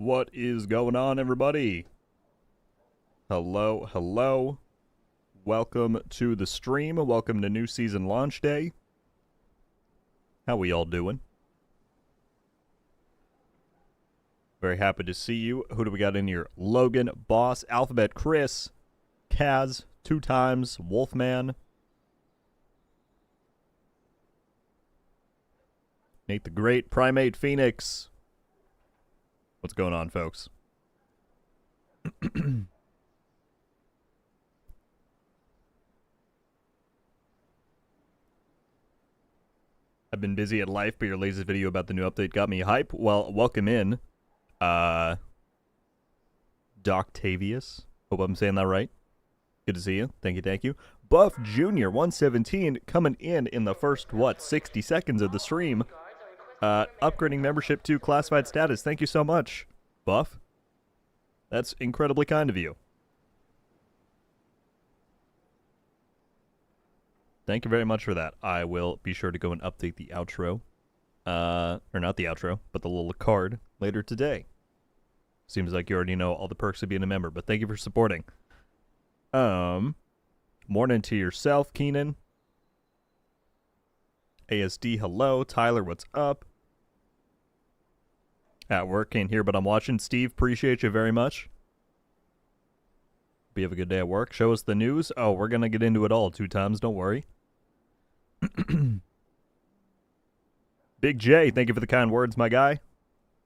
What is going on, everybody? Hello, hello. Welcome to the stream. Welcome to new season launch day. How we all doing? Very happy to see you. Who do we got in here? Logan, Boss, Alphabet, Chris, Kaz, 2 times, Wolfman, Nate the Great, Primate, Phoenix. What's going on, folks? I've been busy at life, but your latest video about the new update got me hype. Well, welcome in, Doctavius. Hope I'm saying that right. Good to see you. Thank you, thank you. Buff Jr. 117 coming in the first, 60 seconds of the stream. Upgrading membership to classified status. Thank you so much, Buff. That's incredibly kind of you. Thank you very much for that. I will be sure to go and update the outro. Or not the outro, but the little card later today. Seems like you already know all the perks of being a member, but thank you for supporting. Morning to yourself, Keenan. ASD, hello. Tyler, what's up? At work, can't hear, but I'm watching. Steve, appreciate you very much. Hope you have a good day at work. Show us the news. Oh, we're going to get into it all 2 times, don't worry. Big J, thank you for the kind words, my guy.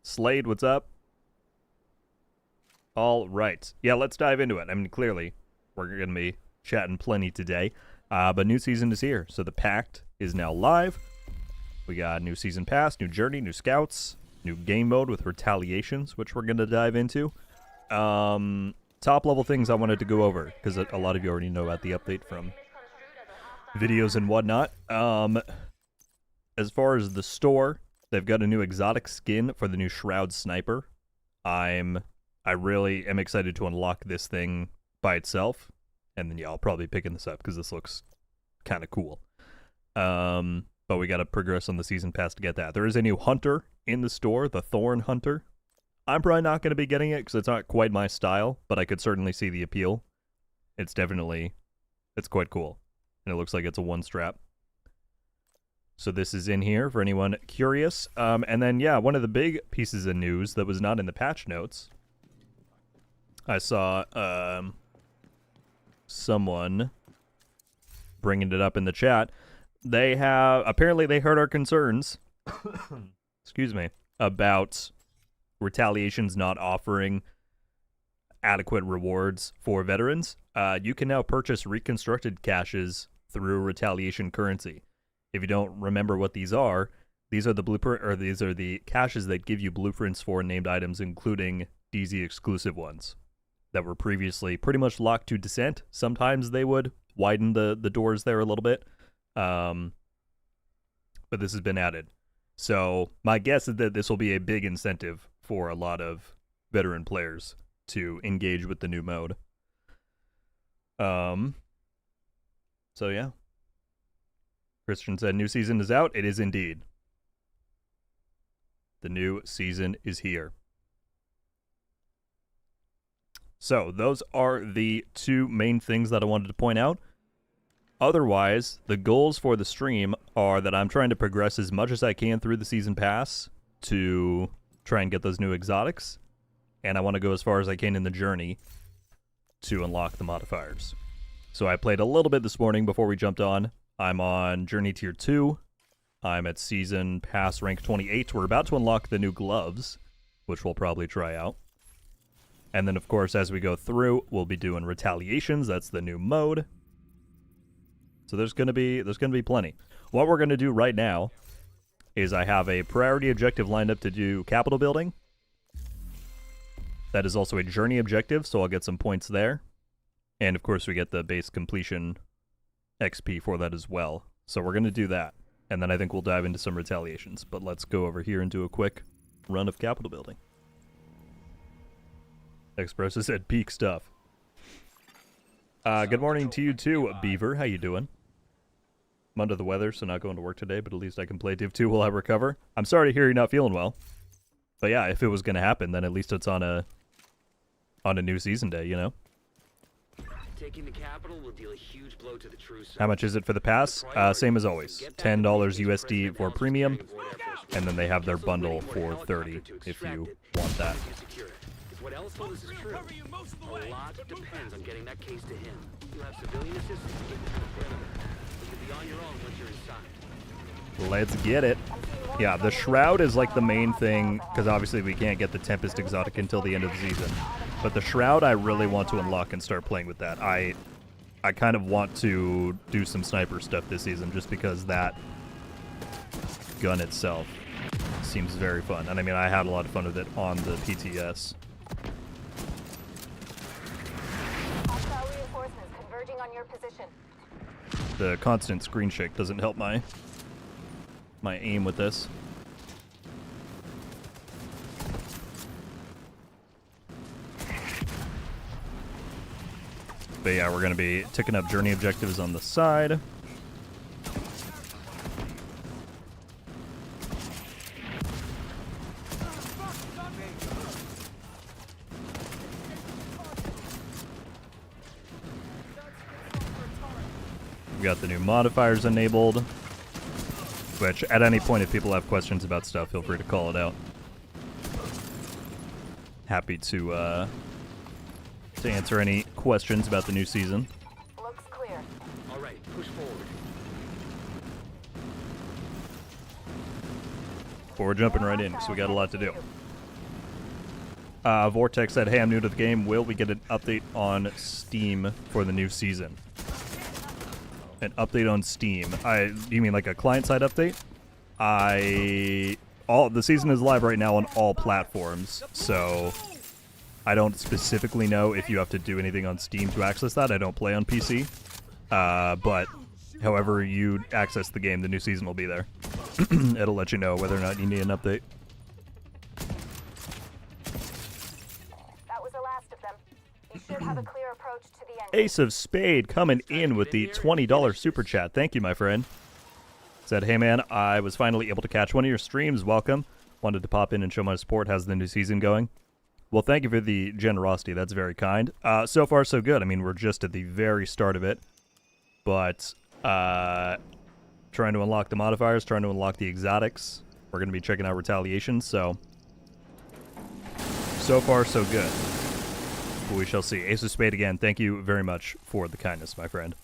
Slade, what's up? All right. Yeah, let's dive into it. I mean, clearly, we're going to be chatting plenty today. But new season is here, so the Pact is now live. We got new season pass, new journey, new scouts, new game mode with retaliations, which we're going to dive into. Top level things I wanted to go over, because a lot of you already know about the update from videos and whatnot. As far as the store, they've got a new exotic skin for the new Shroud Sniper. I really am excited to unlock this thing by itself. And then, yeah, I'll probably be picking this up because this looks kind of cool. But we got to progress on the season pass to get that. There is a new hunter in the store, the Thorn Hunter. I'm probably not going to be getting it because it's not quite my style, but I could certainly see the appeal. It's quite cool. And it looks like it's a 1-strap. So this is in here for anyone curious. And then, yeah, one of the big pieces of news that was not in the patch notes. I saw someone bringing it up in the chat. Apparently they heard our concerns, excuse me, about retaliations not offering adequate rewards for veterans. You can now purchase reconstructed caches through retaliation currency. If you don't remember what these are the blueprint, or these are the caches that give you blueprints for named items, including DZ exclusive ones that were previously pretty much locked to Descent. Sometimes they would widen the doors there a little bit. But this has been added. So my guess is that this will be a big incentive for a lot of veteran players to engage with the new mode. So yeah. Christian said, new season is out. It is indeed. The new season is here. So those are the 2 main things that I wanted to point out. Otherwise, the goals for the stream are that I'm trying to progress as much as I can through the season pass to try and get those new exotics. And I want to go as far as I can in the journey to unlock the modifiers. So I played a little bit this morning before we jumped on. I'm on Journey Tier 2. I'm at Season Pass Rank 28. We're about to unlock the new gloves, which we'll probably try out. And then, of course, as we go through, we'll be doing retaliations. That's the new mode. So there's gonna be plenty. What we're gonna do right now is I have a priority objective lined up to do capital building. That is also a journey objective, so I'll get some points there. And of course we get the base completion XP for that as well. So we're gonna do that. And then I think we'll dive into some retaliations. But let's go over here and do a quick run of capital building. Expressa said peak stuff. Good morning to you too, Beaver. How you doing? I'm under the weather, so not going to work today, but at least I can play Div 2 while I recover. I'm sorry to hear you're not feeling well. But yeah, if it was going to happen, then at least it's on a new season day, you know? Taking the capital will deal a huge blow to the true. How much is it for the pass? Same as always. $10 USD for premium, and then they have their bundle for $30 if you want that. What else told us is true. A lot depends on getting that case to him. You'll have civilian assistance to get you to the perimeter. But you'll be on your own once you're inside. Let's get it. Yeah, the Shroud is like the main thing, because obviously we can't get the Tempest exotic until the end of the season. But the Shroud I really want to unlock and start playing with that. I kind of want to do some sniper stuff this season just because that gun itself seems very fun. And I mean, I had a lot of fun with it on the PTS. On your position. The constant screen shake doesn't help my aim with this. But yeah, we're going to be ticking up journey objectives on the side. We got the new modifiers enabled, which at any point if people have questions about stuff, feel free to call it out. Happy to answer any questions about the new season. Looks clear. All right, push forward. But we're jumping right in because we got a lot to do. Vortex said, hey, I'm new to the game. Will we get an update on Steam for the new season? An update on Steam. You mean like a client-side update? The season is live right now on all platforms, so I don't specifically know if you have to do anything on Steam to access that. I don't play on PC, but however you access the game, the new season will be there. It'll let you know whether or not you need an update. That was the last of them. You should have a clear approach to the end. Ace of Spade coming in with the $20 super chat. Thank you, my friend. Said, hey man, I was finally able to catch one of your streams. Welcome. Wanted to pop in and show my support. How's the new season going? Well, thank you for the generosity. That's very kind. So far, so good. I mean, we're just at the very start of it. But trying to unlock the modifiers, trying to unlock the exotics. We're going to be checking out Retaliation, so far, so good. But we shall see. Ace of Spade again, thank you very much for the kindness, my friend.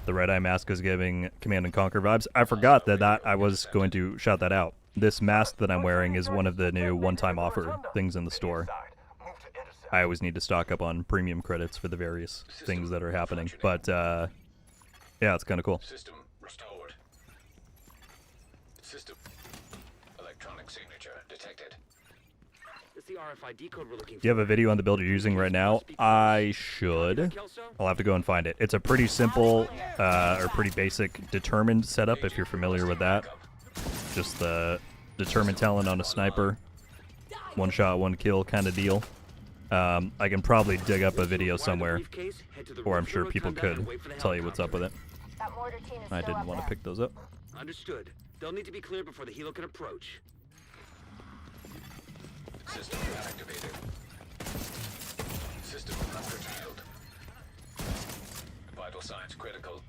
The Red Eye mask is giving Command & Conquer vibes. I forgot that I was going to shout that out. This mask that I'm wearing is one of the new one-time offer things in the store. I always need to stock up on premium credits for the various things that are happening. But, yeah, it's kind of cool. System restored. System. Electronic signature detected. It's the RFID code we're looking for. Do you have a video on the build you're using right now? I should. I'll have to go and find it. It's a pretty simple, or pretty basic determined setup, if you're familiar with that. Just the determined talent on a sniper. One shot, one kill kind of deal. I can probably dig up a video somewhere, or I'm sure people could tell you what's up with it. I didn't want to pick those up. Understood. They'll need to be cleared before the helo can approach. System activated. System curtailed. Vital signs critical.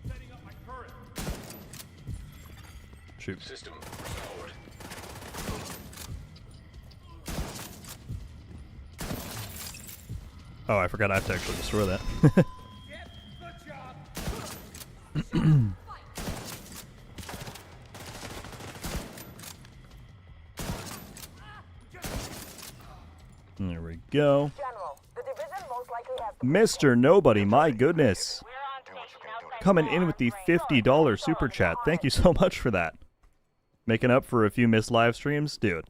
Setting up my turret. Shoot. System restored. Oh, I forgot I have to actually destroy that. Get the job. There we go. General, the division most likely has the Mr. Nobody, my goodness. Coming in with the $50 super chat. Thank you so much for that. Making up for a few missed live streams. Dude,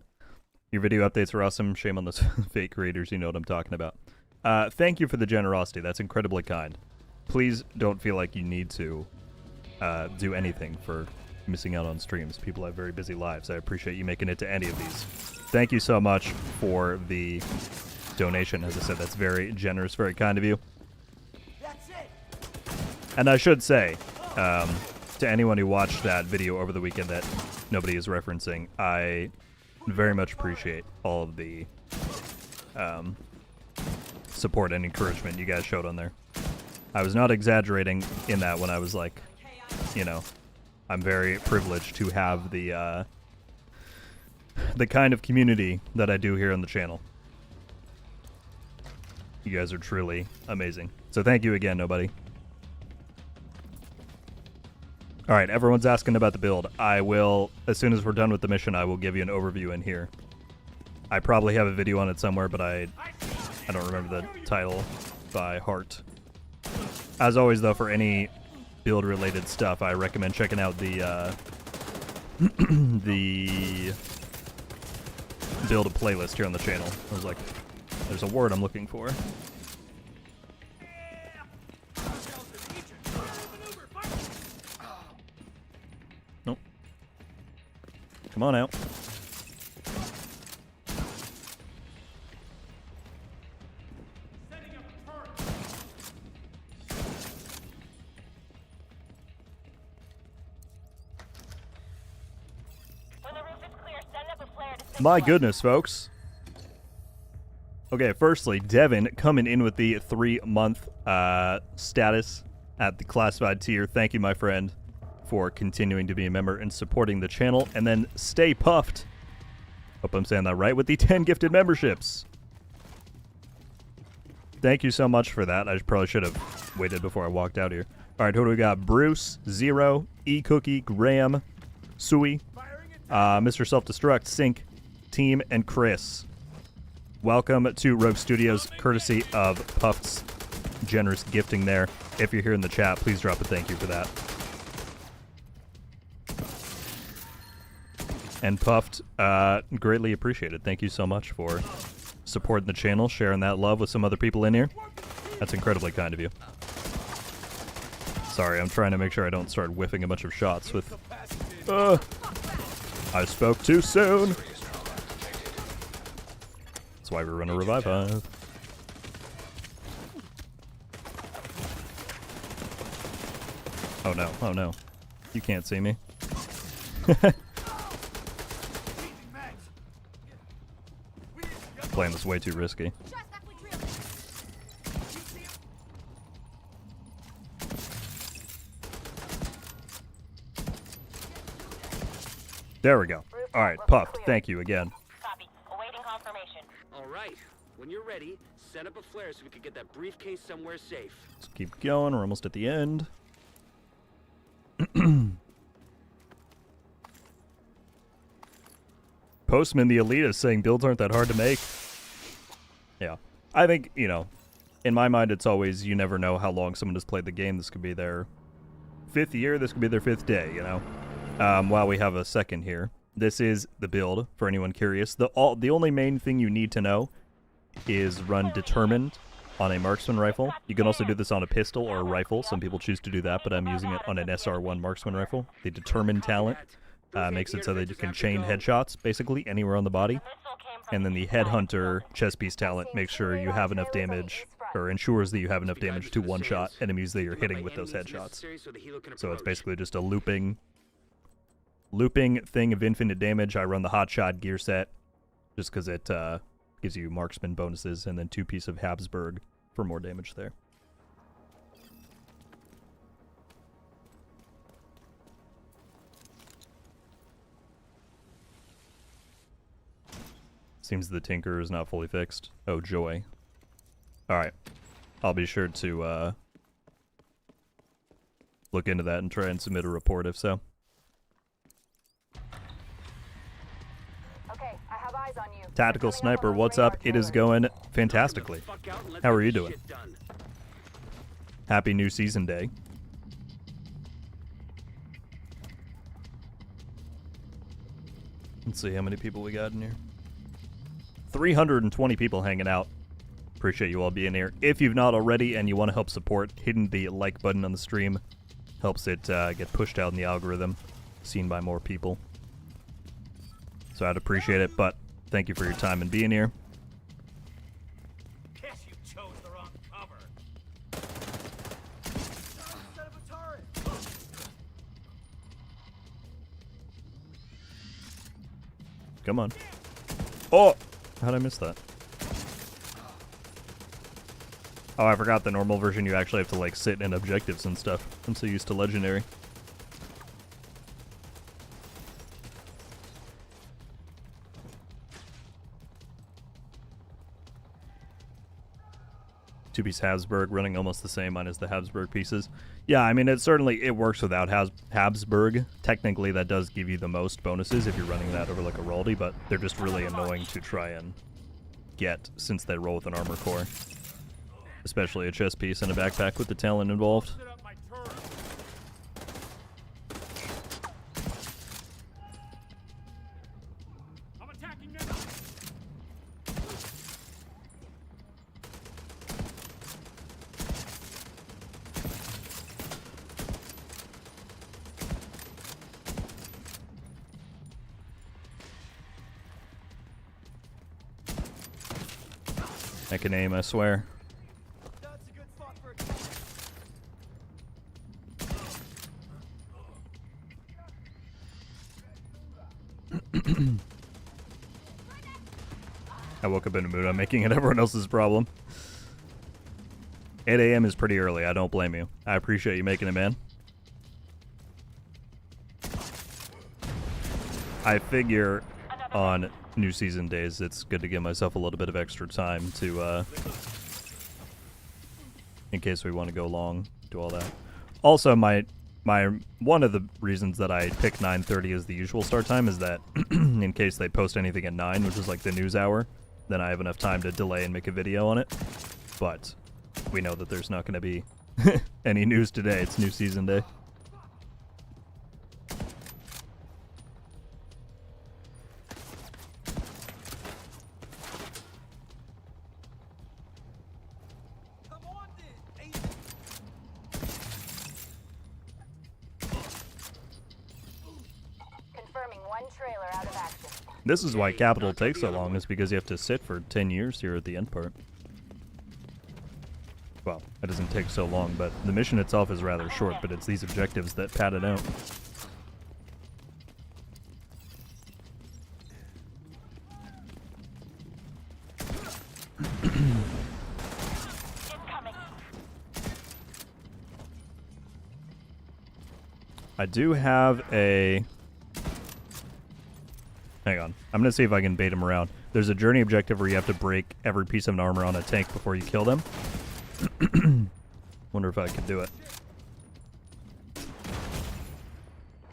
your video updates are awesome. Shame on those fake creators. You know what I'm talking about. Thank you for the generosity. That's incredibly kind. Please don't feel like you need to do anything for missing out on streams. People have very busy lives. I appreciate you making it to any of these. Thank you so much for the donation. As I said, that's very generous, very kind of you. And I should say, to anyone who watched that video over the weekend that nobody is referencing, I very much appreciate all of the support and encouragement you guys showed on there. I was not exaggerating in that when I was like, you know, I'm very privileged to have the kind of community that I do here on the channel. You guys are truly amazing. So thank you again, nobody. All right, everyone's asking about the build. I will, as soon as we're done with the mission, I will give you an overview in here. I probably have a video on it somewhere, but I don't remember the title by heart. As always, though, for any build-related stuff, I recommend checking out the the build playlist here on the channel. I was like, there's a word I'm looking for. Nope. Come on out. My goodness, folks. Okay, firstly, Devin coming in with the 3-month status at the classified tier. Thank you, my friend, for continuing to be a member and supporting the channel. And then Stay Puffed. Hope I'm saying that right, with the 10 gifted memberships. Thank you so much for that. I probably should have waited before I walked out here. All right, who do we got? Bruce, Zero, E-Cookie, Graham, Sui, Mr. Self-Destruct, Sync, Team, and Chris. Welcome to Rogue Studios, courtesy of Puffed's generous gifting there. If you're here in the chat, please drop a thank you for that. And Puffed, greatly appreciated. Thank you so much for supporting the channel, sharing that love with some other people in here. That's incredibly kind of you. Sorry, I'm trying to make sure I don't start whiffing a bunch of shots with... I spoke too soon. That's why we run a revive hive. Oh no, oh no. You can't see me. Playing this way too risky. There we go. All right, Puffed, thank you again. Copy. Awaiting confirmation. All right. When you're ready, set up a flare so we can get that briefcase somewhere safe. Let's keep going. We're almost at the end. Postman the Elite is saying builds aren't that hard to make. Yeah. I think, you know, in my mind, it's always, you never know how long someone has played the game. This could be their 5th year. This could be their 5th day, you know. While we have a second here. This is the build, for anyone curious. The only main thing you need to know is run Determined on a marksman rifle. You can also do this on a pistol or a rifle. Some people choose to do that, but I'm using it on an SR1 marksman rifle. The Determined talent makes it so that you can chain headshots, basically, anywhere on the body. And then the Headhunter chest piece talent makes sure you have enough damage, or ensures that you have enough damage to one-shot enemies that you're hitting with those headshots. So it's basically just a looping thing of infinite damage. I run the Hotshot gear set just because it gives you marksman bonuses, and then 2-piece of Habsburg for more damage there. Seems the Tinker is not fully fixed. Oh, joy. Alright. I'll be sure to look into that and try and submit a report if so. Okay, I have eyes on you. Tactical Sniper, what's up? It is going fantastically. How are you doing? Happy New Season Day. Let's see how many people we got in here. 320 people hanging out. Appreciate you all being here. If you've not already and you want to help support, hitting the like button on the stream helps it get pushed out in the algorithm, seen by more people. So I'd appreciate it, but thank you for your time and being here. Guess you chose the wrong cover. Come on. Oh! How'd I miss that? Oh, I forgot the normal version you actually have to, like, sit in objectives and stuff. I'm so used to Legendary. Two-piece Habsburg running almost the same minus the Habsburg pieces. Yeah, I mean, it works without Habsburg. Technically, that does give you the most bonuses if you're running that over like a Raldi, but they're just really annoying to try and get since they roll with an armor core. Especially a chest piece and a backpack with the talent involved. I can aim, I swear. I woke up in a mood. I'm making it everyone else's problem. 8 a.m. is pretty early. I don't blame you. I appreciate you making it, man. I figure on new season days, it's good to give myself a little bit of extra time to, in case we want to go long, do all that. Also, my one of the reasons that I pick 9:30 as the usual start time is that in case they post anything at 9, which is like the news hour, then I have enough time to delay and make a video on it. But we know that there's not going to be any news today. It's new season day. This is why Capital takes so long, is because you have to sit for 10 years here at the end part. Well, it doesn't take so long, but the mission itself is rather short, but it's these objectives that pad it out. I do have a... Hang on. I'm going to see if I can bait him around. There's a journey objective where you have to break every piece of an armor on a tank before you kill them. Wonder if I can do it.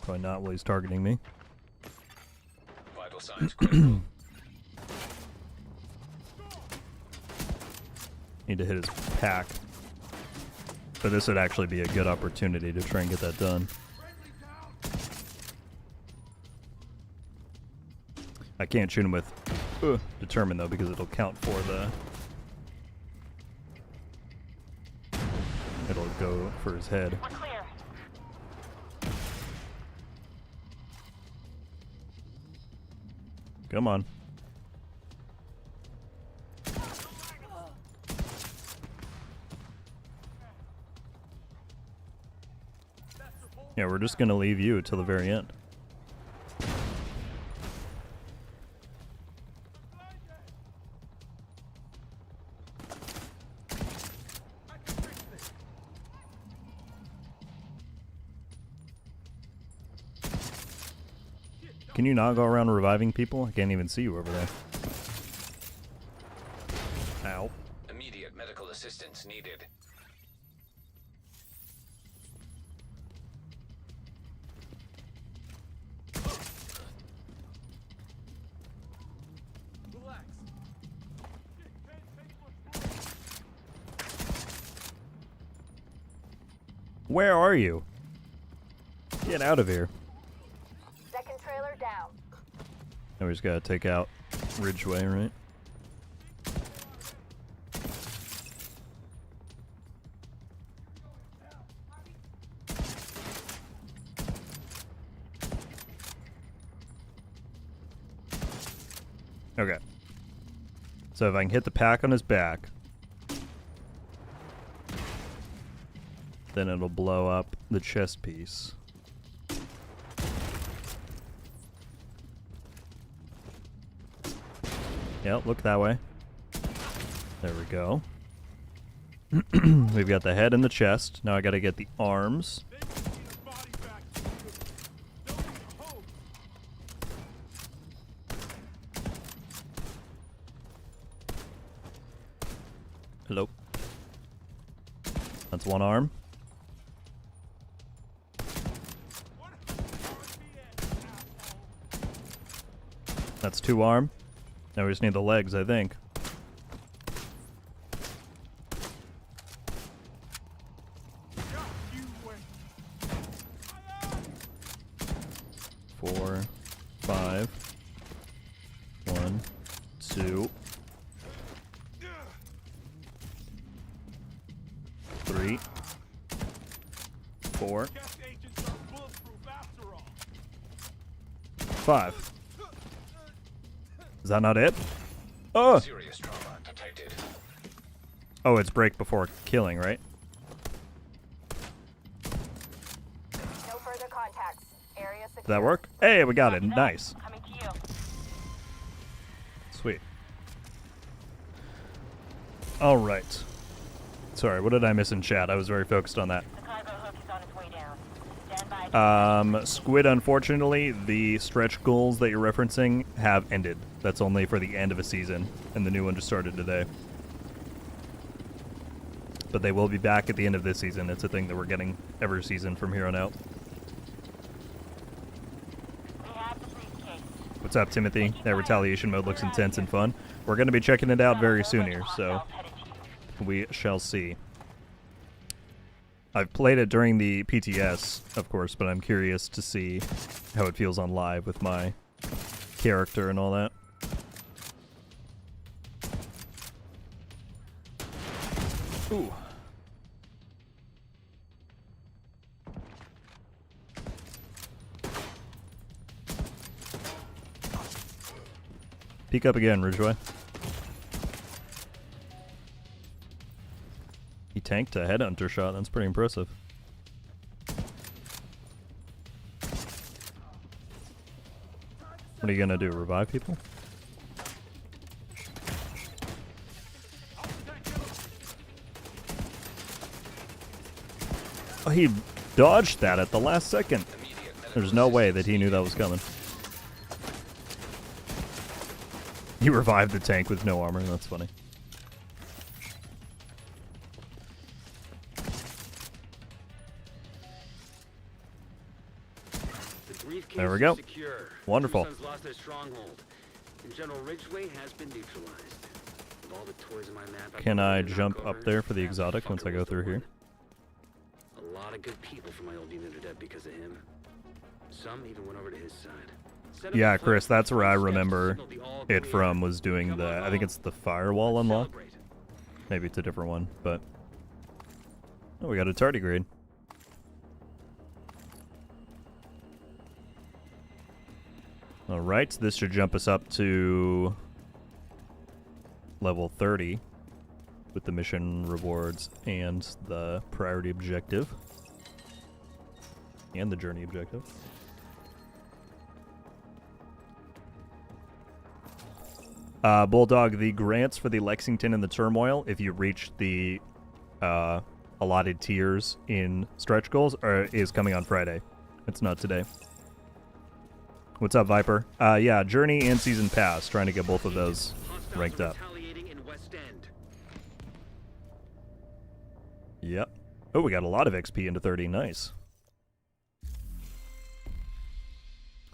Probably not while he's targeting me. Vital signs critical. Need to hit his pack. But this would actually be a good opportunity to try and get that done. I can't shoot him with Determine, though, because it'll count for the... It'll go for his head. We're clear. Come on. Yeah, we're just gonna leave you till the very end. Can you not go around reviving people? I can't even see you over there. Ow. Immediate medical assistance needed. Where are you? Get out of here. Second trailer down. Now we just gotta take out Ridgeway, right? Okay. So if I can hit the pack on his back, then it'll blow up the chest piece. Yep, look that way. There we go. We've got the head and the chest. Now I gotta get the arms. Hello. That's one arm. That's two arm. Now we just need the legs, I think. Four, five. 1, 2. 3, 4, 5. Is that not it? Oh! Serious trauma detected. Oh, it's break before killing, right? No further contacts. Area secure. Did that work? Hey, we got it. Nice. Coming to you. Sweet. All right. Sorry, what did I miss in chat? I was very focused on that. The cargo hook is on its way down. Stand by. Squid, unfortunately, the stretch goals that you're referencing have ended. That's only for the end of a season, and the new one just started today. But they will be back at the end of this season. It's a thing that we're getting every season from here on out. We have the briefcase. What's up, Timothy? That retaliation mode looks intense and fun. We're going to be checking it out very soon here, so we shall see. I've played it during the PTS, of course, but I'm curious to see how it feels on live with my character and all that. Ooh. Peek up again, Ridgeway. He tanked a headhunter shot. That's pretty impressive. What are you gonna do? Revive people? Oh, he dodged that at the last second. There's no way that he knew that was coming. He revived the tank with no armor. That's funny. There we go. Secure. Wonderful. Two Sons lost their stronghold, and General Ridgeway has been neutralized. With all the toys on my map, Can I jump knock up over, there for the that exotic once I fucker go was the through here? one. A lot of good people from my old unit are dead because of him. Some even went over to his side. Set up Yeah, a Chris, plan that's where I steps to remember signal the all it clear. from, was doing Come the, on I think home. it's the firewall unlock. Celebrate. Maybe it's a different one, but... Oh, we got a tardigrade. Alright, this should jump us up to level 30 with the mission rewards and the priority objective. And the journey objective. Bulldog, the grants for the Lexington and the Turmoil, if you reach the allotted tiers in stretch goals, is coming on Friday. It's not today. What's up, Viper? Yeah, Journey and Season Pass, trying to get both of those Hostiles ranked are up. retaliating in West End. Yep. Oh, we got a lot of XP into 30. Nice.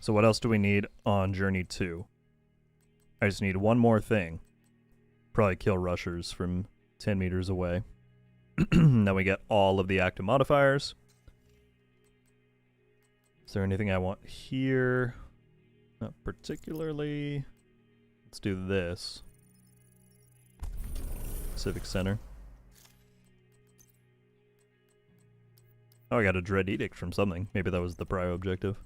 So what else do we need on Journey 2? I just need one more thing. Probably kill rushers from 10 meters away. Then we get all of the active modifiers. Is there anything I want here? Not particularly. Let's do this. Civic Center. Oh, I got a Dread Edict from something. Maybe that was the prio objective.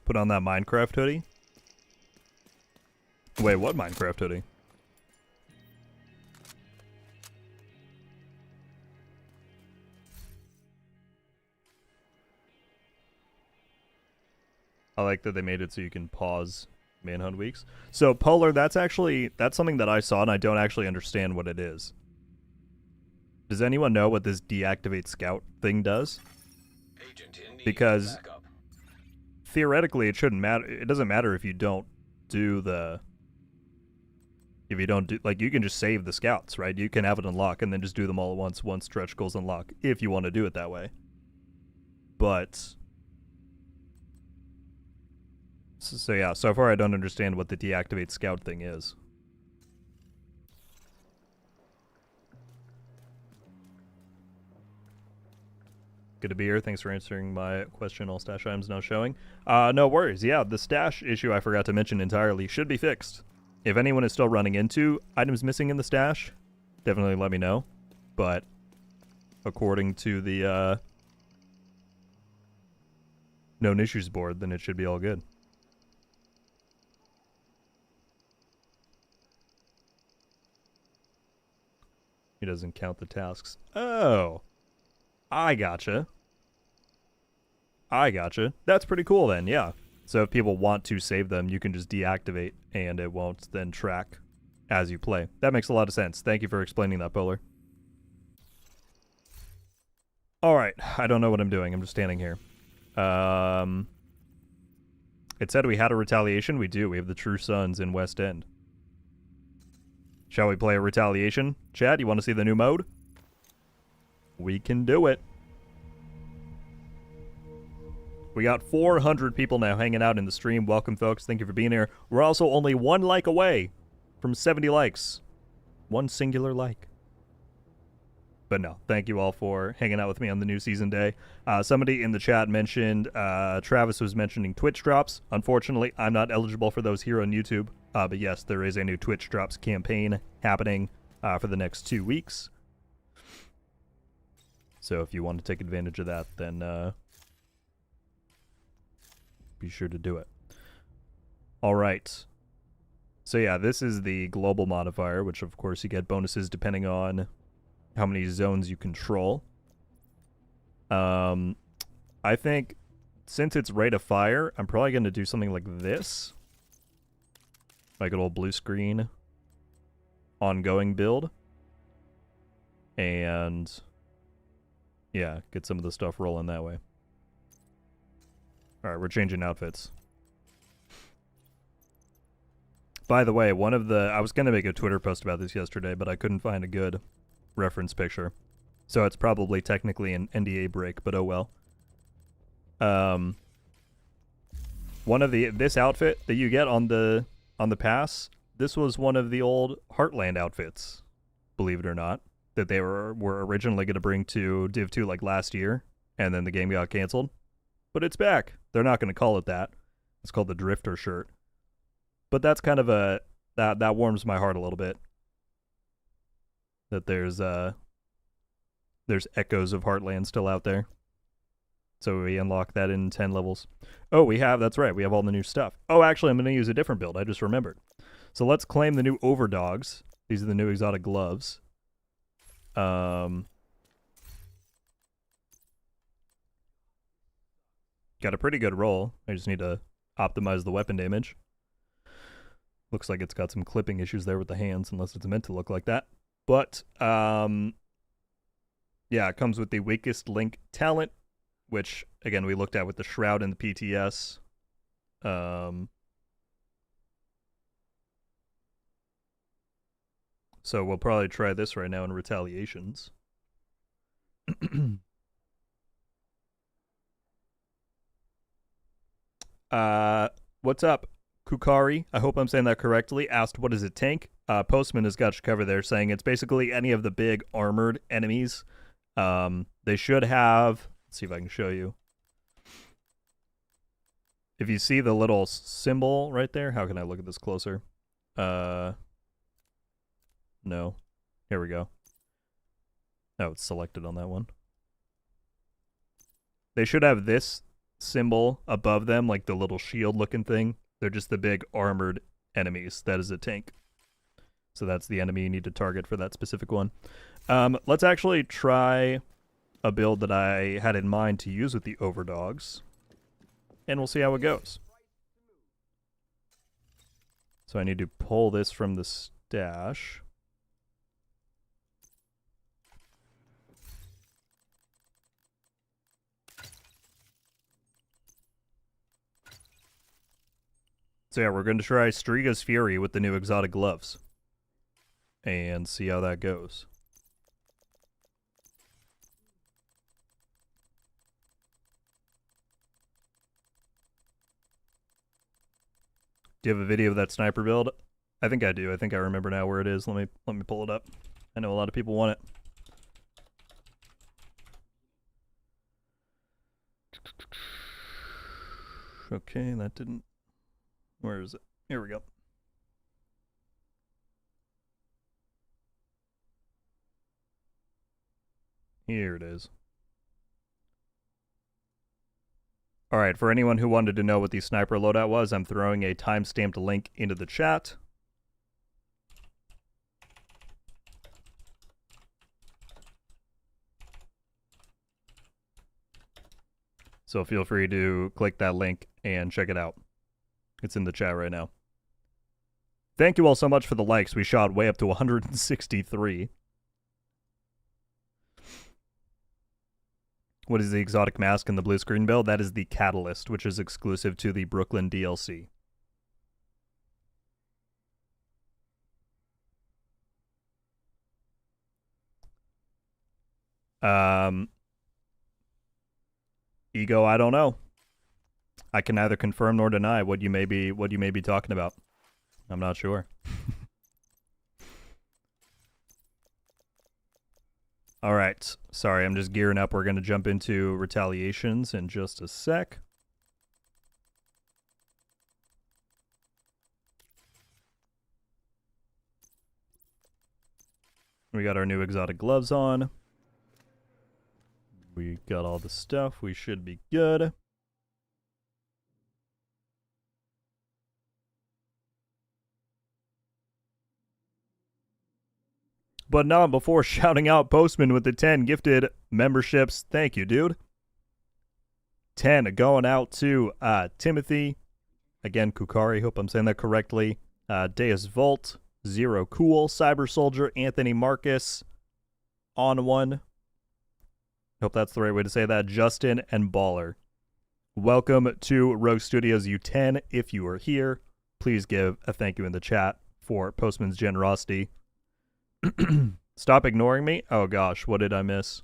Put on that Minecraft hoodie. Wait, what Minecraft hoodie? I like that they made it so you can pause Manhunt weeks. So, Polar, that's something that I saw and I don't actually understand what it is. Does anyone know what this deactivate scout thing does? Agent in need Because of backup. theoretically it shouldn't matter. It doesn't matter if you don't do the... If you don't do... Like, you can just save the scouts, right? You can have it unlock and then just do them all at once stretch goals unlock, if you want to do it that way. But... So yeah, so far I don't understand what the deactivate scout thing is. Good to be here. Thanks for answering my question. All stash items now showing. No worries. Yeah, the stash issue I forgot to mention entirely should be fixed. If anyone is still running into items missing in the stash, definitely let me know. But according to the known issues board, then it should be all good. He doesn't count the tasks. Oh. I gotcha. That's pretty cool then, yeah. So if people want to save them, you can just deactivate and it won't then track as you play. That makes a lot of sense. Thank you for explaining that, Polar. Alright, I don't know what I'm doing. I'm just standing here. It said we had a retaliation. We do. We have the True Sons in West End. Shall we play a retaliation? Chad, you want to see the new mode? We can do it. We got 400 people now hanging out in the stream. Welcome, folks. Thank you for being here. We're also only 1 like away from 70 likes. 1 singular like. But no, thank you all for hanging out with me on the new season day. Somebody in the chat mentioned, Travis was mentioning Twitch drops. Unfortunately, I'm not eligible for those here on YouTube. But yes, there is a new Twitch drops campaign happening for the next 2 weeks. So if you want to take advantage of that, then be sure to do it. All right. So yeah, this is the global modifier, which of course you get bonuses depending on how many zones you control. I think since it's rate of fire, I'm probably going to do something like this. Like a little blue screen ongoing build. And yeah, get some of the stuff rolling that way. Alright, we're changing outfits. By the way, I was going to make a Twitter post about this yesterday, but I couldn't find a good reference picture. So it's probably technically an NDA break, but oh well. This outfit that you get on the pass, this was one of the old Heartland outfits, believe it or not, that they were originally going to bring to Div 2 like last year, and then the game got canceled. But it's back. They're not going to call it that. It's called the Drifter shirt. But that's kind of that warms my heart a little bit. That there's echoes of Heartland still out there. So we unlock that in 10 levels. Oh, that's right, we have all the new stuff. Oh, actually, I'm going to use a different build. I just remembered. So let's claim the new Overdogs. These are the new exotic gloves. Got a pretty good roll. I just need to optimize the weapon damage. Looks like it's got some clipping issues there with the hands, unless it's meant to look like that. But, yeah, it comes with the weakest link talent, which, again, we looked at with the Shroud and the PTS. So we'll probably try this right now in Retaliations. What's up? Kukari, I hope I'm saying that correctly, asked what is a tank? Postman has got you covered there, saying it's basically any of the big armored enemies. They should have... Let's see if I can show you. If you see the little symbol right there, how can I look at this closer? No. Here we go. Oh, it's selected on that one. They should have this symbol above them, like the little shield looking thing, they're just the big armored enemies. That is a tank. So that's the enemy you need to target for that specific one. Let's actually try a build that I had in mind to use with the overdogs, and we'll see how it goes. So I need to pull this from the stash. So yeah, we're going to try Striga's Fury with the new exotic gloves and see how that goes. Do you have a video of that sniper build? I think I do. I think I remember now where it is. Let me pull it up. I know a lot of people want it. Okay, that didn't... Where is it? Here we go. Here it is. Alright, for anyone who wanted to know what the sniper loadout was, I'm throwing a time-stamped link into the chat. So feel free to click that link and check it out. It's in the chat right now. Thank you all so much for the likes. We shot way up to 163. What is the exotic mask in the blue screen build? That is the Catalyst, which is exclusive to the Brooklyn DLC. Ego, I don't know. I can neither confirm nor deny what you may be talking about. I'm not sure. All right. Sorry, I'm just gearing up. We're going to jump into retaliations in just a sec. We got our new exotic gloves on. We got all the stuff. We should be good. But not before shouting out Postman with the 10 gifted memberships. Thank you, dude. 10 going out to Timothy. Again, Kukari, hope I'm saying that correctly. Deus Volt, Zero Cool, Cyber Soldier, Anthony Marcus, On One. Hope that's the right way to say that. Justin and Baller. Welcome to Rogue Studios U10. If you are here, please give a thank you in the chat for Postman's generosity. Stop ignoring me. Oh gosh, what did I miss?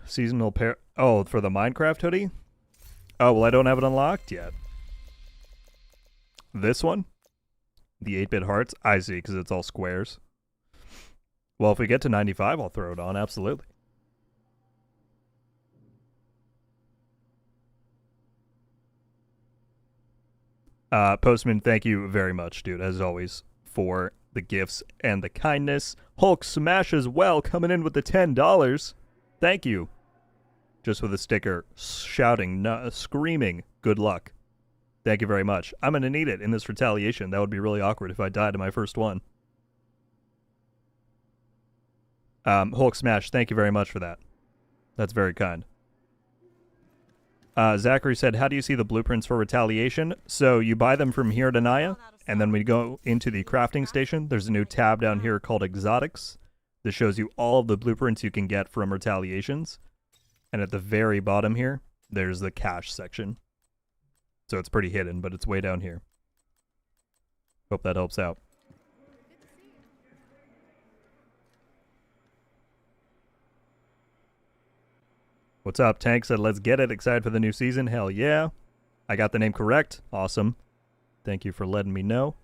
Seasonal pair. Oh, for the Minecraft hoodie? Oh, well, I don't have it unlocked yet. This one? The 8-bit hearts? I see, because it's all squares. Well, if we get to 95, I'll throw it on, absolutely. Postman, thank you very much, dude, as always, for the gifts and the kindness. Hulk Smash as well, coming in with the $10. Thank you. Just with a sticker shouting, screaming, good luck. Thank you very much. I'm going to need it in this retaliation. That would be really awkward if I died in my first one. Hulk Smash, thank you very much for that. That's very kind. Zachary said, how do you see the blueprints for retaliation? So you buy them from here at Anaya, and then we go into the crafting station. There's a new tab down here called Exotics that shows you all of the blueprints you can get from retaliations. And at the very bottom here, there's the cache section. So it's pretty hidden, but it's way down here. Hope that helps out. What's up? Tank said, let's get it. Excited for the new season? Hell yeah. I got the name correct. Awesome. Thank you for letting me know.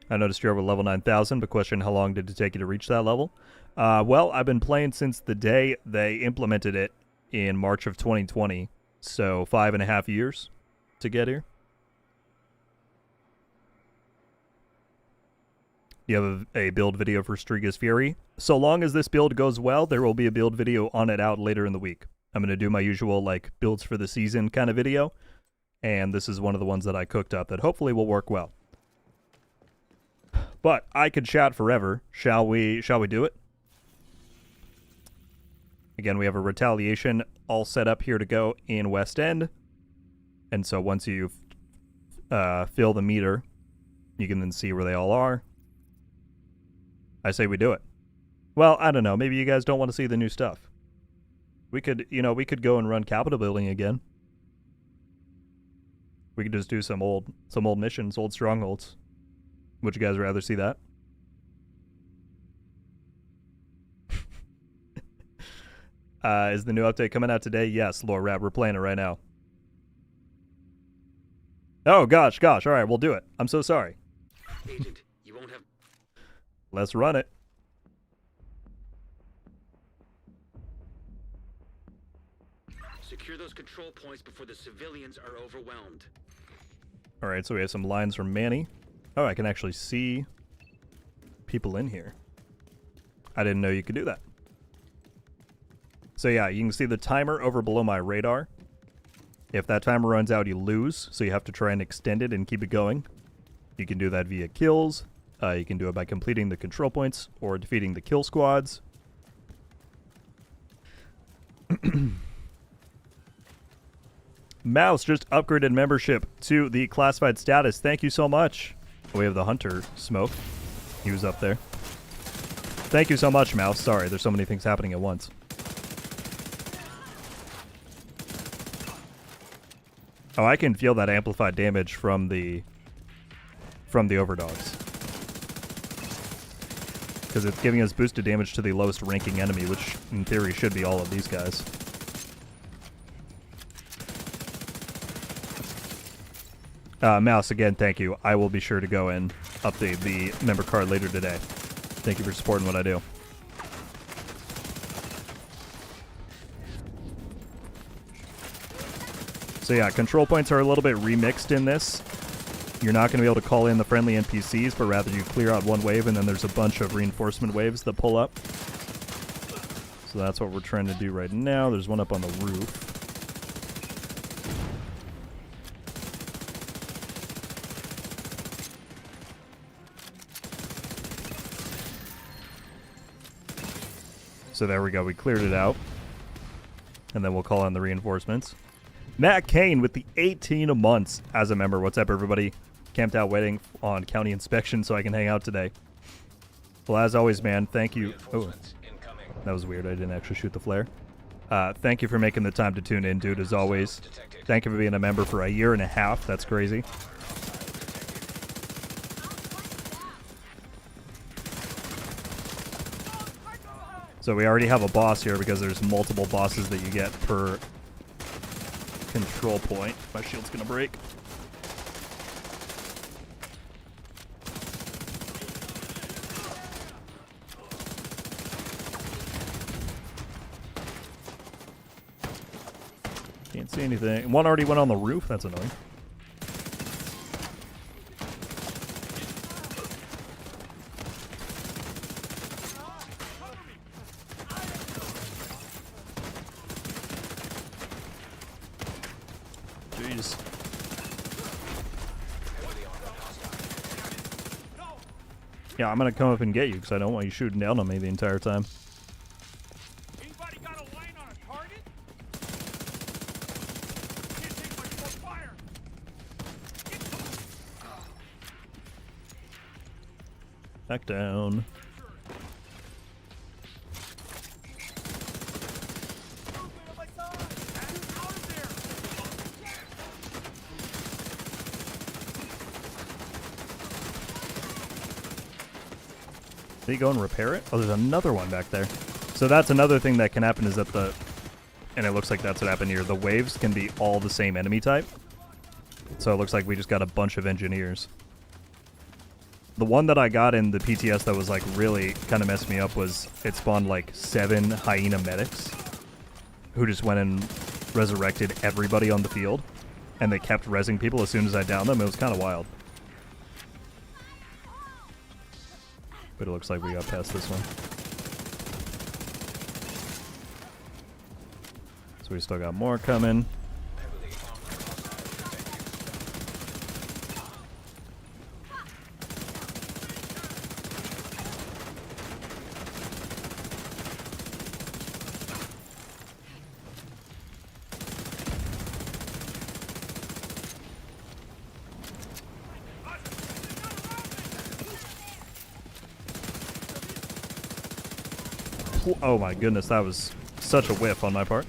I noticed you're over level 9,000, but question, how long did it take you to reach that level? Well, I've been playing since the day they implemented it in March of 2020. So 5.5 years to get here. You have a build video for Striga's Fury. So long as this build goes well, there will be a build video on it out later in the week. I'm going to do my usual like builds for the season kind of video, and this is one of the ones that I cooked up that hopefully will work well. But I could chat forever. Shall we do it? Again, we have a retaliation all set up here to go in West End. And so once you fill the meter, you can then see where they all are. I say we do it. Well, I don't know. Maybe you guys don't want to see the new stuff. We could, we could go and run Capitol Building again. We could just do some old missions, old strongholds. Would you guys rather see that? Is the new update coming out today? Yes, Lord Rat, we're playing it right now. Oh, gosh. All right, we'll do it. I'm so sorry. Agent, you won't have... Let's run it. Secure those control points before the civilians are overwhelmed. All right, so we have some lines from Manny. Oh, I can actually see people in here. I didn't know you could do that. So yeah, you can see the timer over below my radar. If that timer runs out, you lose, so you have to try and extend it and keep it going. You can do that via kills. You can do it by completing the control points or defeating the kill squads. Mouse just upgraded membership to the classified status. Thank you so much. We have the Hunter Smoke. He was up there. Thank you so much, Mouse. Sorry, there's so many things happening at once. Oh, I can feel that amplified damage from the overdogs. Because it's giving us boosted damage to the lowest ranking enemy, which in theory should be all of these guys. Mouse, again, thank you. I will be sure to go and update the member card later today. Thank you for supporting what I do. So yeah, control points are a little bit remixed in this. You're not going to be able to call in the friendly NPCs, but rather you clear out one wave and then there's a bunch of reinforcement waves that pull up. So that's what we're trying to do right now. There's one up on the roof. So there we go. We cleared it out. And then we'll call on the reinforcements. Matt Kane with the 18 months as a member. What's up, everybody? Camped out waiting on county inspection so I can hang out today. Well, as always, man, thank you. Oh, that was weird. I didn't actually shoot the flare. Thank you for making the time to tune in, dude, as always. Thank you for being a member for 1.5 years. That's crazy. So we already have a boss here because there's multiple bosses that you get per control point. My shield's gonna break. Can't see anything. One already went on the roof. That's annoying. Jeez. Yeah, I'm gonna come up and get you because I don't want you shooting down on me the entire time. Anybody got a line on a target? Can't take much more fire. Back down. Did he go and repair it? Oh, there's another one back there. So that's another thing that can happen is that and it looks like that's what happened here, the waves can be all the same enemy type. So it looks like we just got a bunch of engineers. The one that I got in the PTS that was like really kind of messed me up was it spawned like 7 hyena medics who just went and resurrected everybody on the field. And they kept rezzing people as soon as I downed them. It was kind of wild. But it looks like we got past this one. So we still got more coming. Oh my goodness, that was such a whiff on my part.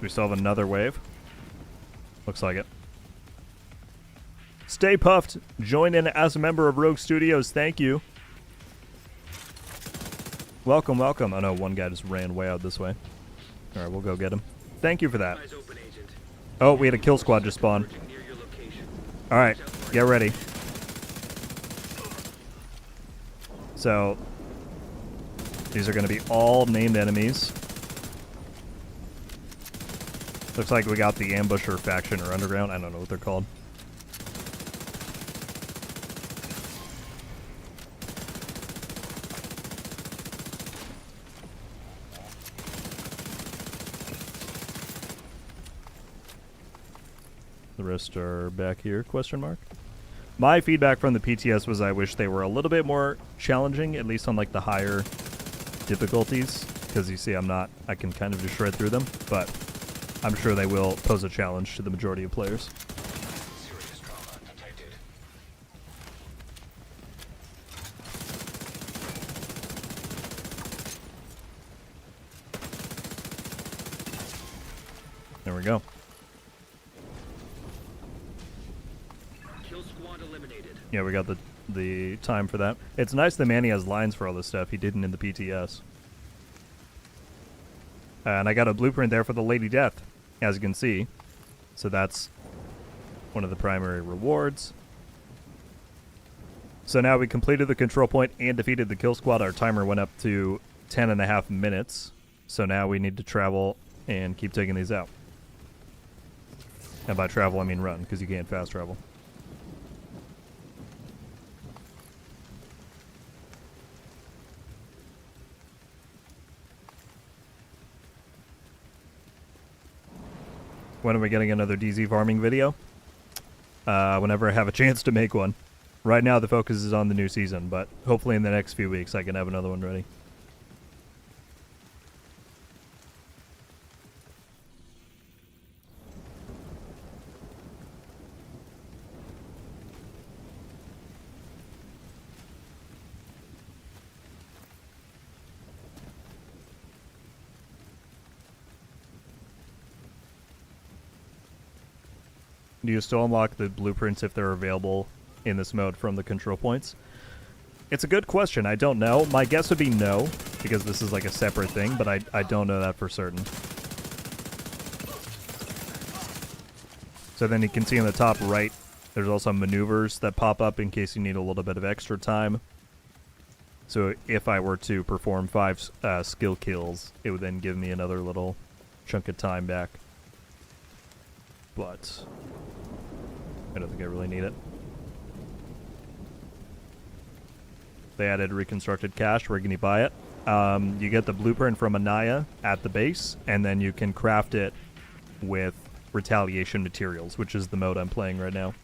We still have another wave. Looks like it. Stay puffed. Join in as a member of Rogue Studios. Thank you. Welcome, welcome. Oh no, one guy just ran way out this way. Alright, we'll go get him. Thank you for that. Eyes open, Agent. Oh, we had a kill squad just spawn. Near your location. Alright, get ready. So, these are going to be all named enemies. Looks like we got the Ambusher faction or Underground. I don't know what they're called. The rest are back here, question mark. My feedback from the PTS was I wish they were a little bit more challenging, at least on like the higher difficulties. Because you see I can kind of just shred through them, but I'm sure they will pose a challenge to the majority of players. Serious trauma detected. There we go. Kill squad eliminated. Yeah, we got the time for that. It's nice that Manny has lines for all this stuff. He didn't in the PTS. And I got a blueprint there for the Lady Death, as you can see. So that's one of the primary rewards. So now we completed the control point and defeated the kill squad. Our timer went up to 10.5 minutes. So now we need to travel and keep taking these out. And by travel, I mean run, because you can't fast travel. When are we getting another DZ farming video? Whenever I have a chance to make one. Right now the focus is on the new season, but hopefully in the next few weeks I can have another one ready. Do you still unlock the blueprints if they're available in this mode from the control points? It's a good question. I don't know. My guess would be no, because this is like a separate thing, but I don't know that for certain. So then you can see in the top right, there's also maneuvers that pop up in case you need a little bit of extra time. So if I were to perform 5 skill kills, it would then give me another little chunk of time back. But I don't think I really need it. They added reconstructed cache. Where can you buy it? You get the blueprint from Anaya at the base, and then you can craft it with retaliation materials, which is the mode I'm playing right now.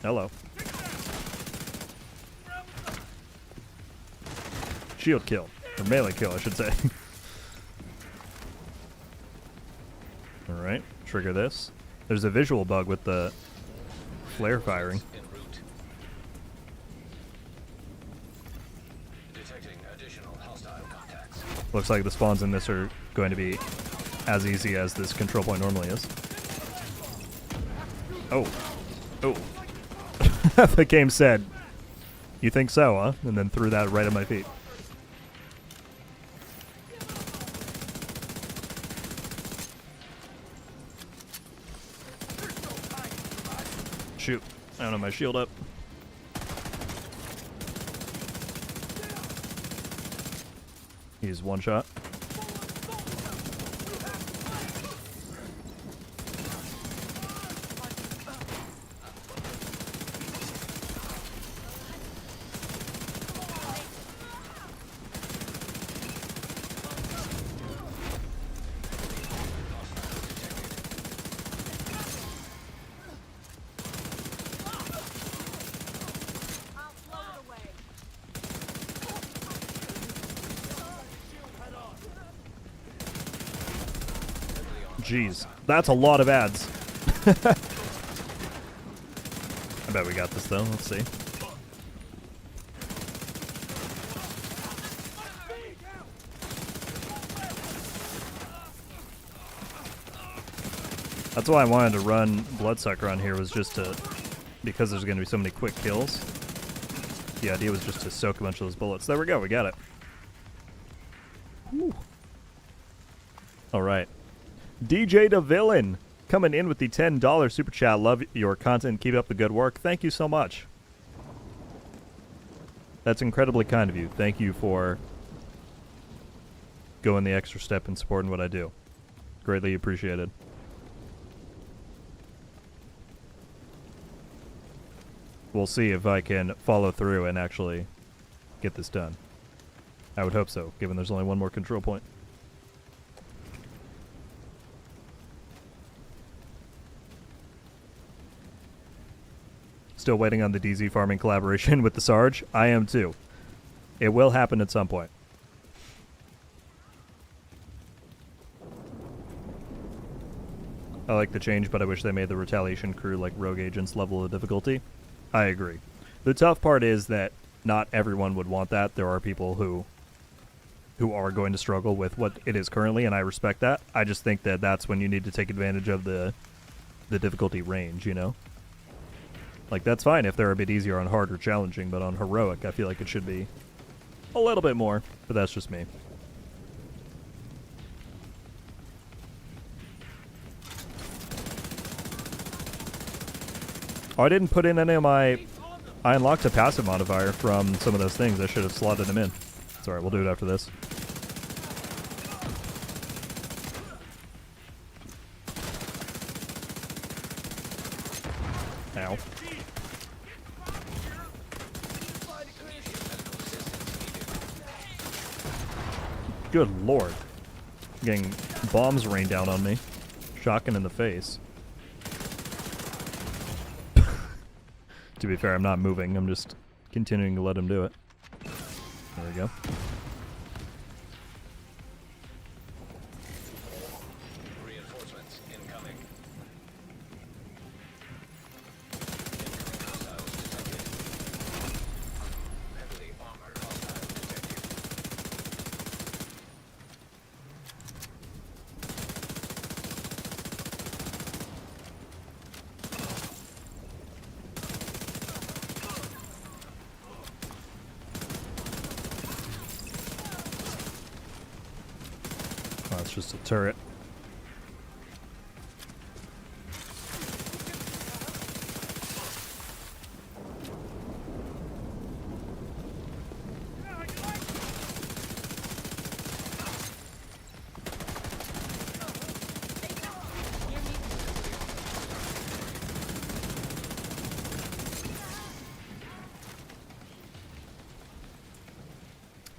Hello. Shield kill. Or melee kill, I should say. Alright, trigger this. There's a visual bug with the flare firing. En route. Detecting additional hostile contacts. Looks like the spawns in this are going to be as easy as this control point normally is. Oh. Oh. The game said, "You think so, huh?" And then threw that right at my feet. Shoot. I don't have my shield up. He's one shot. Jeez, that's a lot of ads. I bet we got this though. Let's see. That's why I wanted to run Bloodsucker on here, was just to, because there's going to be so many quick kills. The idea was just to soak a bunch of those bullets. There we go, we got it. All right. DJ the Villain coming in with the $10 super chat. Love your content. Keep up the good work. Thank you so much. That's incredibly kind of you. Thank you for going the extra step and supporting what I do. Greatly appreciated. We'll see if I can follow through and actually get this done. I would hope so, given there's only one more control point. Still waiting on the DZ farming collaboration with the Sarge. I am too. It will happen at some point. I like the change, but I wish they made the retaliation crew like rogue agents level of difficulty. I agree. The tough part is that not everyone would want that. There are people who are going to struggle with what it is currently, and I respect that. I just think that that's when you need to take advantage of the difficulty range, you know? Like, that's fine if they're a bit easier on hard or challenging, but on heroic, I feel like it should be a little bit more, but that's just me. Oh, I didn't put in any of my... I unlocked a passive modifier from some of those things. I should have slotted them in. It's alright, we'll do it after this. Ow. Good lord. Getting bombs rained down on me. Shotgun in the face. To be fair, I'm not moving. I'm just continuing to let him do it. There we go. Reinforcements incoming. Heavily armored hostile detected. Oh, it's just a turret.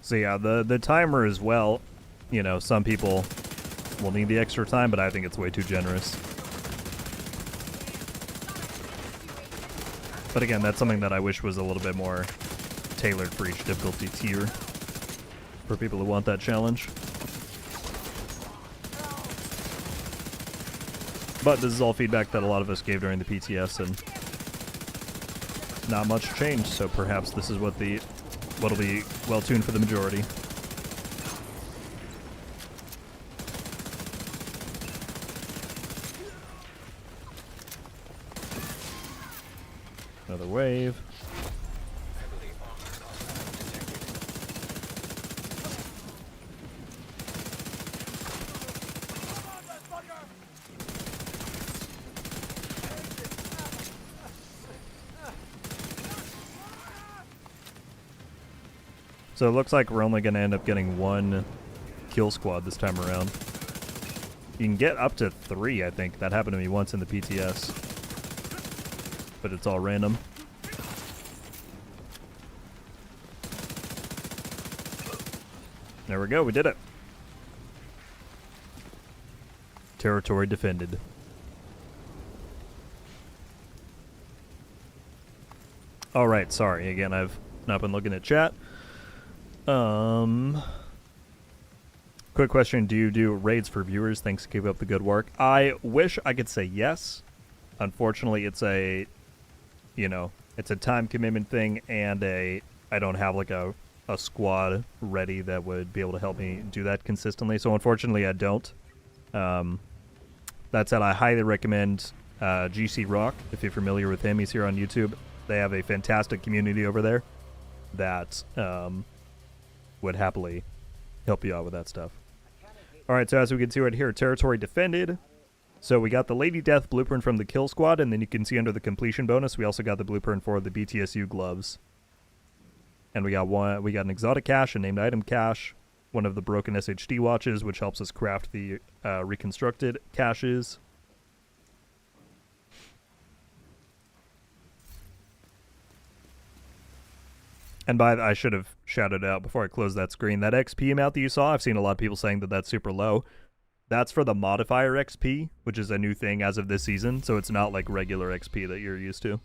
So yeah, the timer as well, you know, some people will need the extra time, but I think it's way too generous. But again, that's something that I wish was a little bit more tailored for each difficulty tier for people who want that challenge. But this is all feedback that a lot of us gave during the PTS, and not much changed, so perhaps this is what'll be well tuned for the majority. Another wave. So it looks like we're only going to end up getting 1 kill squad this time around. You can get up to 3, I think. That happened to me once in the PTS. But it's all random. There we go, we did it. Territory defended. Alright, sorry. Again, I've not been looking at chat. Quick question, do you do raids for viewers? Thanks, keep up the good work. I wish I could say yes. Unfortunately, it's a, you know, it's a time commitment thing, and I don't have like a squad ready that would be able to help me do that consistently. So unfortunately, I don't. That said, I highly recommend GC Rock, if you're familiar with him. He's here on YouTube. They have a fantastic community over there that would happily help you out with that stuff. Alright, so as we can see right here, territory defended. So we got the Lady Death blueprint from the kill squad, and then you can see under the completion bonus, we also got the blueprint for the BTSU gloves. And we got an exotic cache, a named item cache, one of the broken SHD watches, which helps us craft the reconstructed caches. And I should have shouted out before I closed that screen. That XP amount that you saw, I've seen a lot of people saying that that's super low. That's for the modifier XP, which is a new thing as of this season, so it's not like regular XP that you're used to.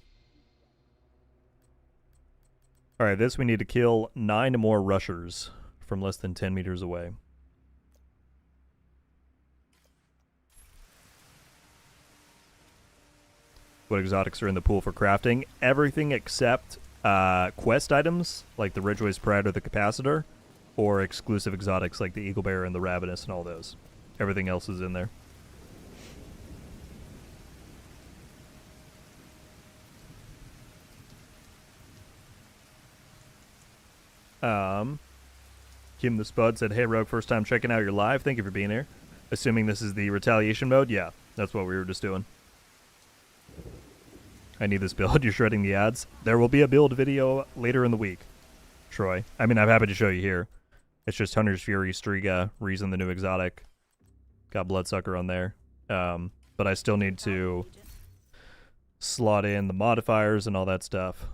Alright, this we need to kill 9 more rushers from less than 10 meters away. What exotics are in the pool for crafting? Everything except quest items, like the Ridgeway's Pride or the Capacitor, or exclusive exotics like the Eagle Bear and the Ravenous and all those. Everything else is in there. Kim the Spud said, "Hey Rogue, first time checking out your live. Thank you for being here." Assuming this is the retaliation mode? Yeah, that's what we were just doing. I need this build. You're shredding the ads. There will be a build video later in the week, Troy. I mean, I'm happy to show you here. It's just Hunter's Fury, Striga, Reason, the new exotic. Got Bloodsucker on there. But I still need to slot in the modifiers and all that stuff.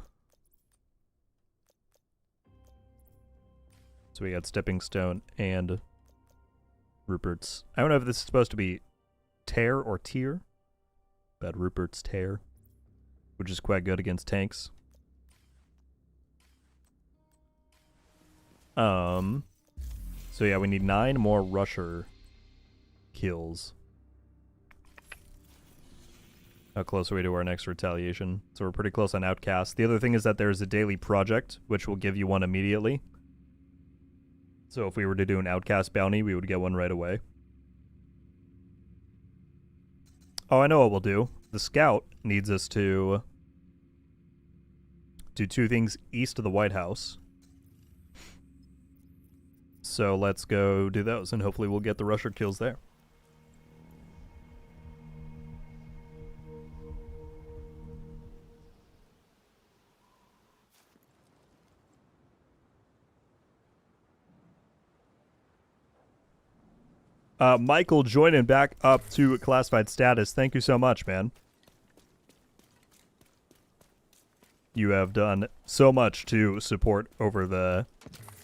So we got Stepping Stone and Rupert's. I don't know if this is supposed to be Tear or Tier, but Rupert's Tear, which is quite good against tanks. So yeah, we need 9 more rusher kills. How close are we to our next retaliation? So we're pretty close on Outcast. The other thing is that there's a daily project, which will give you one immediately. So if we were to do an Outcast bounty, we would get one right away. Oh, I know what we'll do. The Scout needs us to do 2 things east of the White House. So let's go do those, and hopefully we'll get the rusher kills there. Michael joining back up to classified status. Thank you so much, man. You have done so much to support over the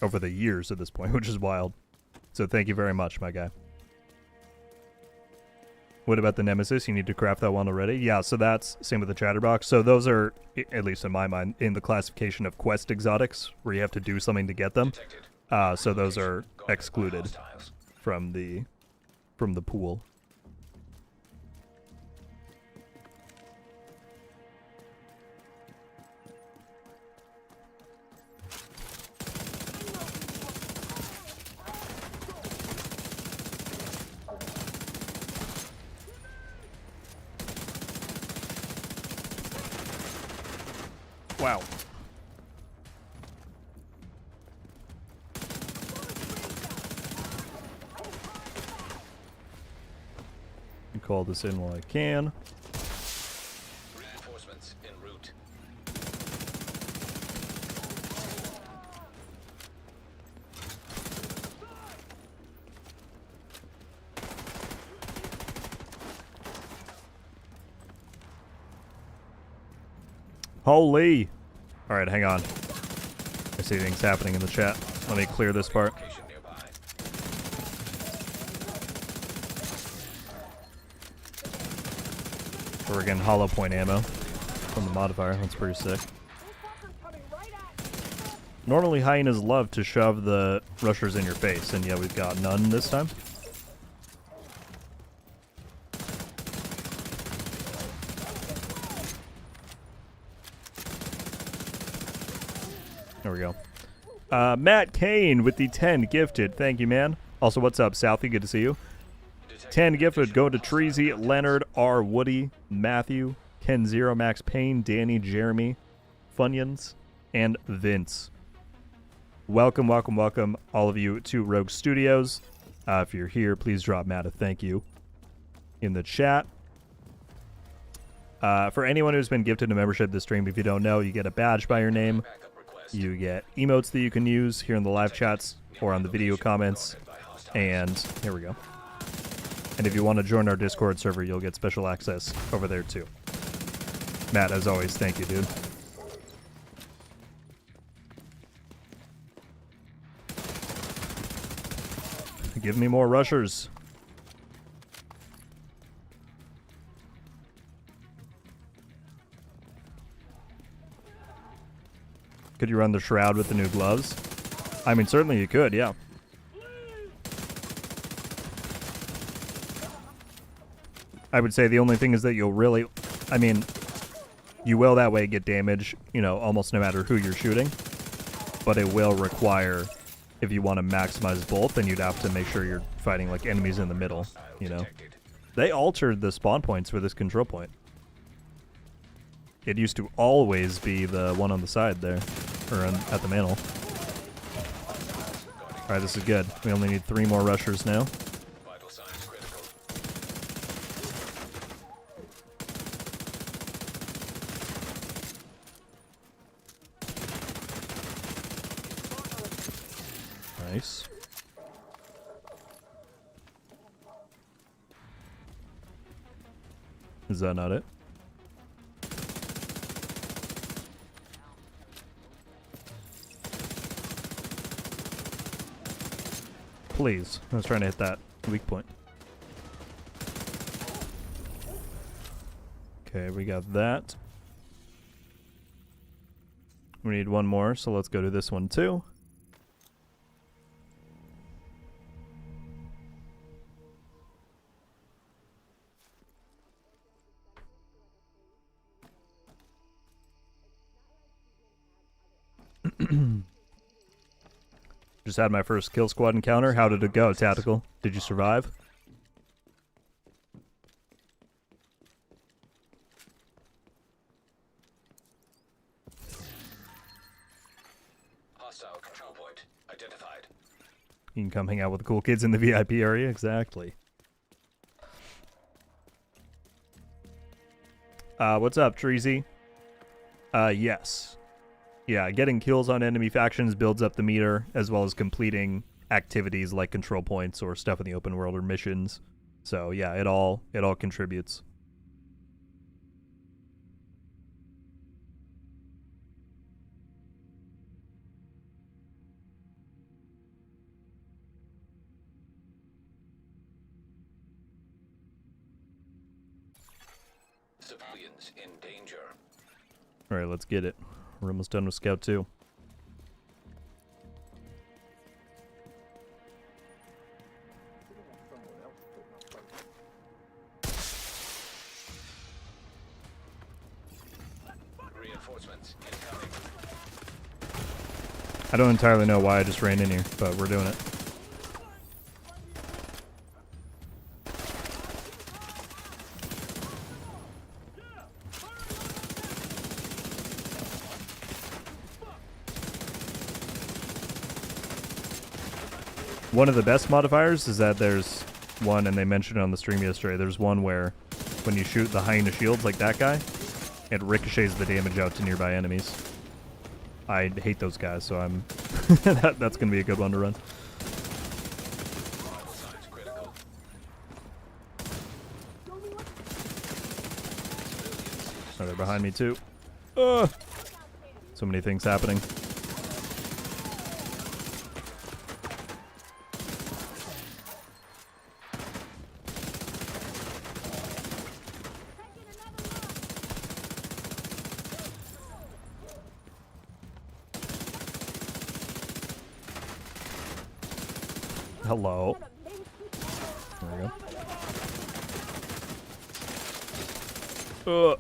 years at this point, which is wild. So thank you very much, my guy. What about the Nemesis? You need to craft that one already? Yeah, so that's same with the Chatterbox. So those are, at least in my mind, in the classification of quest exotics, where you have to do something to get them. So those are excluded from the pool. Wow. Call this in while I can. Reinforcements en route. Holy! Alright, hang on. I see things happening in the chat. Let me clear this part. Location nearby. We're getting hollow point ammo from the modifier. That's pretty sick. Normally hyenas love to shove the rushers in your face, and yeah, we've got none this time. There we go. Matt Kane with the 10 gifted. Thank you, man. Also, what's up, Southie? Good to see you. 10 gifted. Go to Treasy, Leonard, R. Woody, Matthew, Ken Zero, Max Payne, Danny, Jeremy, Funyuns, and Vince. Welcome, welcome, welcome, all of you to Rogue Studios. If you're here, please drop Matt a thank you in the chat. For anyone who's been gifted a membership this stream, if you don't know, you get a badge by your name. Backup request. You get emotes that you can use here in the live chats or on the video comments. And here we go. And if you want to join our Discord server, you'll get special access over there too. Matt, as always, thank you, dude. Give me more rushers. Could you run the shroud with the new gloves? I mean, certainly you could, yeah. I would say the only thing is that you'll really, I mean, you will that way get damage, you know, almost no matter who you're shooting. But it will require, if you want to maximize both, then you'd have to make sure you're fighting like enemies in the middle, you know. They altered the spawn points for this control point. It used to always be the one on the side there, or at the mantle. Alright, this is good. We only need 3 more rushers now. Vital signs critical. Nice. Is that not it? Please. I was trying to hit that weak point. Okay, we got that. We need one more, so let's go to this one too. Just had my first kill squad encounter. How did it go, Tactical? Did you survive? Hostile control point identified. You can come hang out with the cool kids in the VIP area. Exactly. What's up, Treasy? Yes. Yeah, getting kills on enemy factions builds up the meter, as well as completing activities like control points or stuff in the open world or missions. So yeah, it all contributes. Civilians in danger. All right, let's get it. We're almost done with Scout 2. Reinforcements incoming. I don't entirely know why I just ran in here, but we're doing it. One of the best modifiers is that there's one, and they mentioned it on the stream yesterday, there's one where when you shoot the hyena shields like that guy, it ricochets the damage out to nearby enemies. I hate those guys, so I'm that's gonna be a good one to run. Vital signs critical. Oh, they're behind me too. So many things happening. Hello. There we go.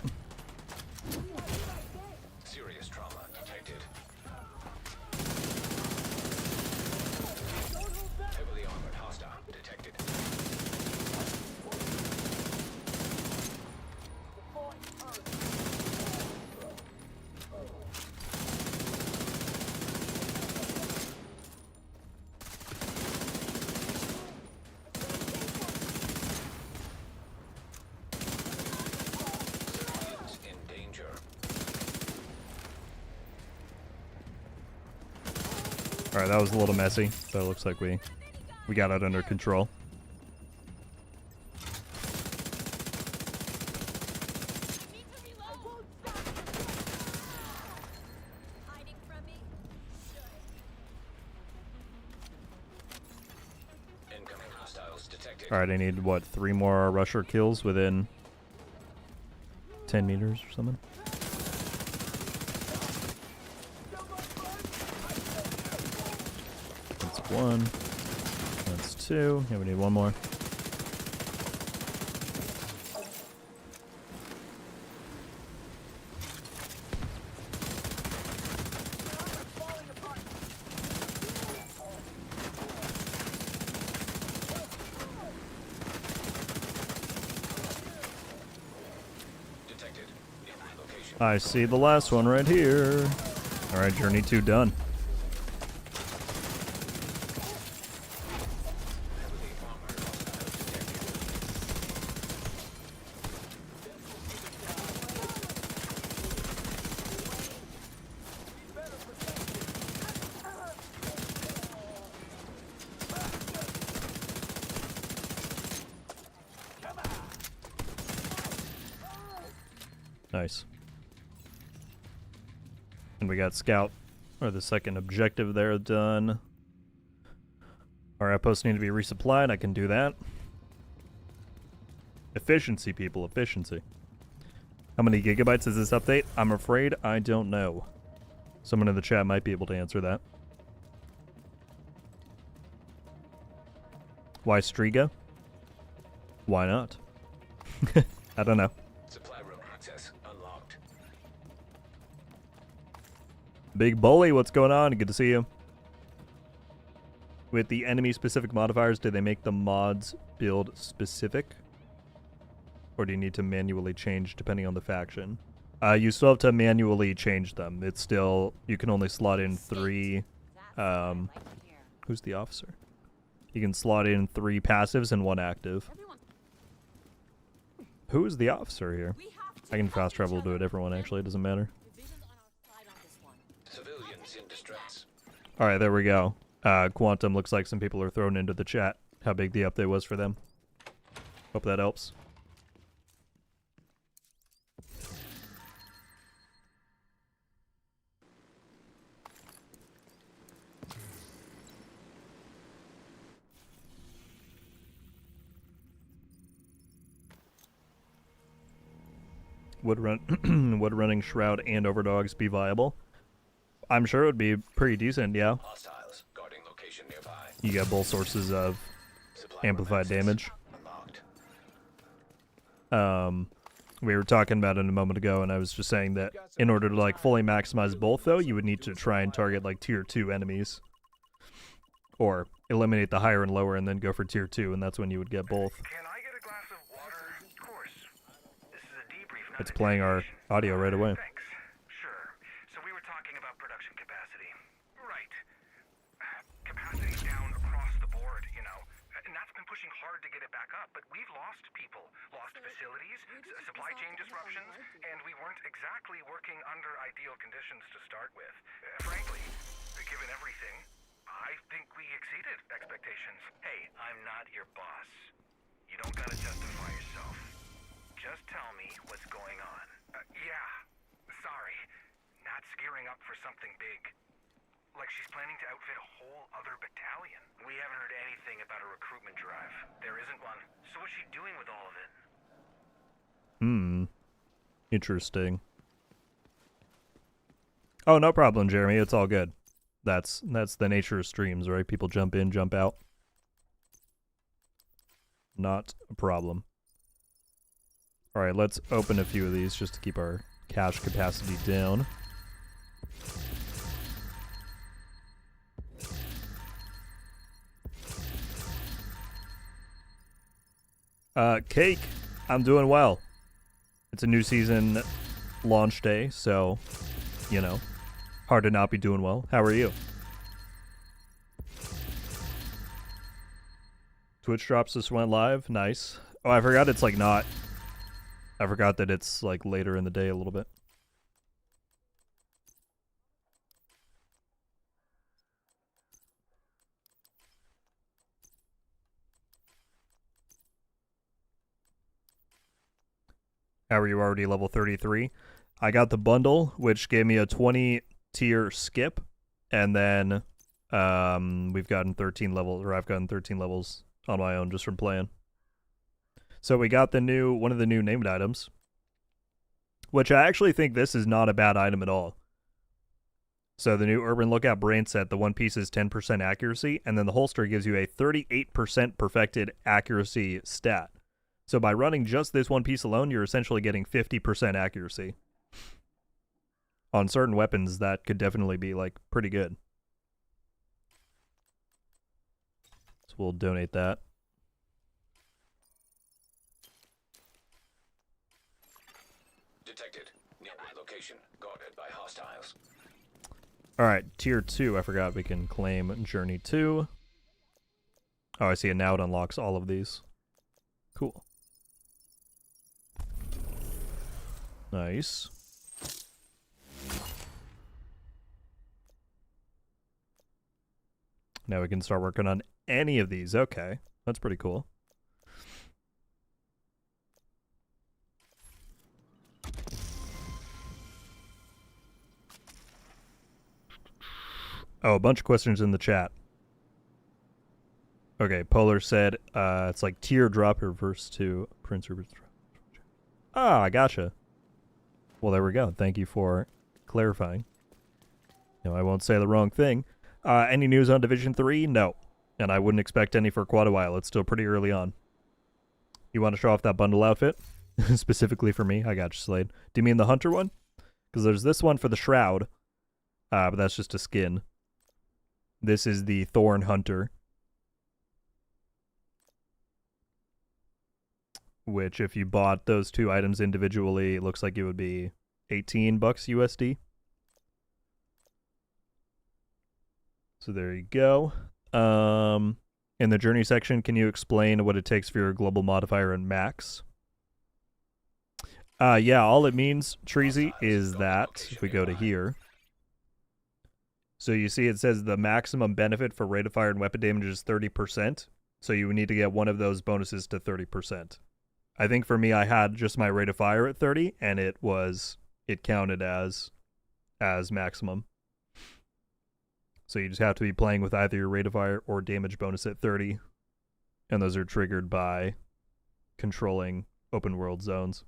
Serious trauma detected. Heavily armored hostile detected. Civilians in danger. All right, that was a little messy, but it looks like we got it under control. Incoming hostiles detected. All right, I need what, 3 more rusher kills within 10 meters or something. That's 1. That's 2. Yeah, we need 1 more. Detected. In location. I see the last one right here. All right, journey 2 done. Heavily armored hostiles detected. Nice. And we got scout, or the second objective there, done. Our outposts need to be resupplied. I can do that. Efficiency, people, efficiency. How many gigabytes is this update? I'm afraid I don't know. Someone in the chat might be able to answer that. Why Striga? Why not? I don't know. Supply room access unlocked. Big Bully, what's going on? Good to see you. With the enemy-specific modifiers, do they make the mods build specific? Or do you need to manually change depending on the faction? You still have to manually change them. It's still, you can only slot in 3, who's the officer? You can slot in 3 passives and 1 active. Who is the officer here? I can fast travel to a different one, actually. It doesn't matter. Civilians in distress. Alright, there we go. Quantum looks like some people are thrown into the chat how big the update was for them. Hope that helps. Would running Shroud and Overdogs be viable? I'm sure it would be pretty decent, yeah. Hostiles guarding location nearby. You get both sources of Supply room amplified access damage. unlocked. We were talking about it a moment ago, and I was just saying that in order to like fully maximize both, though, you would need to try and target like tier 2 enemies, or eliminate the higher and lower, and then go for tier 2, and that's when you would get both. Can I get a glass of water? Of course. This is a debrief, not It's a playing our audio right away. Thanks. Sure. So we were talking about production capacity. Right. Capacity's down across the board, you know. And that's been pushing hard to get it back up, but we've lost people, lost facilities, supply chain disruptions, and we weren't exactly working under ideal conditions to start with. Frankly, given everything, I think we exceeded expectations. Hey, I'm not your boss. You don't gotta justify yourself. Just tell me what's going on. Yeah, sorry. Scout's gearing up for something big. Like she's planning to outfit a whole other battalion. We haven't heard anything about a recruitment drive. There isn't one. So what's she doing with all of it? Interesting. Oh, no problem, Jeremy. It's all good. That's the nature of streams, right? People jump in, jump out. Not a problem. All right, let's open a few of these just to keep our cash capacity down. Cake, I'm doing well. It's a new season launch day, so, you know, hard to not be doing well. How are you? Twitch drops just went live. Nice. Oh, I forgot it's like not. I forgot that it's like later in the day a little bit. How are you already level 33? I got the bundle, which gave me a 20 tier skip, and then we've gotten 13 levels, or I've gotten 13 levels on my own just from playing. So we got one of the new named items, which I actually think this is not a bad item at all. So the new Urban Lookout Brain Set, the one piece is 10% accuracy, and then the holster gives you a 38% perfected accuracy stat. So by running just this one piece alone, you're essentially getting 50% accuracy. On certain weapons, that could definitely be like pretty good. So we'll donate that. Detected. Nearby location. Guarded by hostiles. Alright, tier 2, I forgot we can claim Journey 2. Oh, I see it now. It unlocks all of these. Cool. Nice. Now we can start working on any of these. Okay, that's pretty cool. Oh, a bunch of questions in the chat. Okay, Polar said it's like teardrop reverse to Prince Rupert's. Ah, I gotcha. Well, there we go. Thank you for clarifying. No, I won't say the wrong thing. Any news on Division 3? No. And I wouldn't expect any for quite a while. It's still pretty early on. You want to show off that bundle outfit? Specifically for me? I got you, Slade. Do you mean the Hunter one? Because there's this one for the Shroud. But that's just a skin. This is the Thorn Hunter. Which, if you bought those two items individually, it looks like it would be $18 USD. So there you go. In the journey section, can you explain what it takes for your global modifier and max? Yeah, all it means, Treasy, is that if we go to here, so you see it says the maximum benefit for rate of fire and weapon damage is 30%. So you would need to get one of those bonuses to 30%. I think for me, I had just my rate of fire at 30, and it counted as maximum. So you just have to be playing with either your rate of fire or damage bonus at 30, and those are triggered by controlling open world zones.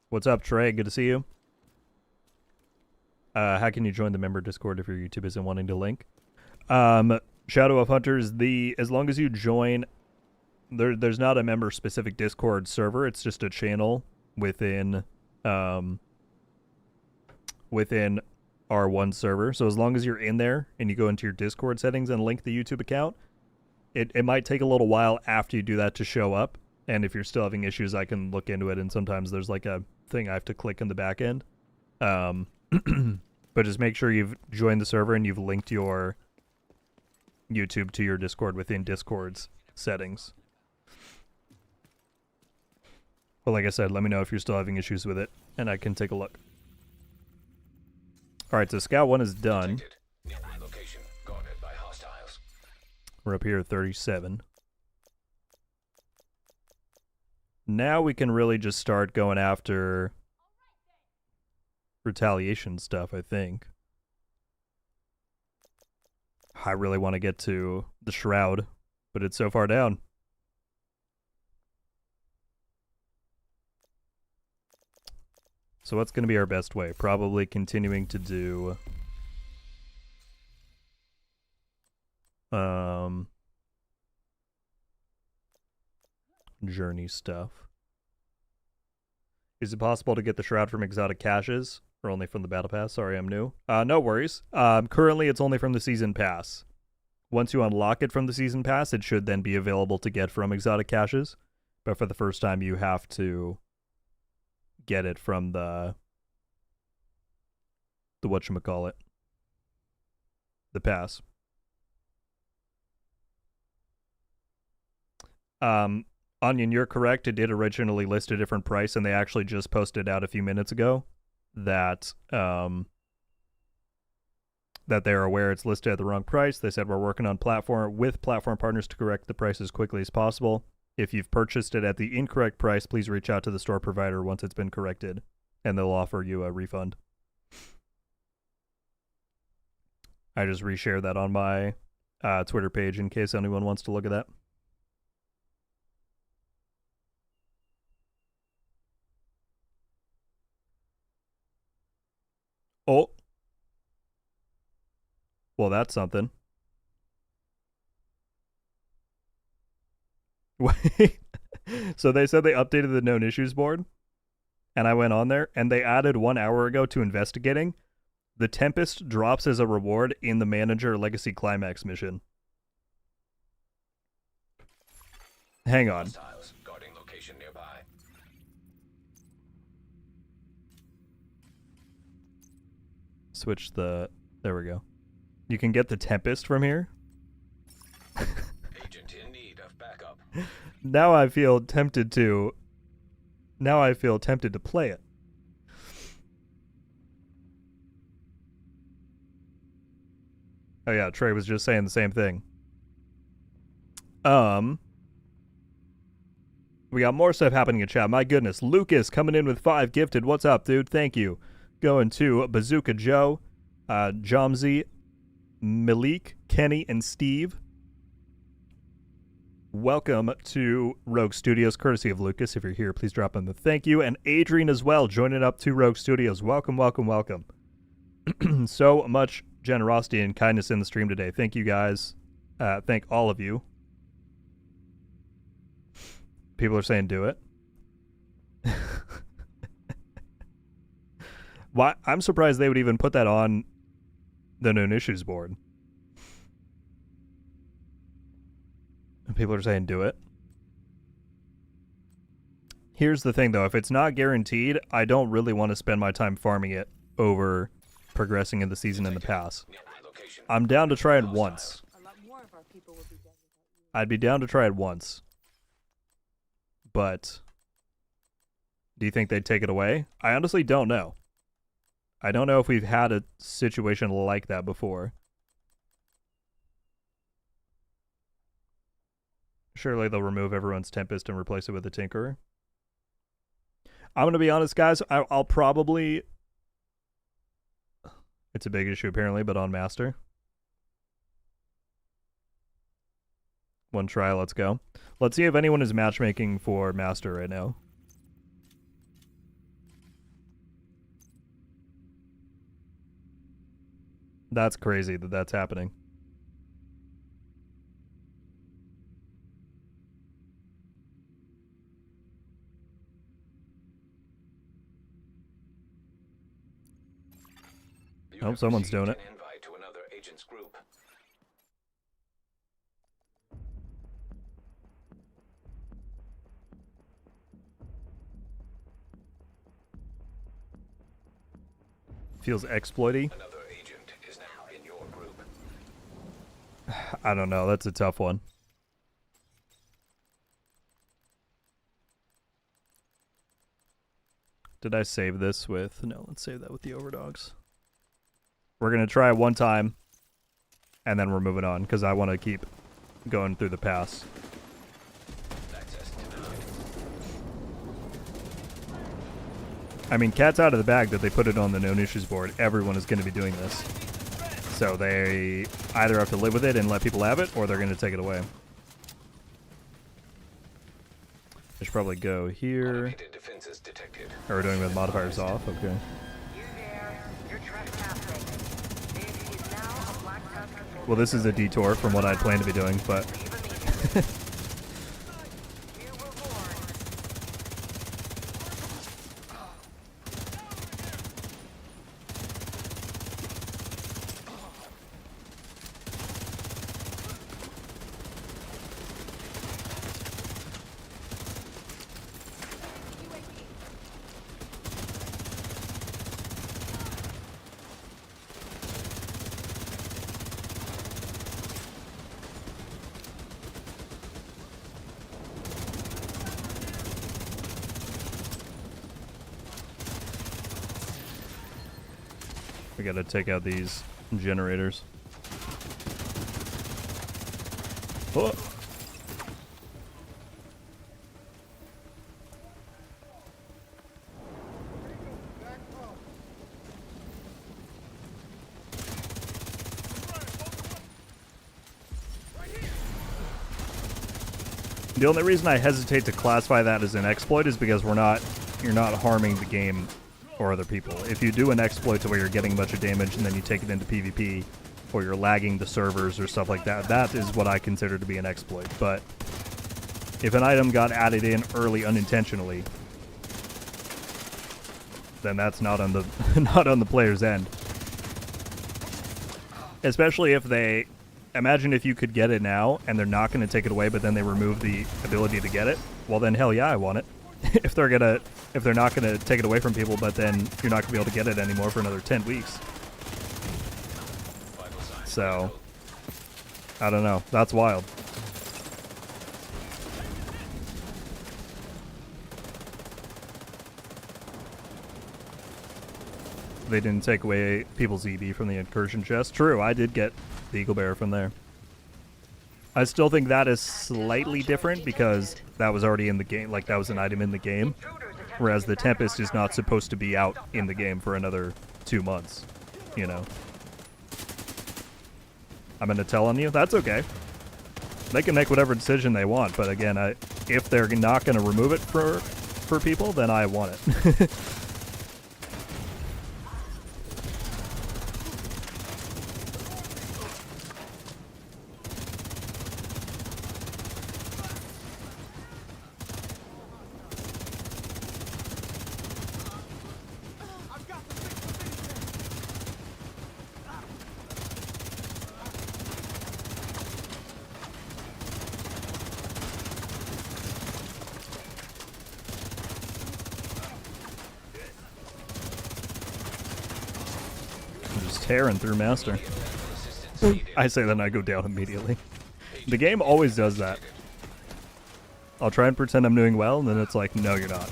What's up, Trey? Good to see you. How can you join the member Discord if your YouTube isn't wanting to link? Shadow of Hunters, as long as you join, there's not a member specific Discord server. It's just a channel within R1 server. So as long as you're in there and you go into your Discord settings and link the YouTube account, it might take a little while after you do that to show up. And if you're still having issues, I can look into it. And sometimes there's like a thing I have to click in the back end. But just make sure you've joined the server and you've linked your YouTube to your Discord within Discord's settings. But like I said, let me know if you're still having issues with it, and I can take a look. Alright, so Scout 1 is done. Nearby location guarded by hostiles. We're up here at 37. Now we can really just start going after retaliation stuff, I think. I really want to get to the Shroud, but it's so far down. So what's going to be our best way? Probably continuing to do journey stuff. Is it possible to get the Shroud from exotic caches or only from the battle pass? Sorry, I'm new. No worries. Currently it's only from the season pass. Once you unlock it from the season pass, it should then be available to get from exotic caches. But for the first time, you have to get it from the whatchamacallit, the pass. Onion, you're correct. It did originally list a different price, and they actually just posted out a few minutes ago that that they're aware it's listed at the wrong price. They said we're working on with platform partners to correct the price as quickly as possible. If you've purchased it at the incorrect price, please reach out to the store provider once it's been corrected, and they'll offer you a refund. I just reshared that on my Twitter page in case anyone wants to look at that. Oh. Well, that's something. Wait. So they said they updated the known issues board, and I went on there, and they added 1 hour ago to investigating. The Tempest drops as a reward in the Manager Legacy Climax mission. Hang on. Hostiles guarding location nearby. Switch the... There we go. You can get the Tempest from here. Agent in need of backup. Now I feel tempted to... Now I feel tempted to play it. Oh yeah, Trey was just saying the same thing. We got more stuff happening in chat. My goodness, Lucas coming in with 5 gifted. What's up, dude? Thank you. Going to Bazooka Joe, Jomzi, Malik, Kenny, and Steve. Welcome to Rogue Studios, courtesy of Lucas. If you're here, please drop in the thank you. And Adrian as well, joining up to Rogue Studios. Welcome, welcome, welcome. So much generosity and kindness in the stream today. Thank you guys. Thank all of you. People are saying do it. Why? I'm surprised they would even put that on the known issues board. People are saying do it. Here's the thing, though. If it's not guaranteed, I don't really want to spend my time farming it over progressing in the season in the pass. I'm down to try it once. I'd be down to try it once. But do you think they'd take it away? I honestly don't know. I don't know if we've had a situation like that before. Surely they'll remove everyone's Tempest and replace it with a Tinkerer. I'm going to be honest, guys. I'll probably... It's a big issue, apparently, but on Master. One try, let's go. Let's see if anyone is matchmaking for Master right now. That's crazy that that's happening. Oh, someone's doing it. Invite to another agent's group. Feels exploity. Another agent is now in your group. I don't know. That's a tough one. Did I save this with... No, let's save that with the overdogs. We're going to try it one time, and then we're moving on, because I want to keep going through the pass. Access denied. I mean, cat's out of the bag that they put it on the known issues board. Everyone is going to be doing this. So they either have to live with it and let people have it, or they're going to take it away. I should probably go here. Automated defenses detected. Or we're doing with modifiers off, okay. You there? You're trespassing. It is now a Black Panther. Well, this is a detour from what I'd planned to be doing, but You were born. we gotta take out these generators. Oh. The only reason I hesitate to classify that as an exploit is because you're not harming the game or other people. If you do an exploit to where you're getting a bunch of damage and then you take it into PvP, or you're lagging the servers or stuff like that, that is what I consider to be an exploit. But if an item got added in early unintentionally, then that's not on the not on the player's end. Especially if they imagine if you could get it now and they're not going to take it away, but then they remove the ability to get it. Well, then hell yeah, I want it. if they're not gonna take it away from people, but then you're not gonna be able to get it anymore for another 10 weeks. So I don't know. That's wild. They didn't take away people's EB from the incursion chest. True, I did get the Eagle Bearer from there. I still think that is slightly different because that was already in the game, like that was an item in the game, whereas the Tempest is not supposed to be out in the game for another 2 months, you know. I'm going to tell on you, that's okay. They can make whatever decision they want, but again, if they're not going to remove it for people, then I want it. Tearing through Master. I say that and I go down immediately. The game always does that. I'll try and pretend I'm doing well, and then it's like, no, you're not.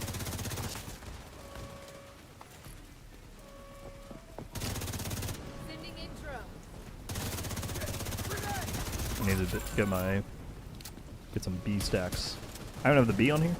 I need to get some B stacks. I don't have the B on here.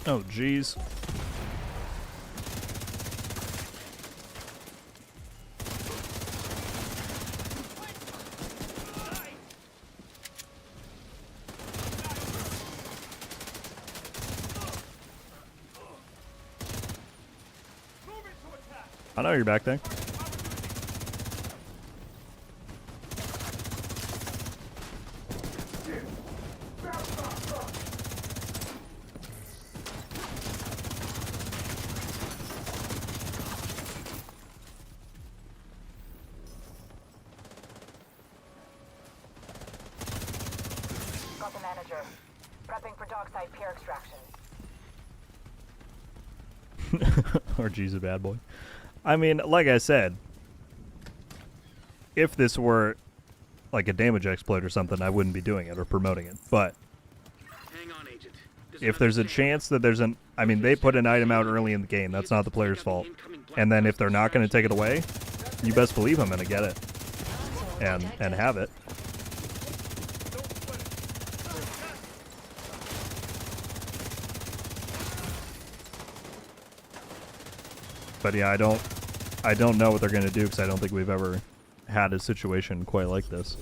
Oh, jeez. I know you're back there. out the manager. Prepping for dockside peer extraction. RG's a bad boy. I mean, like I said, if this were like a damage exploit or something, I wouldn't be doing it or promoting it. But Hang on, Agent. if there's a chance that there's an... I mean, they put an item out early in the game. That's not the player's fault. And then if they're not going to take it away, you best believe I'm going to get it. And have it. But yeah, I don't know what they're going to do because I don't think we've ever had a situation quite like this.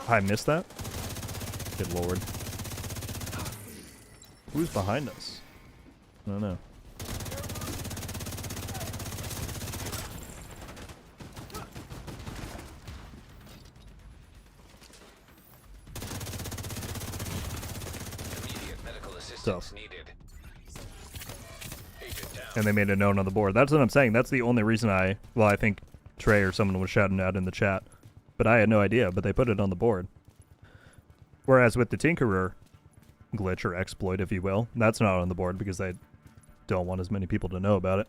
I missed that? Good lord. Who's behind us? I don't know. Immediate medical assistance needed. Agent down. And they made a note on the board. That's what I'm saying. That's the only reason I think Trey or someone was shouting out in the chat. But I had no idea, but they put it on the board. Whereas with the Tinkerer glitch or exploit, if you will, that's not on the board because they don't want as many people to know about it.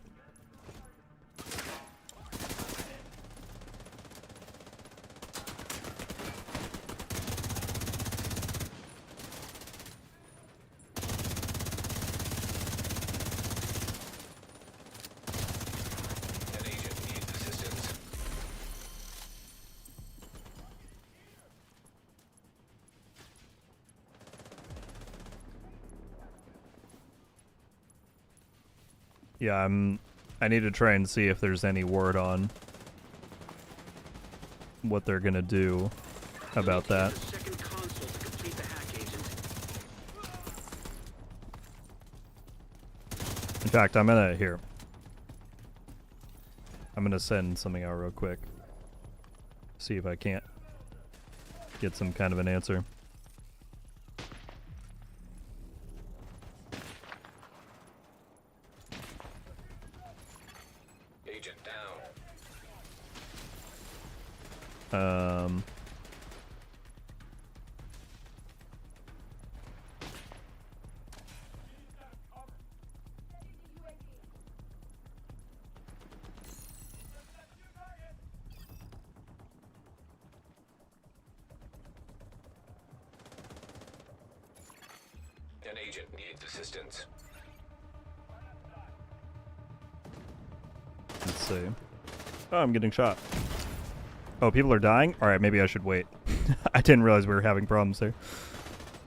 An agent needs assistance. Yeah, I need to try and see if there's any word on what they're gonna do about that. Second console to complete the hack, Agent. In fact, I'm gonna send something out real quick. See if I can't get some kind of an answer. Agent down. An agent needs assistance. Let's see. Oh, I'm getting shot. Oh, people are dying? Alright, maybe I should wait. I didn't realize we were having problems there.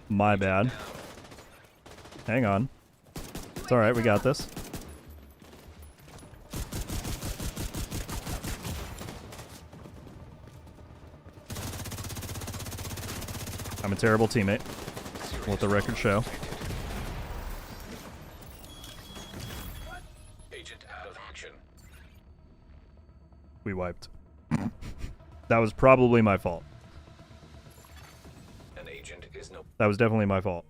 My bad. Hang on. It's alright, we got this. I'm a terrible teammate. Let the record show. Agent out of action. We wiped. That was probably my fault. An agent is no. That was definitely my fault.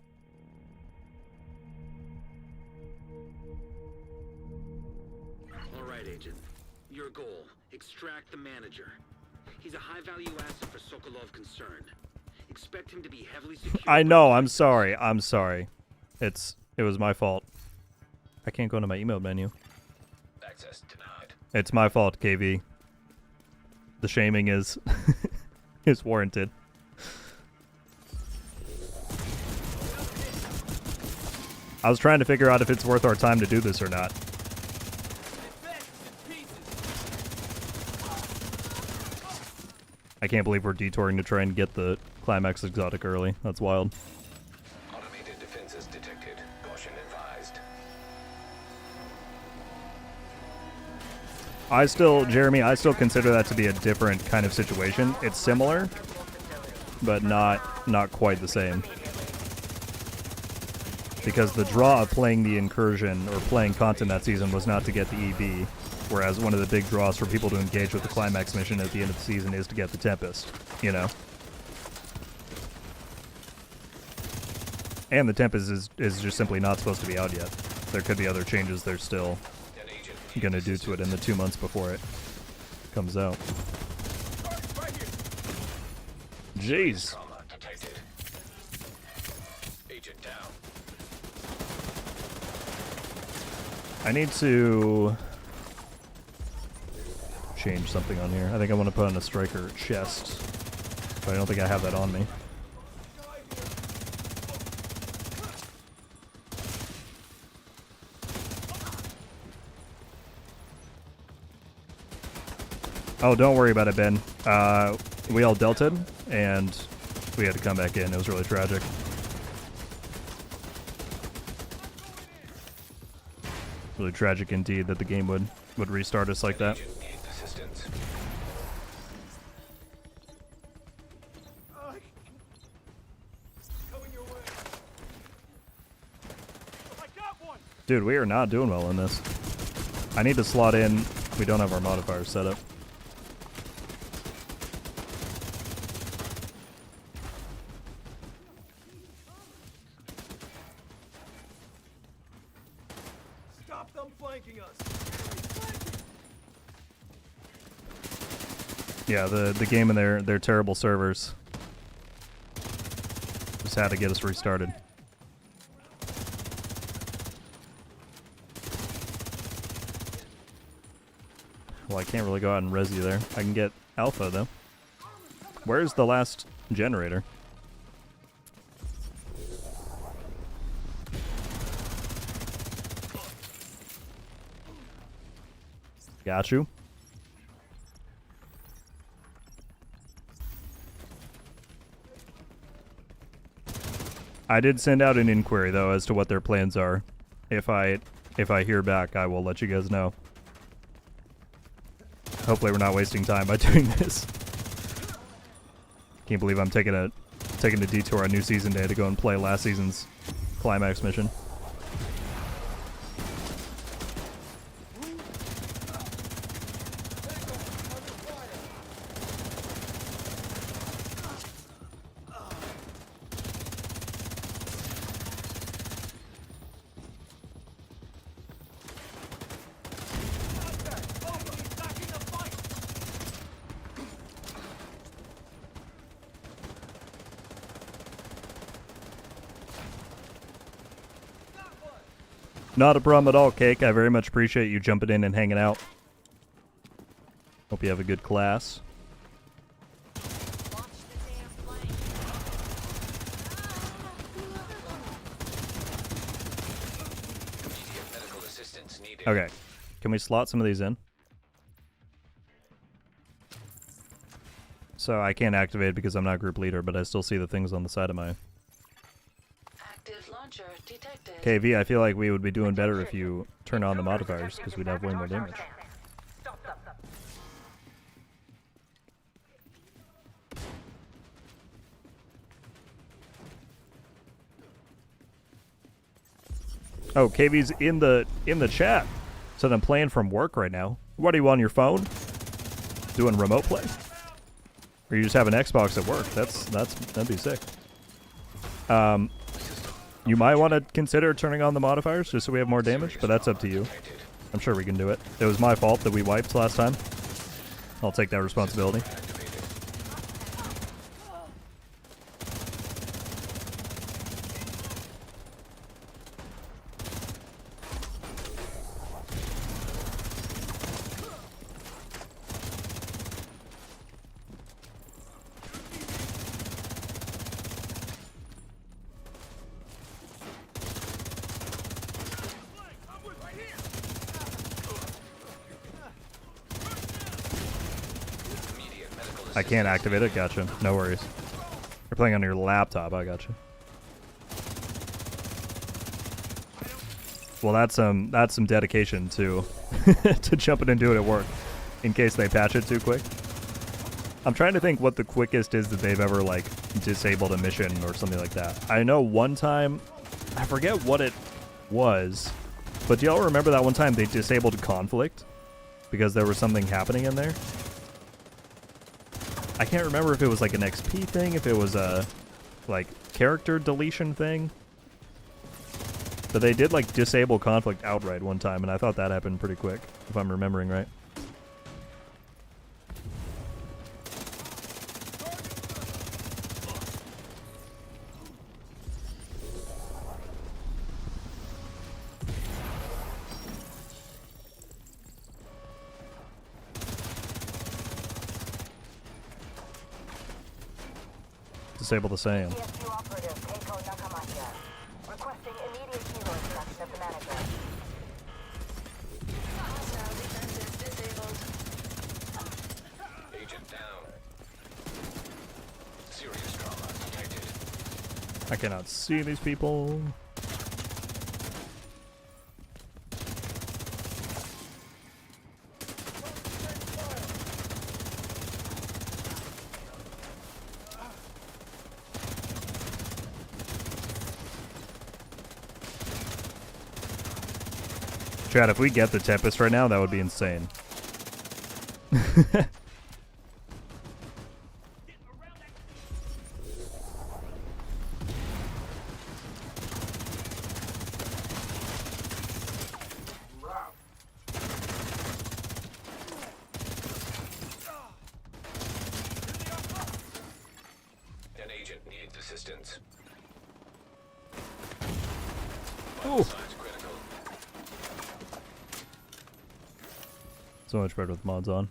All right, Agent. Your goal: extract the manager. He's a high-value asset for Sokolov concern. Expect him to be heavily secured. I know, I'm sorry. I'm sorry. It was my fault. I can't go into my email menu. Access denied. It's my fault, KV. The shaming is is warranted. I was trying to figure out if it's worth our time to do this or not. I can't believe we're detouring to try and get the climax exotic early. That's wild. Automated defenses detected. Caution advised. Jeremy, I still consider that to be a different kind of situation. It's similar, but not quite the same. Because the draw of playing the incursion or playing content that season was not to get the EB, whereas one of the big draws for people to engage with the climax mission at the end of the season is to get the Tempest, you know? And the Tempest is just simply not supposed to be out yet. There could be other changes they're still An agent gonna do to it in the 2 months before it comes out. Jeez. Trauma detected. Agent down. I need to change something on here. I think I want to put on a striker chest, but I don't think I have that on me. Oh, don't worry about it, Ben. We all delted, and we had to come back in. It was really tragic. Really tragic indeed that the game would restart us like that. Agent needs assistance. I got one. Dude, we are not doing well in this. I need to slot in. We don't have our modifiers set up. Stop them flanking us. Yeah, the game and their terrible servers just had to get us restarted. Well, I can't really go out and res you there. I can get alpha though. Where's the last generator? Got you. I did send out an inquiry though as to what their plans are. If I hear back, I will let you guys know. Hopefully we're not wasting time by doing this. Can't believe I'm taking a detour on new season day to go and play last season's climax mission. Not a problem at all, Cake. I very much appreciate you jumping in and hanging out. Hope you have a good class. Immediate medical assistance needed. Okay. Can we slot some of these in? So I can't activate it because I'm not group leader, but I still see the things on the side of my... Active launcher detected. KV, I feel like we would be doing better if you turn on the modifiers, because we'd have way more damage. Stop them. Oh, KV's in the chat. Said I'm playing from work right now. What are you on your phone? Doing remote play? Or you just have an Xbox at work? That'd be sick. You might want to consider turning on the modifiers just so we have more damage, but that's up to you. I'm sure we can do it. It was my fault that we wiped last time. I'll take that responsibility. I can't activate it. Gotcha. No worries. You're playing on your laptop. I gotcha. Well, that's some dedication to to jumping and doing it at work, in case they patch it too quick. I'm trying to think what the quickest is that they've ever like disabled a mission or something like that. I know one time, I forget what it was, but do y'all remember that one time they disabled conflict because there was something happening in there? I can't remember if it was like an XP thing, if it was a like character deletion thing. But they did like disable conflict outright one time, and I thought that happened pretty quick, if I'm remembering right. Disable the SAM. TSU operative Keiko Nakamakia. Requesting immediate helo instruction of the manager. Hostile defenses disabled. Agent down. Serious trauma detected. I cannot see these people. Chad, if we get the Tempest right now, that would be insane. An agent needs assistance. Ooh. Signs critical. So much better with mods on.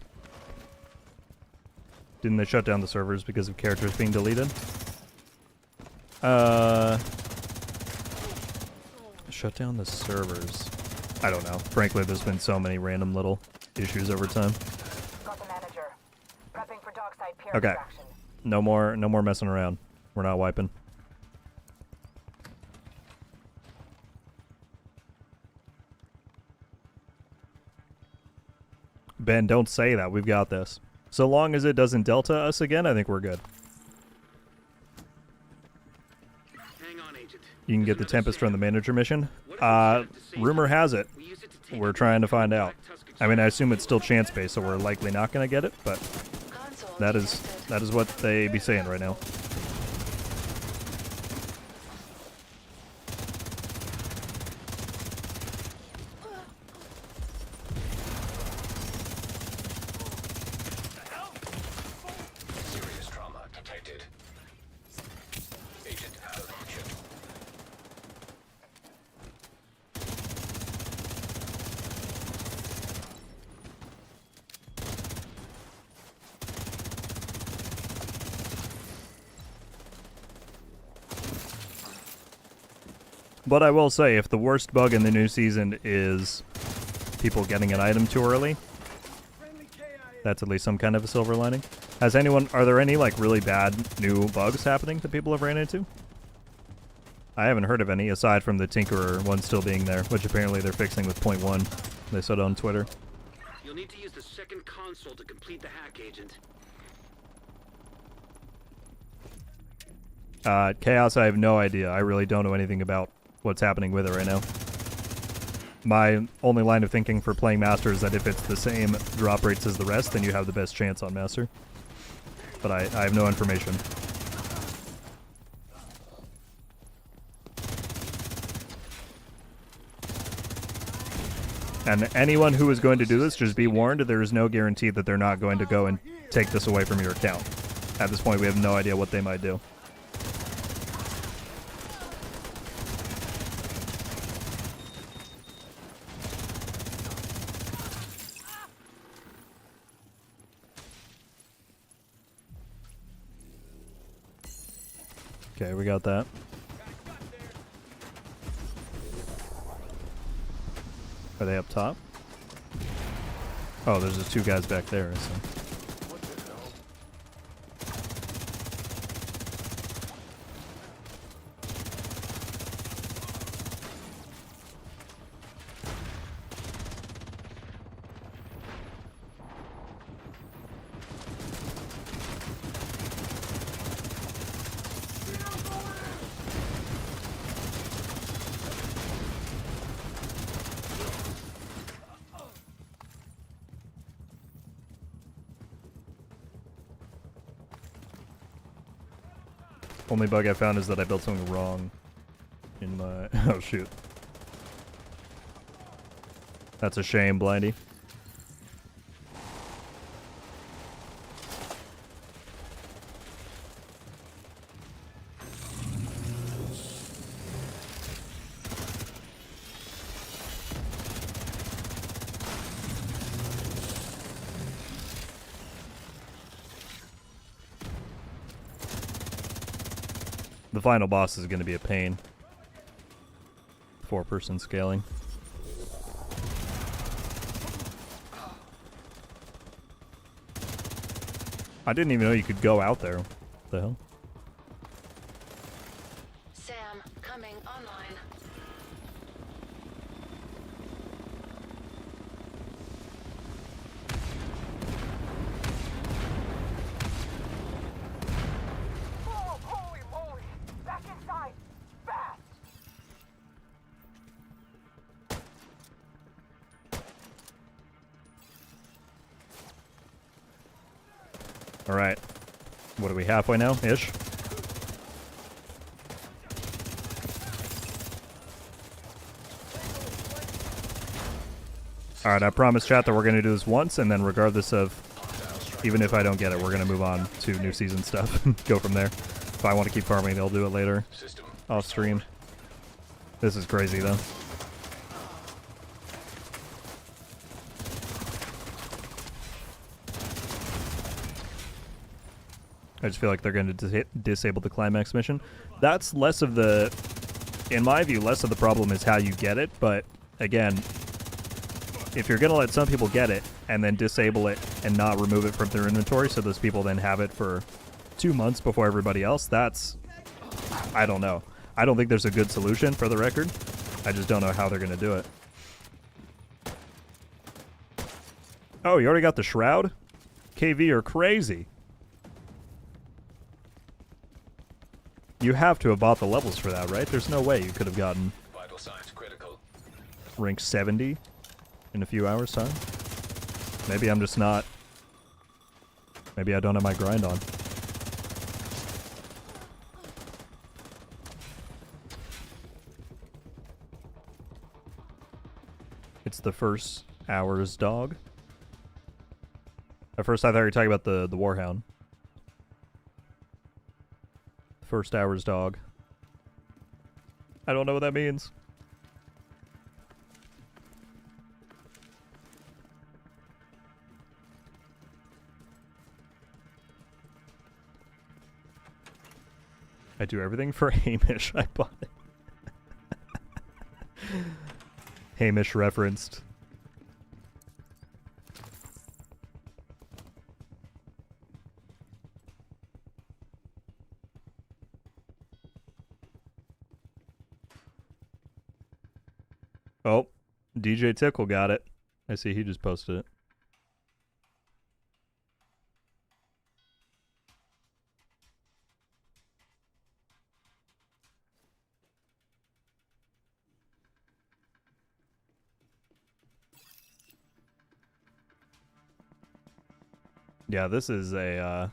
Didn't they shut down the servers because of characters being deleted? Shut down the servers. I don't know. Frankly, there's been so many random little issues over time. Got the manager. Prepping for dockside peer Okay. extraction. No more messing around. We're not wiping. Ben, don't say that. We've got this. So long as it doesn't delta us again, I think we're good. Hang on, Agent. You can get the Tempest from the manager mission. Rumor has it. We use it to take We're trying to find out. I mean, I assume it's still chance-based, so we're likely not going to get it, but Console that is detected. that is what they be saying right now. Serious trauma detected. Agent out of action. But I will say, if the worst bug in the new season is people getting an item too early, that's at least some kind of a silver lining. Are there any like really bad new bugs happening that people have ran into? I haven't heard of any, aside from the Tinkerer one still being there, which apparently they're fixing with 0.1. They said on Twitter. You'll need to use the second console to complete the hack, Agent. Chaos, I have no idea. I really don't know anything about what's happening with it right now. My only line of thinking for playing Master is that if it's the same drop rates as the rest, then you have the best chance on Master. But I have no information. And anyone who is going to do this, just be warned, there is no guarantee that they're not going to go and take this away from your account. At this point, we have no idea what they might do. Okay, we got that. Are they up top? Oh, there's just two guys back there, so. Only bug I found is that I built something wrong in my... Oh, shoot. That's a shame, Blindy. The final boss is going to be a pain. 4-person scaling. I didn't even know you could go out there. What the hell? Sam, coming online. Oh, holy moly! Back inside! Fast! Alright. What are we, halfway now? Ish? Alright, I promise chat that we're going to do this once, and then regardless of, even if I don't get it, we're going to move on to new season stuff. Go from there. If I want to keep farming, they'll do it later. System. Off stream. This is crazy, though. I just feel like they're going to disable the climax mission. That's less of the, in my view, less of the problem is how you get it. But again, if you're going to let some people get it and then disable it and not remove it from their inventory so those people then have it for 2 months before everybody else, that's, I don't know. I don't think there's a good solution for the record. I just don't know how they're going to do it. Oh, you already got the shroud? KV, you're crazy. You have to have bought the levels for that, right? There's no way you could have gotten Vital signs critical. rank 70 in a few hours' time. Maybe I'm just not... Maybe I don't have my grind on. It's the first hour's dog. At first I thought you were talking about the Warhound. First hour's dog. I don't know what that means. I do everything for Hamish. I bought it. Hamish referenced. Oh, DJ Tickle got it. I see he just posted it. Yeah, this is a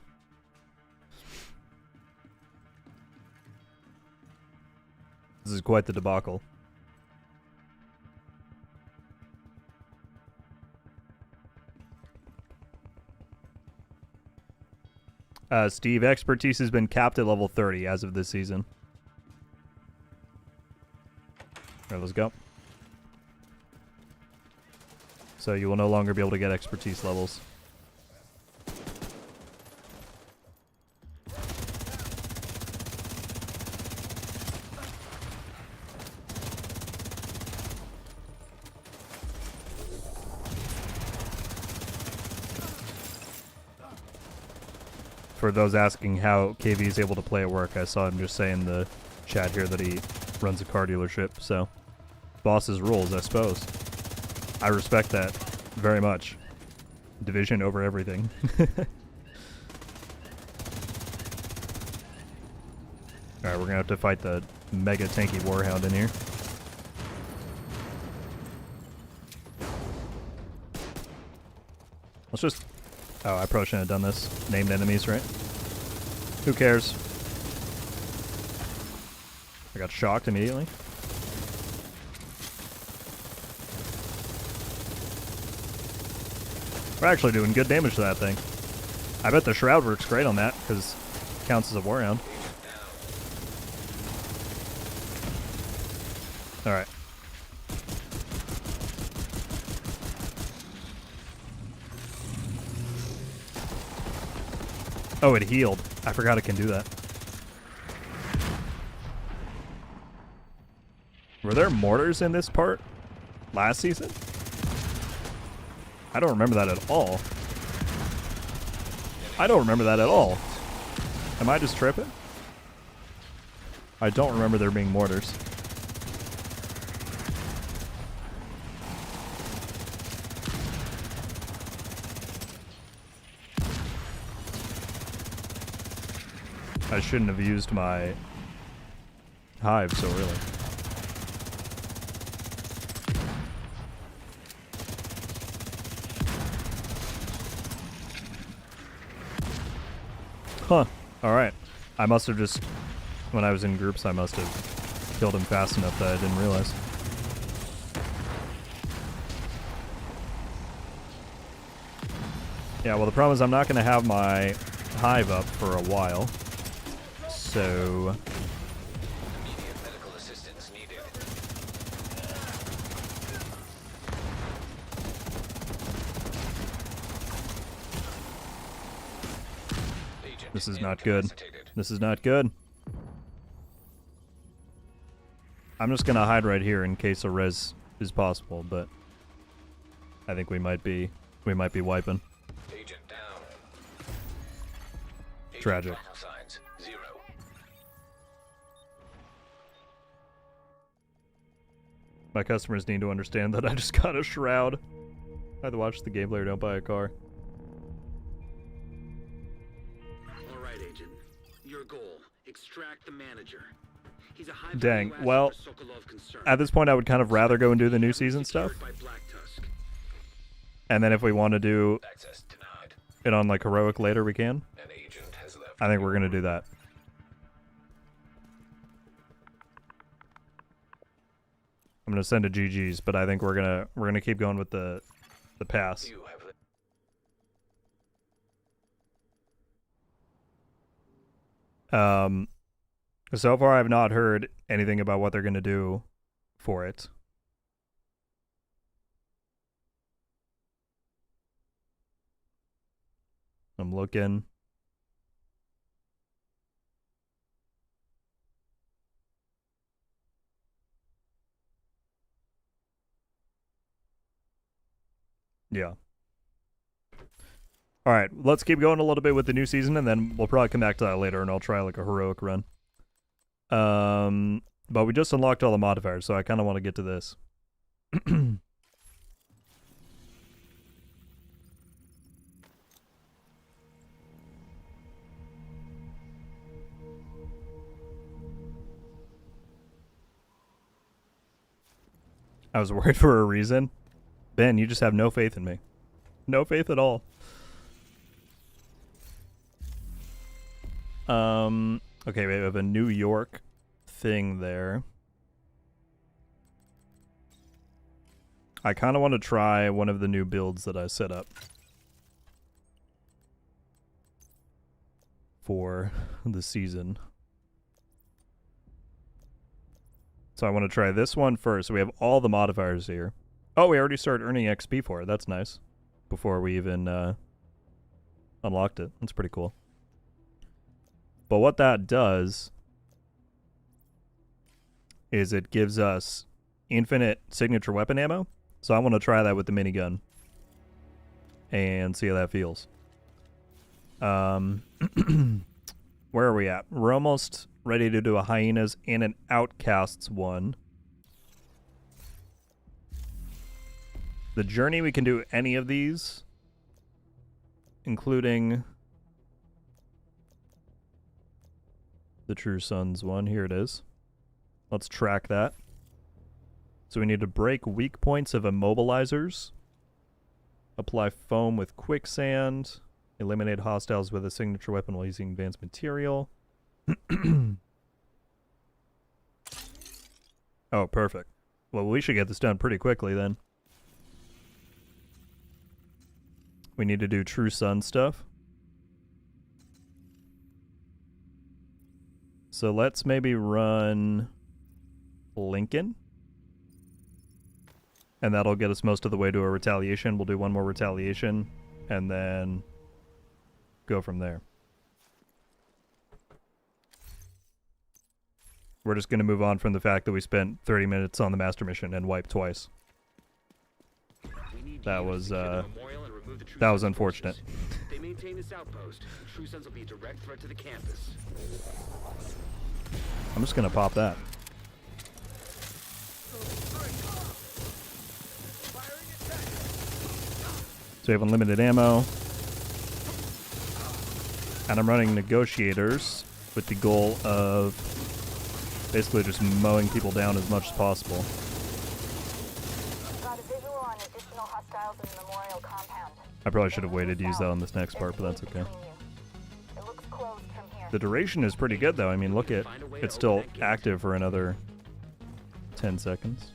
this is quite the debacle. Steve, expertise has been capped at level 30 as of this season. Alright, let's go. So you will no longer be able to get expertise levels. For those asking how KV is able to play at work, I saw him just say in the chat here that he runs a car dealership, so boss's rules, I suppose. I respect that very much. Division over everything. Alright, we're gonna have to fight the mega tanky Warhound in here. Let's just... Oh, I probably shouldn't have done this. Named enemies, right? Who cares? I got shocked immediately. We're actually doing good damage to that thing. I bet the Shroud works great on that, because it counts as a Warhound. Alright. Oh, it healed. I forgot it can do that. Were there mortars in this part last season? I don't remember that at all. I don't remember that at all. Am I just tripping? I don't remember there being mortars. I shouldn't have used my hive so early. Huh. Alright. I must have just... When I was in groups, I must have killed him fast enough that I didn't realize. Yeah, well the problem is I'm not going to have my hive up for a while. So... Immediate medical assistance needed. Agent This is not good. incapacitated. This is not good. I'm just gonna hide right here in case a res is possible, but I think we might be wiping. Agent down. Agent Tragic. vital signs 0. My customers need to understand that I just got a shroud. Either watch the gameplay or don't buy a car. All right, Agent. Your goal: extract the manager. He's a high Dang, value well, asset for Sokolov concern. At this point I would kind of rather go and do the new season stuff. Secured by Black Tusk. And then if we want to do Access denied. it on like heroic later, we can. An agent has left. I think we're gonna do that. I'm gonna send a GG's, but I think we're gonna keep going with the pass. You have So far I've not heard anything about what they're gonna do for it. I'm looking. Yeah. Alright, let's keep going a little bit with the new season, and then we'll probably come back to that later, and I'll try like a heroic run. But we just unlocked all the modifiers, so I kind of want to get to this. I was worried for a reason. Ben, you just have no faith in me. No faith at all. Okay, we have a New York thing there. I kind of want to try one of the new builds that I set up for the season. So I want to try this one first. So we have all the modifiers here. Oh, we already started earning XP for it. That's nice. Before we even unlocked it. That's pretty cool. But what that does is it gives us infinite signature weapon ammo. So I want to try that with the minigun and see how that feels. Where are we at? We're almost ready to do a hyenas and an outcasts one. The journey, we can do any of these, including the True Sons one. Here it is. Let's track that. So we need to break weak points of immobilizers, apply foam with quicksand, eliminate hostiles with a signature weapon while using advanced material. Oh, perfect. Well, we should get this done pretty quickly then. We need to do True Sun stuff. So let's maybe run Lincoln. And that'll get us most of the way to a retaliation. We'll do one more retaliation and then go from there. We're just going to move on from the fact that we spent 30 minutes on the master mission and wiped twice. We need That you to was, secure the memorial and remove the True that was Sons unfortunate. forces. If they maintain this outpost, True Sons will be a direct threat to the campus. I'm just going to pop that. So we have unlimited ammo. And I'm running negotiators with the goal of basically just mowing people down as much as possible. Got a visual on additional hostiles in the memorial compound. I probably should have waited to use that on this next part, but that's okay. It looks closed from here. The duration is pretty good, though. I mean, look at it's still active for another 10 seconds.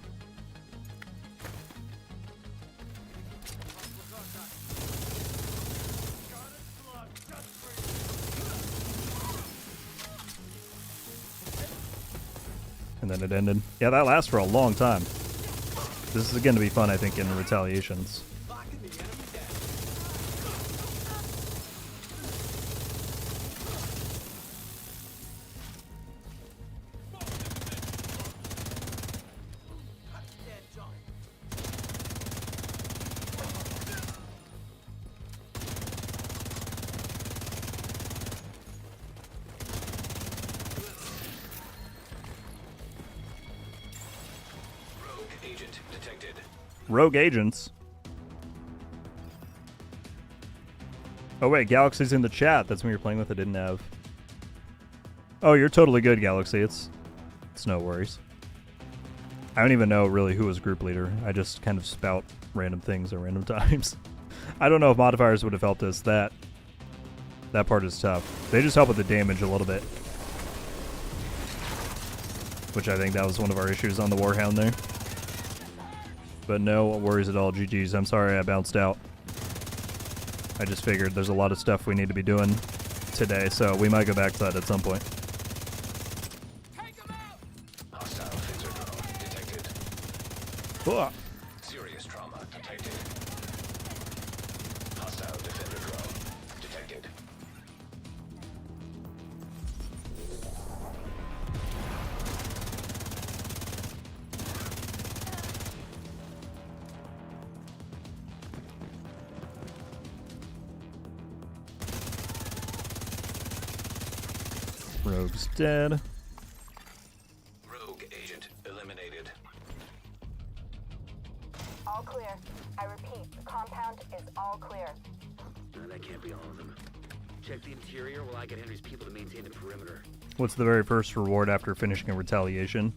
And then it ended. Yeah, that lasts for a long time. This is going to be fun, I think, in retaliations. Rogue agent detected. Rogue agents. Oh wait, Galaxy's in the chat. That's when you're playing with. I didn't have. Oh, you're totally good, Galaxy. It's no worries. I don't even know really who was group leader. I just kind of spout random things at random times. I don't know if modifiers would have helped us. That part is tough. They just help with the damage a little bit, which I think that was one of our issues on the Warhound there. But no worries at all. GG's. I'm sorry I bounced out. I just figured there's a lot of stuff we need to be doing today, so we might go back to that at some point. Hostile phaser drone detected. Ugh. Serious trauma detected. Hostile defender drone detected. Rogue's dead. Rogue agent eliminated. All clear. I repeat, the compound is all clear. No, that can't be all of them. Check the interior while I get Henry's people to maintain the perimeter. What's the very first reward after finishing a retaliation?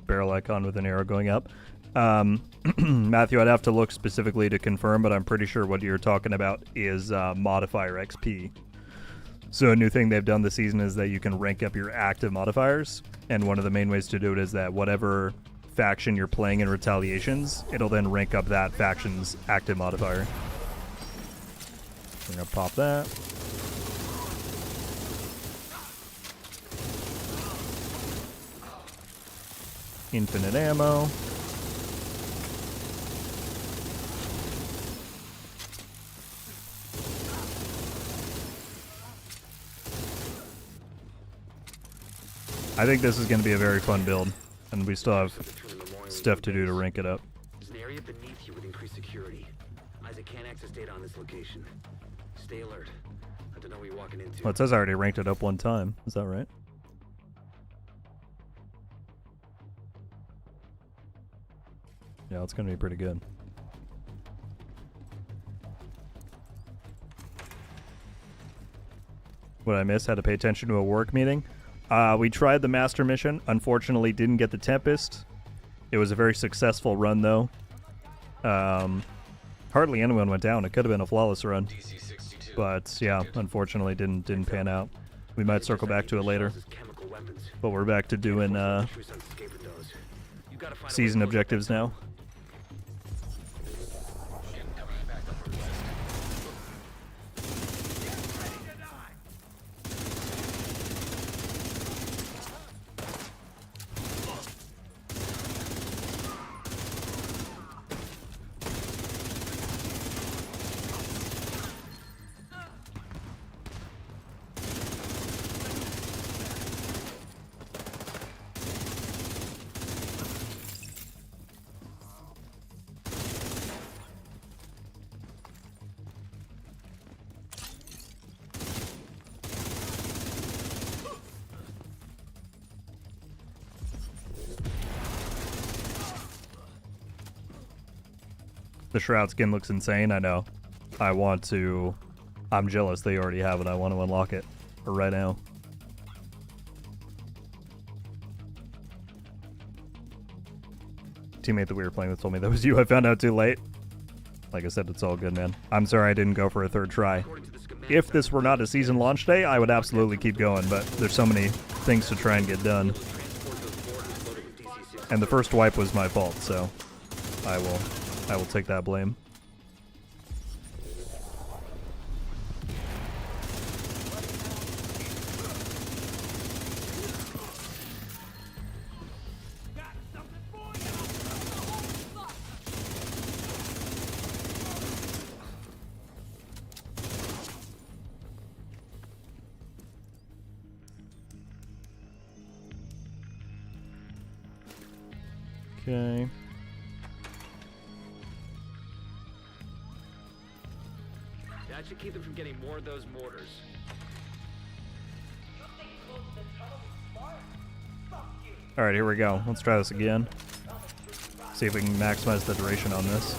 Barrel icon with an arrow going up. Matthew, I'd have to look specifically to confirm, but I'm pretty sure what you're talking about is modifier XP. So a new thing they've done this season is that you can rank up your active modifiers, and one of the main ways to do it is that whatever faction you're playing in retaliations, it'll then rank up that faction's active modifier. We're gonna pop that. Infinite ammo. I think this is going to be a very fun build, and we still have stuff to do to rank it up. There's an area beneath you with increased security. Isaac can't access data on this location. Stay alert. I don't know what you're walking into. Well, it says I already ranked it up one time. Is that right? Yeah, it's going to be pretty good. What I missed, had to pay attention to a work meeting. We tried the master mission. Unfortunately, didn't get the Tempest. It was a very successful run, though. Hardly anyone went down. It could have been a flawless run. DC-62. But, yeah, unfortunately didn't pan out. We might circle back to it later. Chemical weapons. But we're back to doing True Sons escape with those. You gotta find a way season to close objectives now. Incoming backup request. The Shroud skin looks insane, I know. I want to... I'm jealous they already have it. I want to unlock it right now. Teammate that we were playing with told me that was you. I found out too late. Like I said, it's all good, man. I'm sorry I didn't go for a third try. If this were not a season launch day, I would absolutely keep going, but there's so many things to try and get done. And the first wipe was my fault, so I will take that blame. Okay. That should keep them from getting more of those mortars. Alright, here we go. Let's try this again. See if we can maximize the duration on this.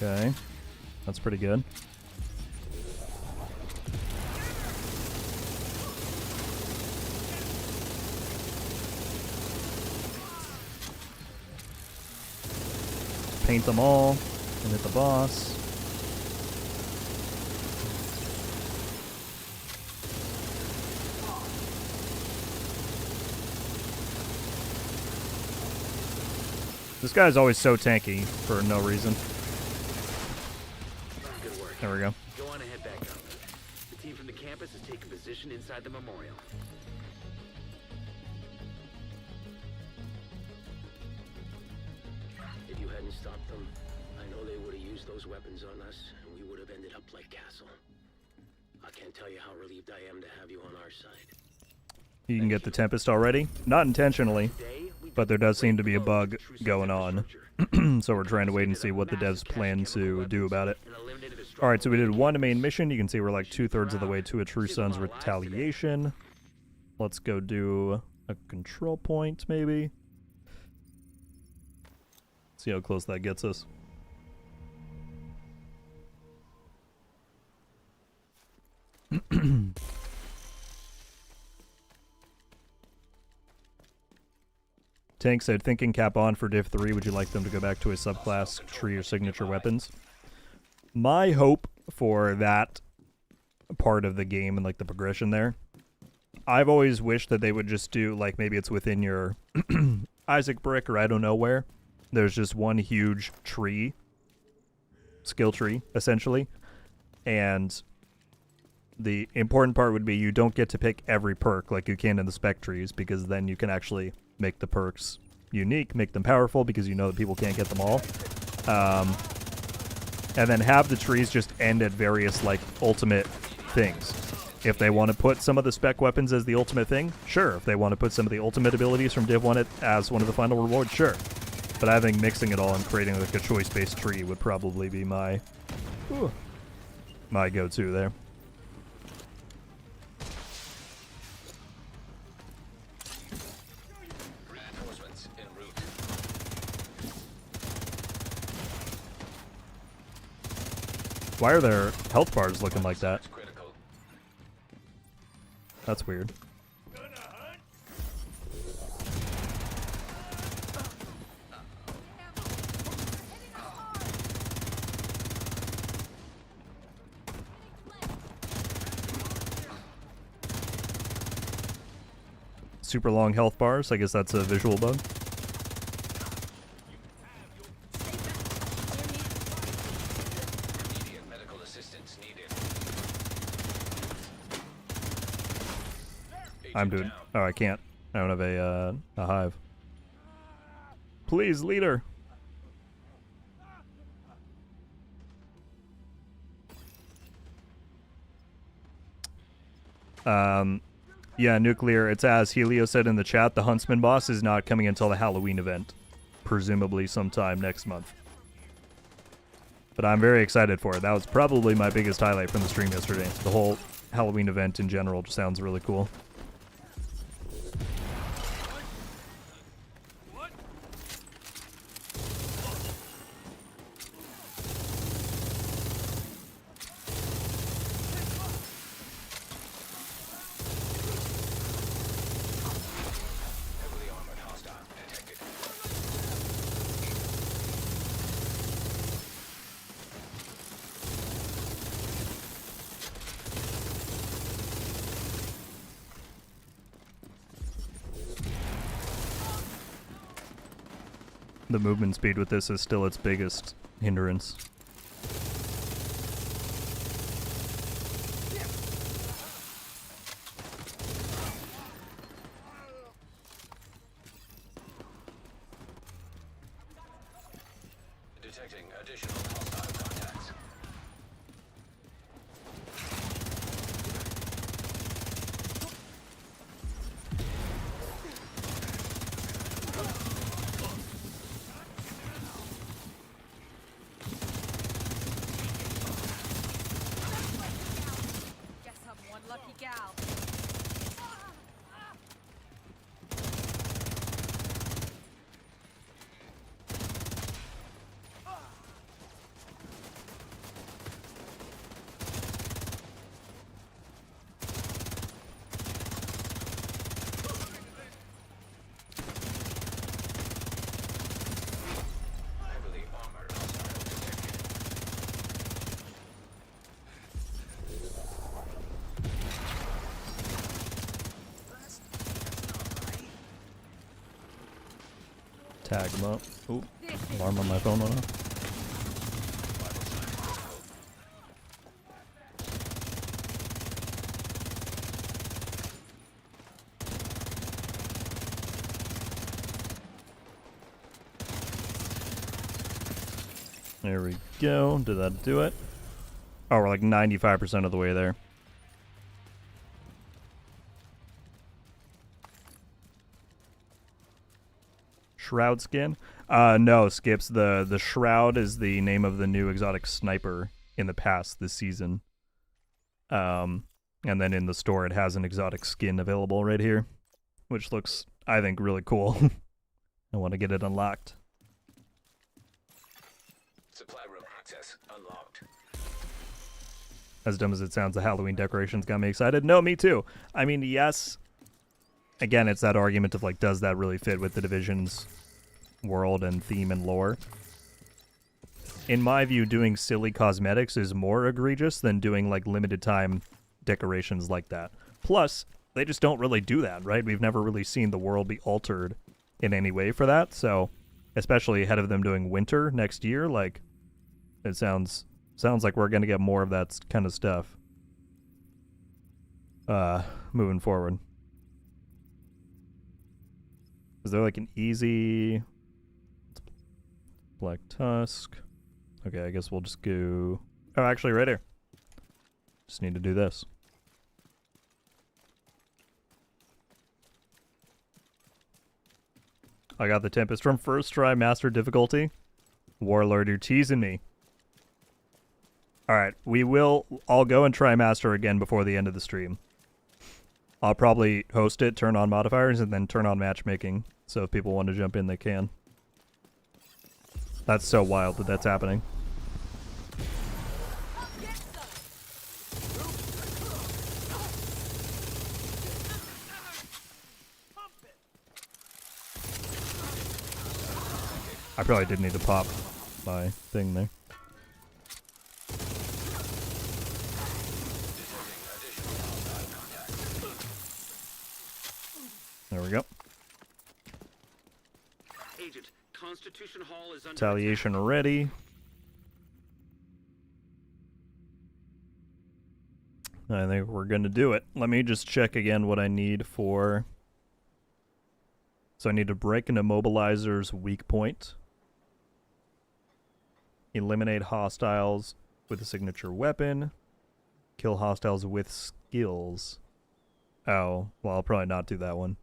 Okay. That's pretty good. Paint them all and hit the boss. This guy's always so tanky for no reason. Good work. There we go. Go on ahead back up. The team from the campus has taken position inside the memorial. If you hadn't stopped them, I know they would have used those weapons on us, and we would have ended up like Castle. I can't tell you how relieved I am to have you on our side. You can get the Tempest already. Not intentionally, but there does seem to be a bug going on. So we're trying to wait and see what the devs plan to do about it. Alright, so we did one main mission. You can see we're like 2/3 of the way to a True Sons retaliation. Let's go do a control point, maybe. See how close that gets us. Tank said, thinking cap on for Div 3, would you like them to go back to a subclass tree or signature weapons? My hope for that part of the game and like the progression there, I've always wished that they would just do, like maybe it's within your Isaac brick or I don't know where, there's just one huge tree, skill tree, essentially, and the important part would be you don't get to pick every perk like you can in the spec trees, because then you can actually make the perks unique, make them powerful, because you know that people can't get them all. And then have the trees just end at various, like, ultimate things. If they want to put some of the spec weapons as the ultimate thing, sure. If they want to put some of the ultimate abilities from Div 1 as one of the final rewards, sure. But I think mixing it all and creating like a choice-based tree would probably be my go-to there. Reinforcements en route. Why are their health bars looking like that? It's critical. That's weird. Super long health bars. I guess that's a visual bug. Immediate medical assistance needed. I'm doing. Oh, I can't. I don't have a hive. Please, leader. Yeah, Nuclear, it's as Helio said in the chat, the Huntsman boss is not coming until the Halloween event. Presumably sometime next month. But I'm very excited for it. That was probably my biggest highlight from the stream yesterday. The whole Halloween event in general just sounds really cool. Heavily armored hostile detected. The movement speed with this is still its biggest hindrance. Detecting additional hostile contacts. Guess I'm one lucky gal. Heavily armored hostile detected. Tag him up. Ooh, alarm on my phone went off. There we go. Did that do it? Oh, we're like 95% of the way there. Shroud skin? No, Skips. The Shroud is the name of the new exotic sniper in the past this season. And then in the store it has an exotic skin available right here, which looks, I think, really cool. I want to get it unlocked. Supply room access unlocked. As dumb as it sounds, the Halloween decorations got me excited. No, me too. I mean, yes. Again, it's that argument of like, does that really fit with the Division's world and theme and lore? In my view, doing silly cosmetics is more egregious than doing like limited time decorations like that. Plus, they just don't really do that, right? We've never really seen the world be altered in any way for that. So, especially ahead of them doing winter next year, like, it sounds like we're gonna get more of that kind of stuff moving forward. Is there like an easy Black Tusk? Okay, I guess we'll just go... Oh, actually right here. Just need to do this. I got the Tempest from first try, master difficulty. Warlord, you're teasing me. Alright, I'll go and try master again before the end of the stream. I'll probably host it, turn on modifiers, and then turn on matchmaking. So if people want to jump in, they can. That's so wild that that's happening. I probably did need to pop my thing there. There we go. Agent, Constitution Hall is under Retaliation ready. I think we're going to do it. Let me just check again what I need for... So I need to break an immobilizer's weak point. Eliminate hostiles with a signature weapon. Kill hostiles with skills. Oh, well, I'll probably not do that one.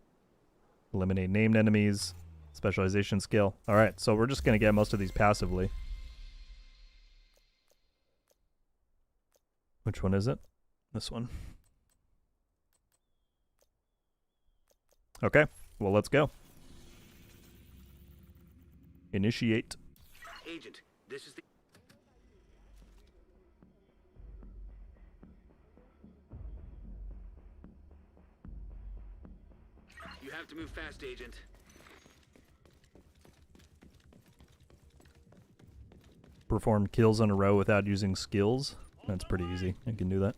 Eliminate named enemies. Specialization skill. Alright, so we're just going to get most of these passively. Which one is it? This one. Okay, well, let's go. Initiate. Agent, this is the... You have to move fast, Agent. Perform kills in a row without using skills. That's pretty easy. I can do that.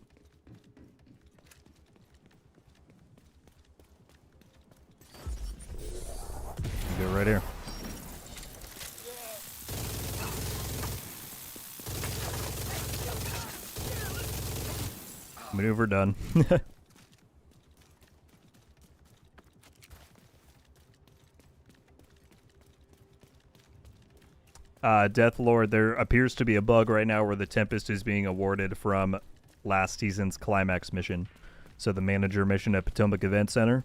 Go right here. Maneuver done. Death Lord, there appears to be a bug right now where the Tempest is being awarded from last season's climax mission. So the manager mission at Potomac Event Center.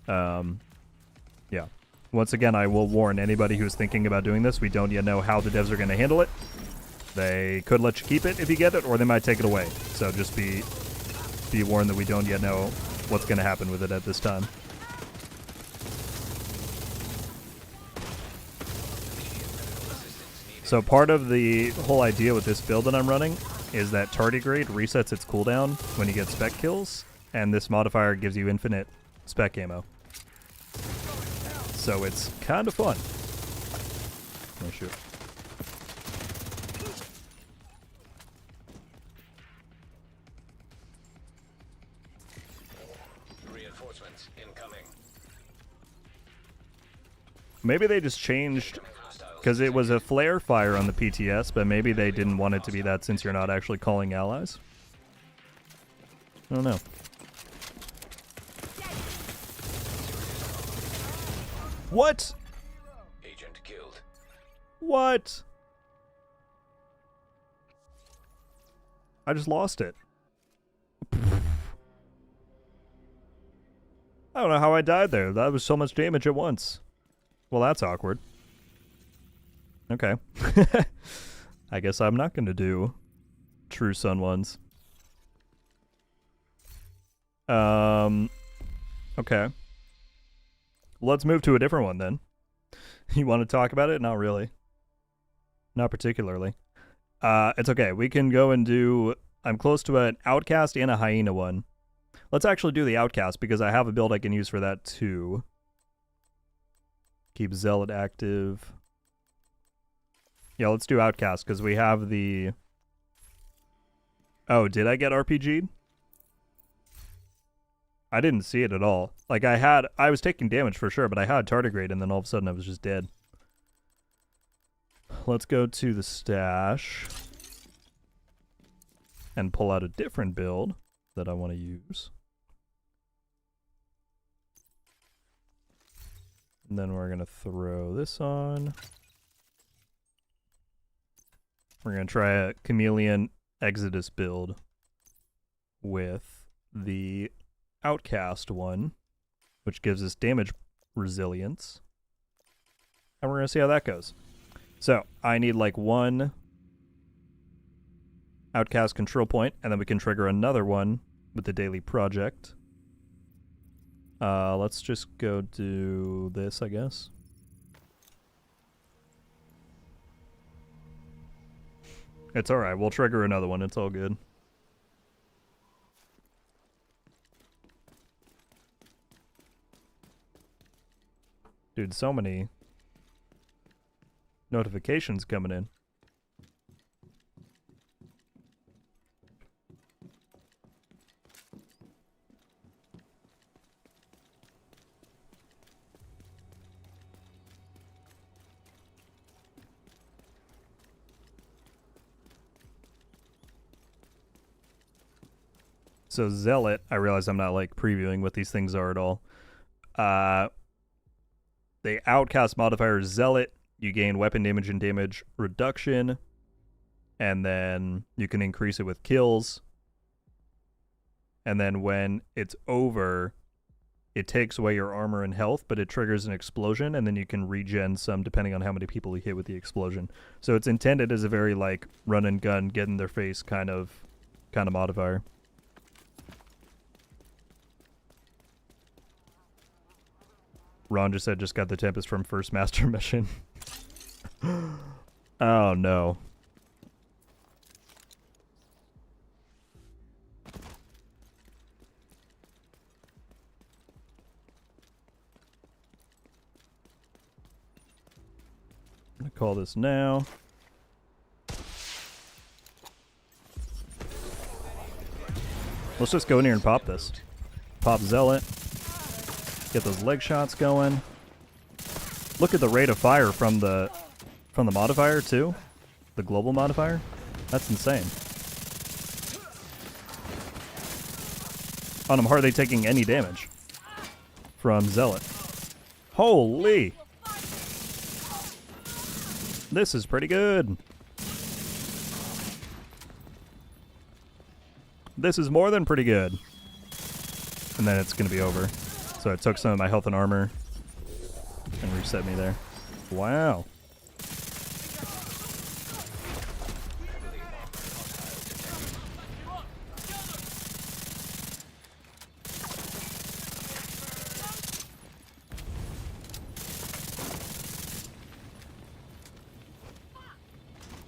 Yeah. Once again, I will warn anybody who's thinking about doing this, we don't yet know how the devs are going to handle it. They could let you keep it if you get it, or they might take it away. So just be warned that we don't yet know what's going to happen with it at this time. So part of the whole idea with this build that I'm running is that tardigrade resets its cooldown when you get spec kills, and this modifier gives you infinite spec ammo. So it's kind of fun. Oh shoot. Reinforcements incoming. Maybe they just changed, because it was a flare fire on the PTS, but maybe they didn't want it to be that since you're not actually calling allies. I don't know. What? Agent killed. What? I just lost it. I don't know how I died there. That was so much damage at once. Well, that's awkward. Okay. I guess I'm not going to do True Sun ones. Okay. Let's move to a different one then. You want to talk about it? Not really. Not particularly. It's okay. We can go and do... I'm close to an Outcast and a Hyena one. Let's actually do the Outcast because I have a build I can use for that too. Keep Zealot active. Yeah, let's do Outcast because we have the... Oh, did I get RPG'd? I didn't see it at all. Like I was taking damage for sure, but I had tardigrade and then all of a sudden I was just dead. Let's go to the stash and pull out a different build that I want to use. And then we're going to throw this on. We're going to try a Chameleon Exodus build with the Outcast one, which gives us damage resilience. And we're going to see how that goes. So, I need like one Outcast control point, and then we can trigger another one with the daily project. Let's just go do this, I guess. It's alright, we'll trigger another one, it's all good. Dude, so many notifications coming in. So Zealot, I realize I'm not like previewing what these things are at all. The Outcast modifier Zealot, you gain weapon damage and damage reduction, and then you can increase it with kills. And then when it's over, it takes away your armor and health, but it triggers an explosion, and then you can regen some depending on how many people you hit with the explosion. So it's intended as a very like run and gun, get in their face kind of modifier. Ron just said just got the Tempest from first master mission. Oh no. I'm gonna call this now. Let's just go in here and pop this. Pop Zealot. Get those leg shots going. Look at the rate of fire from the modifier too. The global modifier. That's insane. And I'm hardly taking any damage from Zealot. Holy! This is pretty good. This is more than pretty good. And then it's gonna be over. So I took some of my health and armor and reset me there. Wow.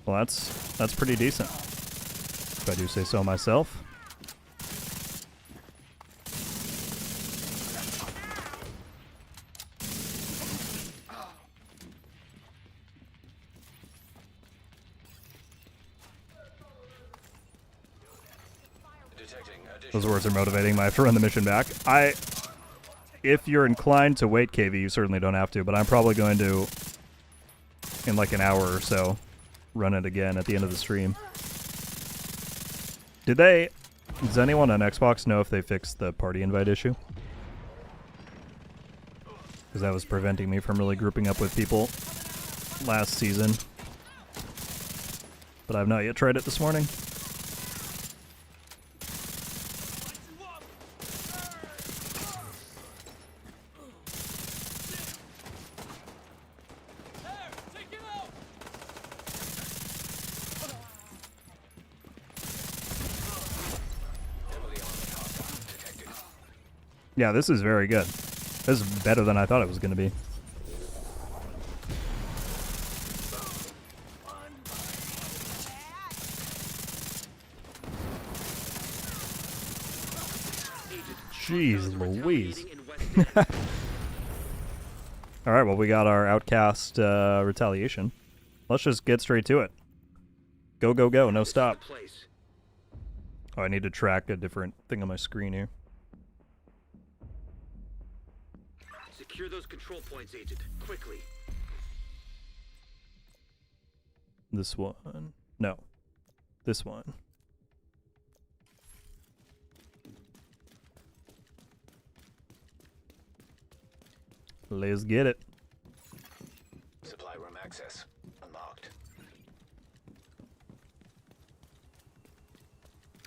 Well, that's pretty decent, if I do say so myself. Those words are motivating. I have to run the mission back. If you're inclined to wait, KV, you certainly don't have to, but I'm probably going to, in like an hour or so, run it again at the end of the stream. Does anyone on Xbox know if they fixed the party invite issue? Because that was preventing me from really grouping up with people last season. But I've not yet tried it this morning. Yeah, this is very good. This is better than I thought it was going to be. Jeez Louise. Alright, well, we got our Outcast retaliation. Let's just get straight to it. Go, go, go. No stop. Oh, I need to track a different thing on my screen here. Secure those control points, Agent. Quickly. This one. No. This one. Let's get it. Supply room access unlocked.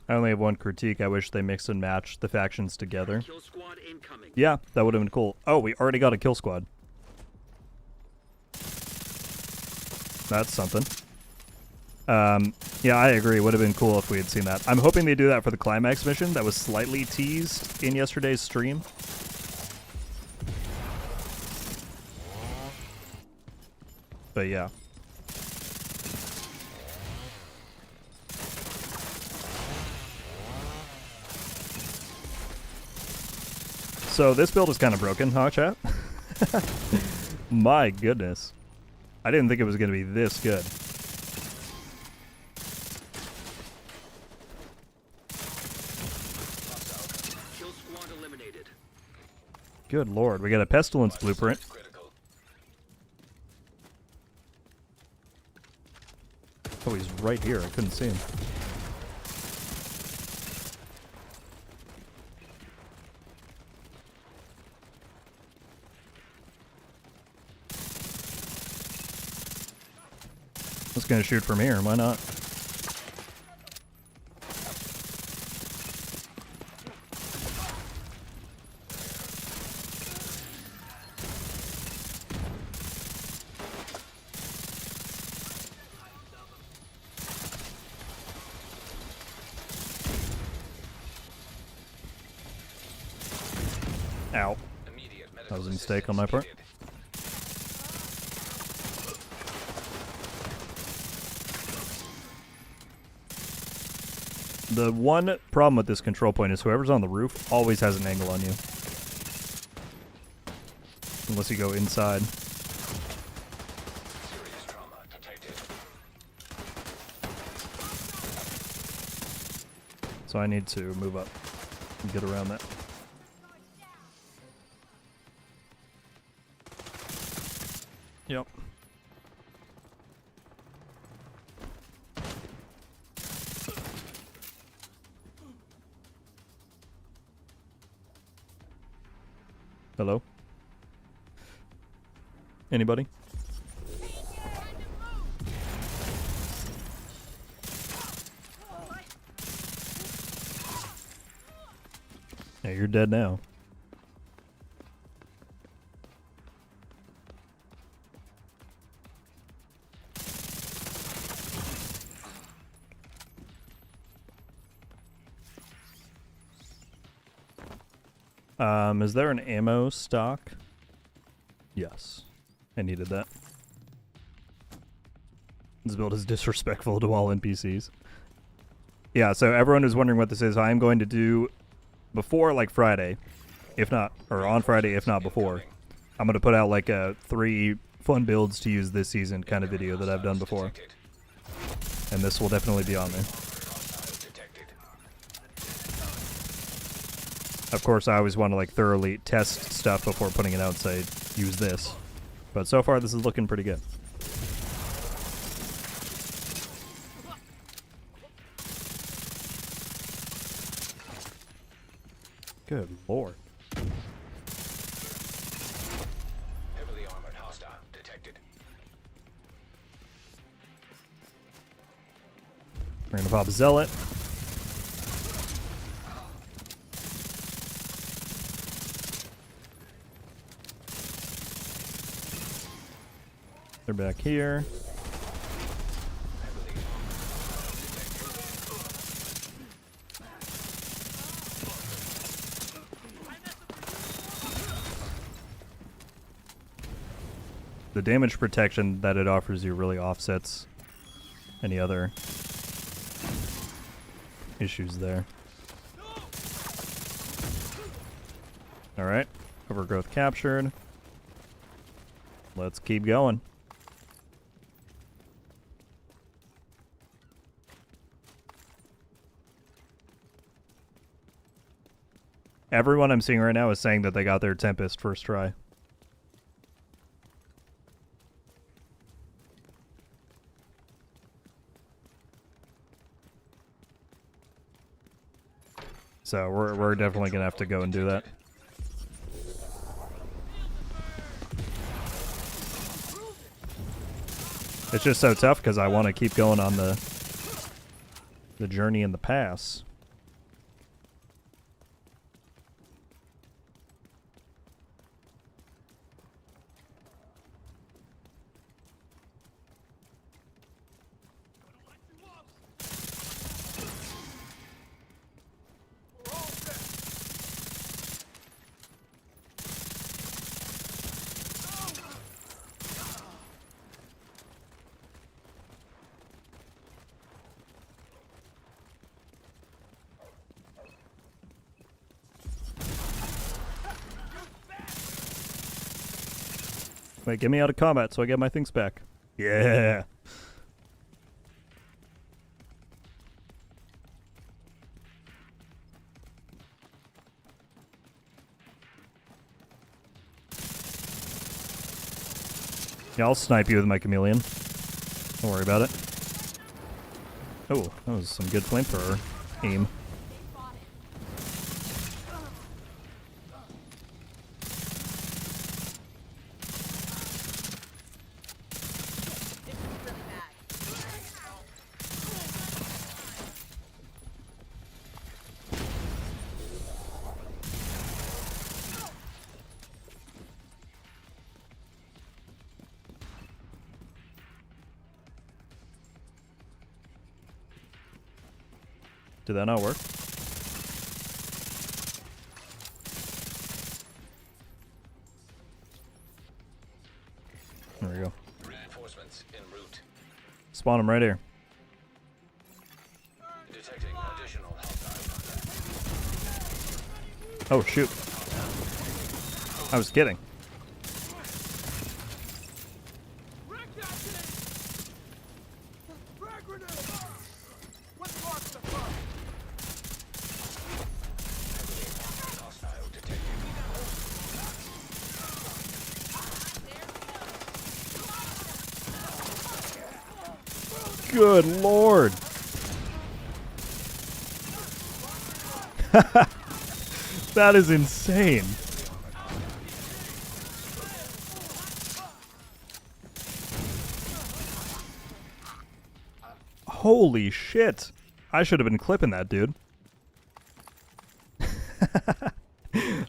I only have one critique. I wish they mixed and matched the factions together. Kill squad incoming. Yeah, that would have been cool. Oh, we already got a kill squad. That's something. Yeah, I agree. Would have been cool if we had seen that. I'm hoping they do that for the climax mission that was slightly teased in yesterday's stream. But yeah. So this build is kind of broken, huh, chat? My goodness. I didn't think it was going to be this good. Kill squad eliminated. Good lord, we got a pestilence blueprint. Oh, he's right here. I couldn't see him. Just gonna shoot from here. Why not? Ow. That was a mistake on my part. The one problem with this control point is whoever's on the roof always has an angle on you. Unless you go inside. Serious trauma detected. So I need to move up and get around that. Yep. Hello? Anybody? Yeah, you're dead now. Is there an ammo stock? Yes. I needed that. This build is disrespectful to all NPCs. Yeah, so everyone who's wondering what this is, I am going to do before, like, Friday. If not, or on Friday, if not before. I'm going to put out, like, a 3 fun builds to use this season kind of video that I've done before. And this will definitely be on there. Of course, I always want to, like, thoroughly test stuff before putting it out, so I use this. But so far, this is looking pretty good. Good lord. Heavily armored hostile detected. We're gonna pop a Zealot. They're back here. The damage protection that it offers you really offsets any other issues there. Alright, overgrowth captured. Let's keep going. Everyone I'm seeing right now is saying that they got their Tempest first try. So we're definitely gonna have to go and do that. It's just so tough because I want to keep going on the journey in the pass. Wait, get me out of combat so I get my things back. Yeah. Yeah, I'll snipe you with my chameleon. Don't worry about it. Oh, that was some good flamethrower aim. Did that not work? we go. Reinforcements en route. Spawn them right here. Detecting additional hostile contact. Oh, shoot. I was kidding. Wreck that thing! Frag grenade! What marks the front? Hostile detected. Good lord. That is insane. Holy shit. I should have been clipping that, dude.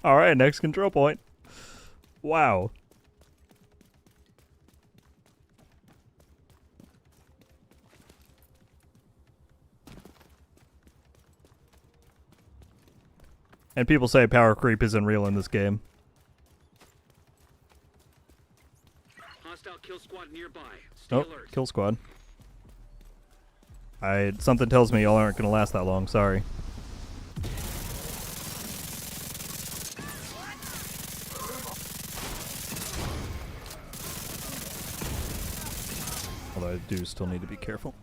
All right, next control point. Wow. And people say power creep isn't real in this game. Hostile kill squad nearby. Stay Oh, alert. kill squad. Something tells me y'all aren't gonna last that long, sorry. Although I do still need to be careful.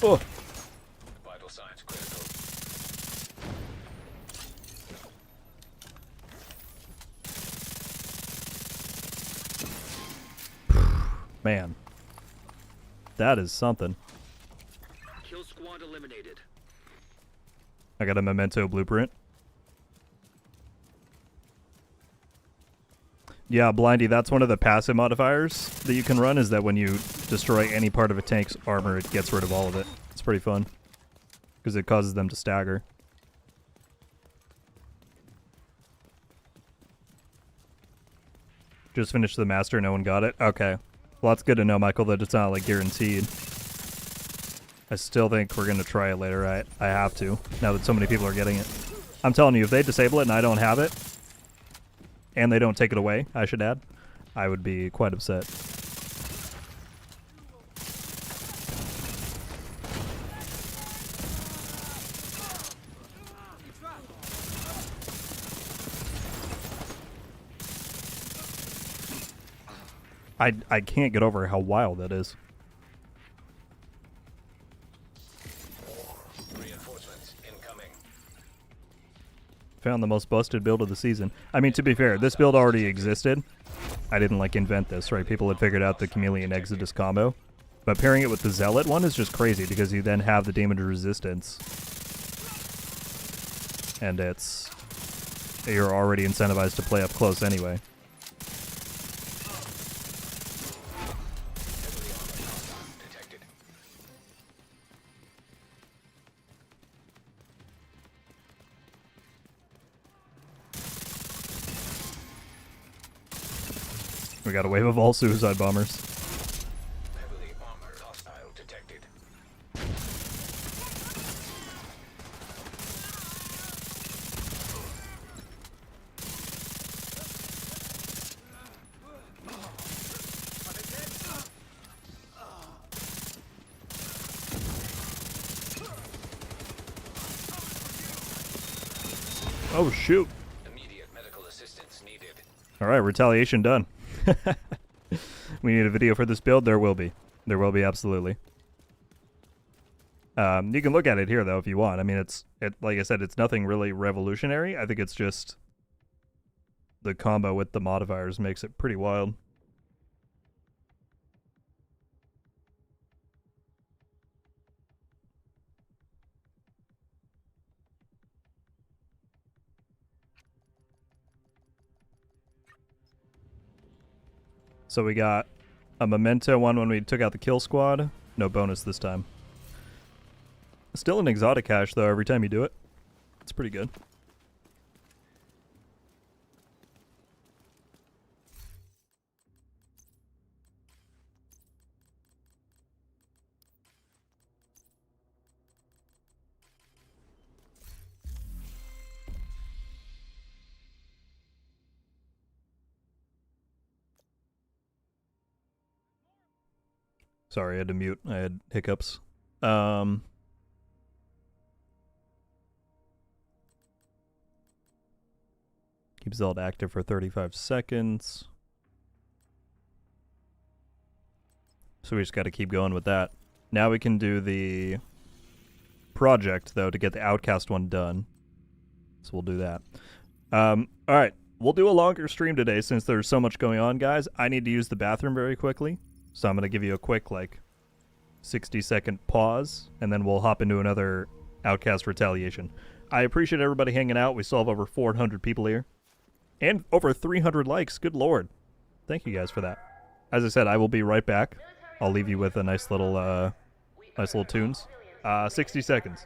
Oh! Vital signs critical. Man. That is something. Kill squad eliminated. I got a memento blueprint. Yeah, Blindy, that's one of the passive modifiers that you can run, is that when you destroy any part of a tank's armor, it gets rid of all of it. It's pretty fun. Because it causes them to stagger. Just finished the master, no one got it? Okay. Well, that's good to know, Michael, that it's not, like, guaranteed. I still think we're going to try it later. I have to, now that so many people are getting it. I'm telling you, if they disable it and I don't have it, and they don't take it away, I should add, I would be quite upset. I can't get over how wild that is. Reinforcements incoming. Found the most busted build of the season. I mean, to be fair, this build already existed. I didn't, like, invent this, right? People had figured out the Chameleon Exodus combo. But pairing it with the Zealot one is just crazy, because you then have the damage resistance. And you're already incentivized to play up close anyway. Detected. We got a wave of all suicide bombers. Heavily armored hostile detected. Oh, shoot. Immediate medical assistance needed. Alright, retaliation done. We need a video for this build. There will be. There will be, absolutely. You can look at it here, though, if you want. I mean, like I said, it's nothing really revolutionary. I think it's just the combo with the modifiers makes it pretty wild. So we got a memento one when we took out the kill squad. No bonus this time. Still an exotic cache, though, every time you do it. It's pretty good. Sorry, I had to mute. I had hiccups. Keep Zeld active for 35 seconds. So we just got to keep going with that. Now we can do the project, though, to get the Outcast one done. So we'll do that. Alright, we'll do a longer stream today since there's so much going on, guys. I need to use the bathroom very quickly. So I'm going to give you a quick, 60-second pause, and then we'll hop into another Outcast retaliation. I appreciate everybody hanging out. We still have over 400 people here. And over 300 likes. Good lord. Thank you guys for that. As I said, I will be right back. I'll leave you with a nice little tunes. 60 seconds.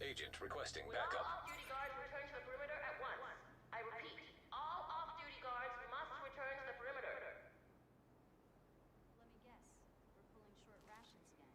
Agent requesting backup. Off-duty guards return to the perimeter at once. I repeat, all off-duty guards must return to the perimeter. Let me guess. We're pulling short rations again.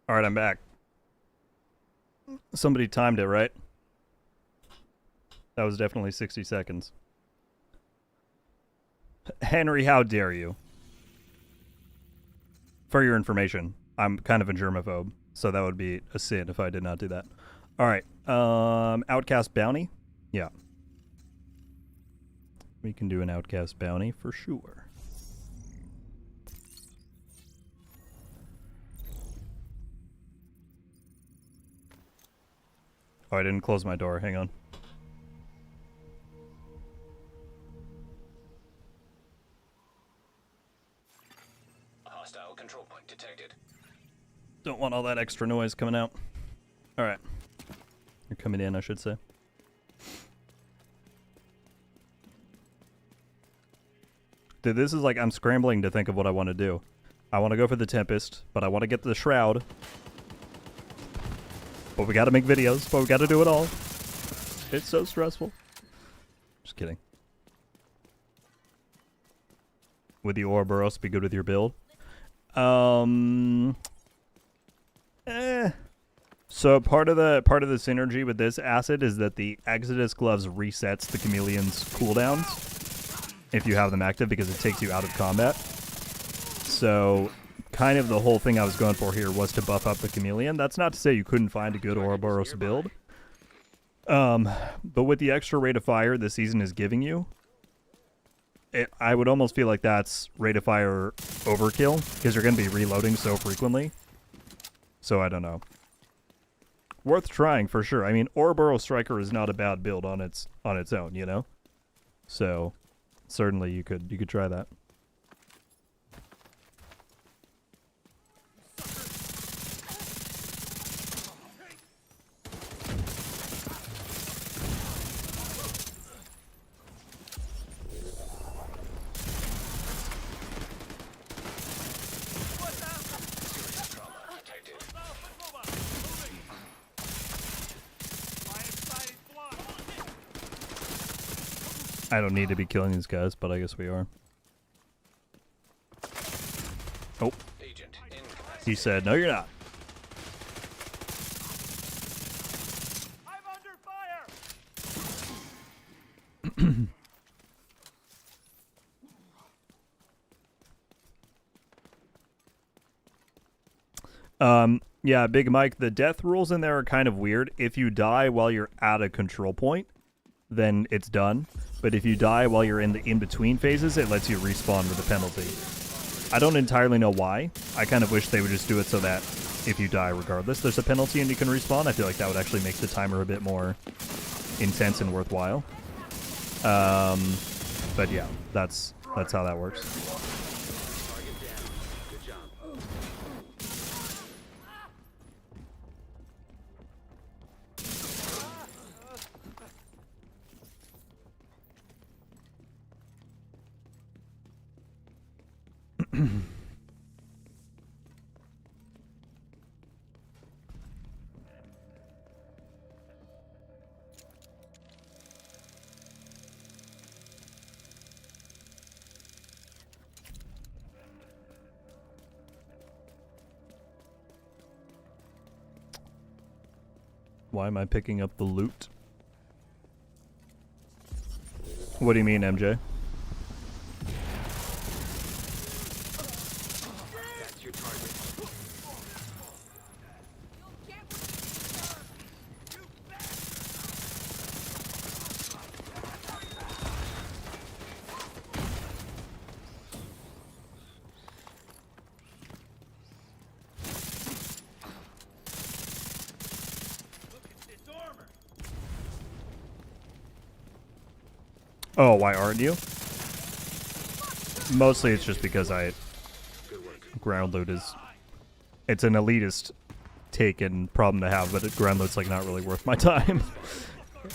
Alright, I'm back. Somebody timed it, right? That was definitely 60 seconds. Henry, how dare you? For your information, I'm kind of a germaphobe, so that would be a sin if I did not do that. Alright, Outcast Bounty? Yeah. We can do an Outcast Bounty for sure. Oh, I didn't close my door. Hang on. Hostile control point detected. Don't want all that extra noise coming out. Alright. You're coming in, I should say. Dude, this is like I'm scrambling to think of what I want to do. I want to go for the Tempest, but I want to get the Shroud. But we gotta make videos, but we gotta do it all. It's so stressful. Just kidding. Would the Ouroboros be good with your build? So part of the synergy with this acid is that the Exodus Gloves resets the Chameleon's cooldowns if you have them active because it takes you out of combat. So kind of the whole thing I was going for here was to buff up the Chameleon. That's not to say you couldn't find a good Ouroboros build. But with the extra rate of fire this season is giving you, I would almost feel like that's rate of fire overkill because you're going to be reloading so frequently. So I don't know. Worth trying for sure. I mean, Ouroboros Striker is not a bad build on its own, you know? So certainly you could try that. I don't need to be killing these guys, but I guess we are. Oh. Agent incapacitated. He said, no, you're not. I'm under fire! Yeah, Big Mike, the death rules in there are kind of weird. If you die while you're at a control point, then it's done. But if you die while you're in the in-between phases, it lets you respawn with a penalty. I don't entirely know why. I kind of wish they would just do it so that if you die regardless, there's a penalty and you can respawn. I feel like that would actually make the timer a bit more intense and worthwhile. But yeah, that's how that works. Target down. Good job. Why am I picking up the loot? What do you mean, MJ? That's your target. Oh, why aren't you? Mostly it's just because ground loot is... It's an elitist take and problem to have, but ground loot's like not really worth my time.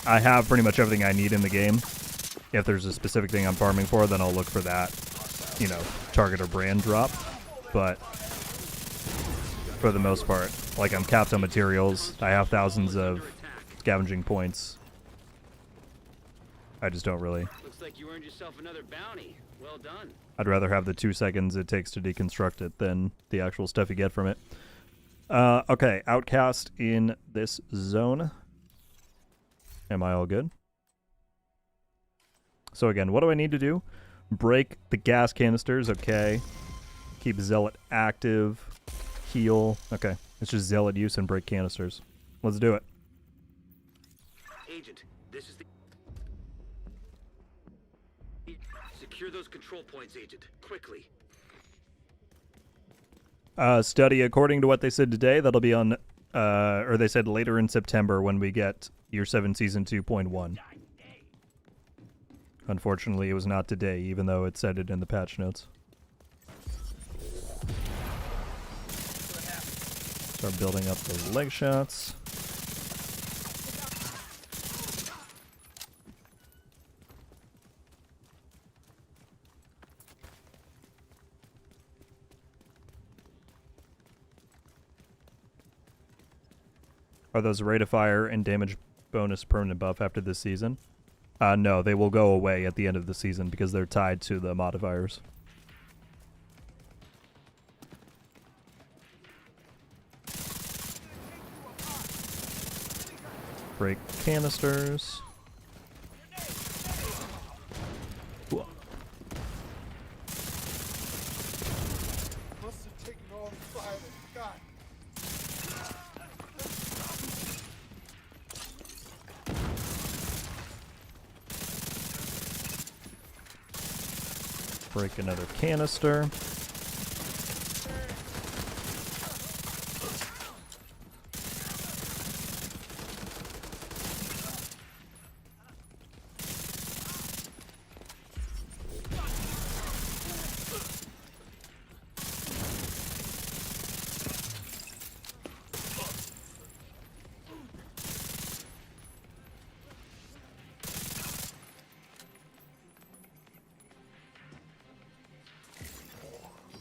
I have pretty much everything I need in the game. If there's a specific thing I'm farming for, then I'll look for that, you know, target or brand drop. But for the most part, like I'm capped on materials. I have thousands of scavenging points. I just don't really. Looks like you earned yourself another bounty. Well done. I'd rather have the 2 seconds it takes to deconstruct it than the actual stuff you get from it. Okay, outcast in this zone. Am I all good? So again, what do I need to do? Break the gas canisters, okay. Keep Zealot active. Heal. Okay, it's just Zealot use and break canisters. Let's do it. Agent, this is the... Secure those control points, Agent. Quickly. Study, according to what they said today, that'll be on, or they said later in September when we get Year 7 Season 2.1. Unfortunately, it was not today, even though it said it in the patch notes. Start building up the leg shots. Are those rate of fire and damage bonus permanent buff after this season? No, they will go away at the end of the season because they're tied to the modifiers. Break canisters. Whoa. Must have taken all the fire they've got. Break another canister.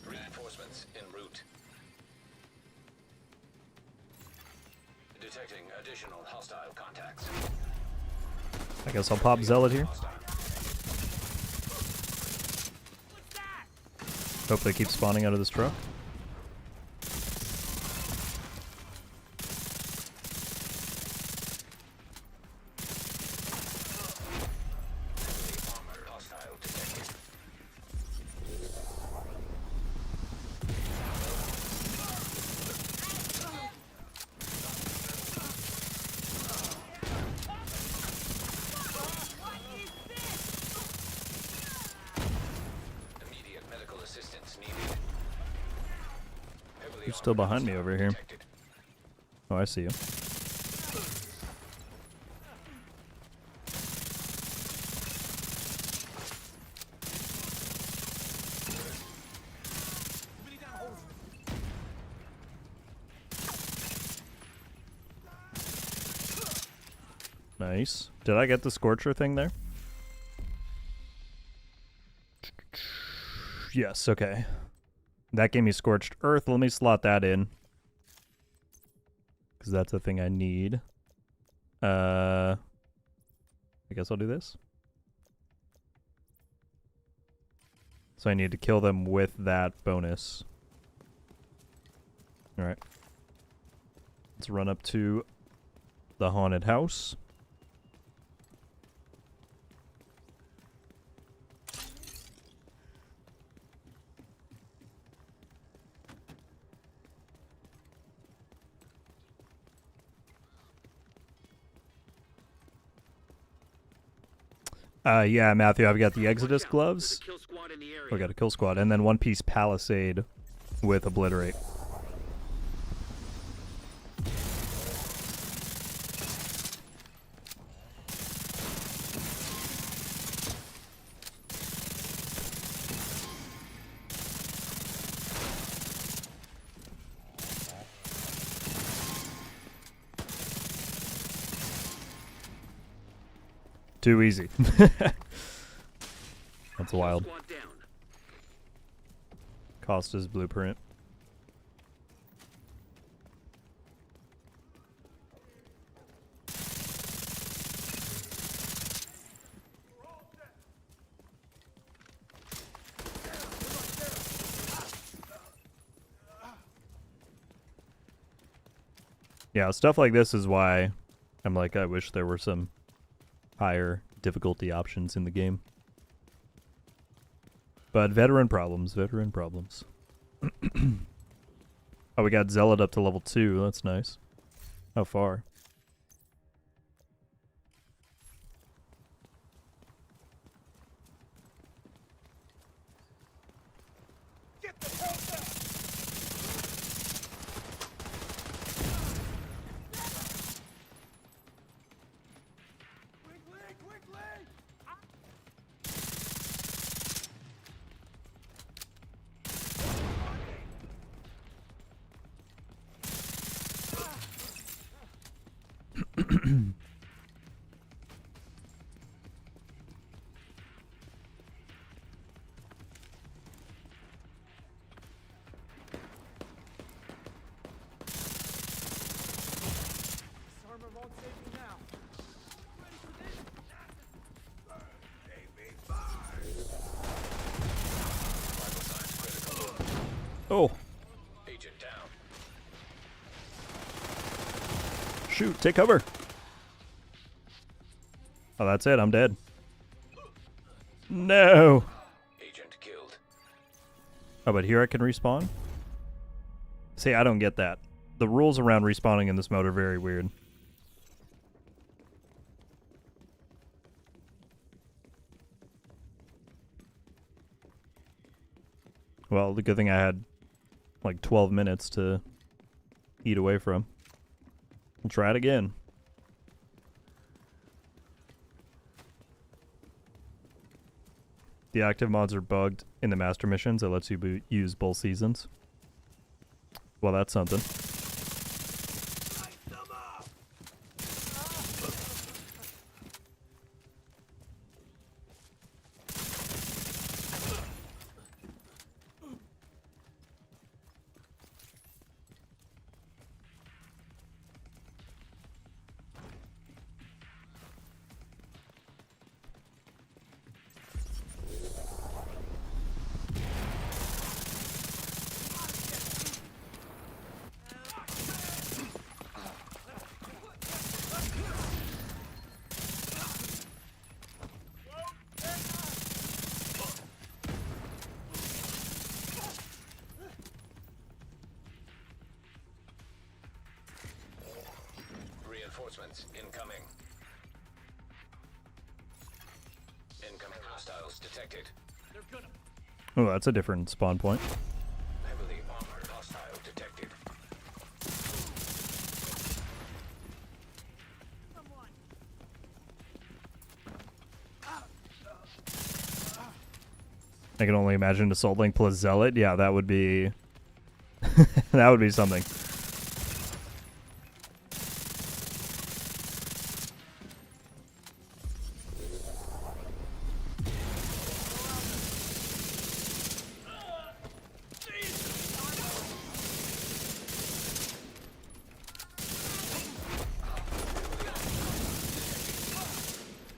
Reinforcements en route. Detecting additional hostile contacts. I guess I'll pop Zealot here. Hostile. Hope they keep spawning out of this truck. Hostile detected. Immediate medical assistance needed. Heavily Who's still armored behind me hostile over here? detected. Oh, I see you. Nice. Did I get the Scorcher thing there? Yes, okay. That gave me Scorched Earth. Let me slot that in. Because that's the thing I need. I guess I'll do this. So I need to kill them with that bonus. Alright. Let's run up to the haunted house. Yeah, Matthew, I've got the Exodus gloves. Kill squad in the area. We got a kill squad, and then one piece palisade with obliterate. Too easy. That's wild. Squad down. Costa's blueprint. Yeah, stuff like this is why I'm like, I wish there were some higher difficulty options in the game. But veteran problems, veteran problems. Oh, we got Zealot up to level 2. That's nice. How far? Oh, Agent down. shoot, take cover. Oh, that's it, I'm dead. No. Agent killed. Oh, but here I can respawn? See, I don't get that. The rules around respawning in this mode are very weird. Well, the good thing I had like 12 minutes to eat away from. We'll try it again. The active mods are bugged in the master missions. It lets you use both seasons. Well, that's something. Reinforcements incoming. Incoming hostiles detected. They're gonna. Oh, that's a different spawn point. Heavily armored hostile detected. I can only imagine Assault Link plus Zealot. Yeah, that would be... that would be something.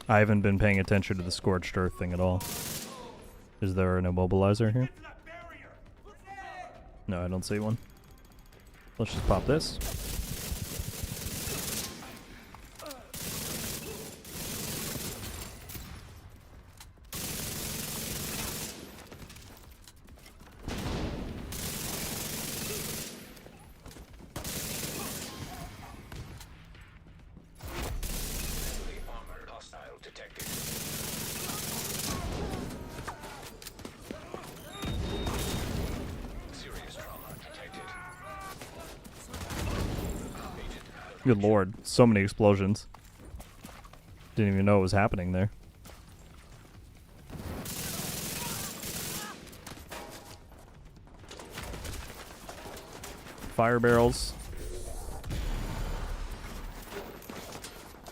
I haven't been paying attention to the Scorched Earth thing at all. Is there an immobilizer here? No, I don't see one. Let's just pop this. Heavily armored hostile detected. Serious trauma detected. Agent out. Good lord, so many explosions. Didn't even know what was happening there. Fire barrels.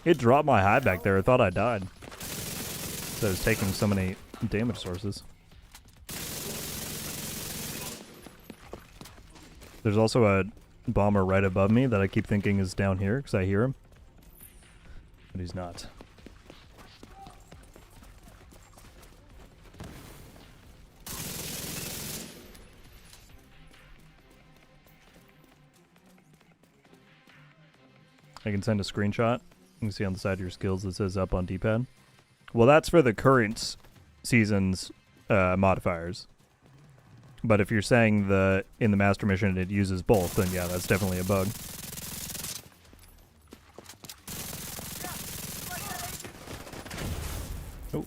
It dropped my high back there. I thought I died. So I was taking so many damage sources. There's also a bomber right above me that I keep thinking is down here because I hear him. But he's not. I can send a screenshot. You can see on the side of your skills that says up on D-pad. Well, that's for the current season's modifiers. But if you're saying in the master mission it uses both, then yeah, that's definitely a bug. Oh.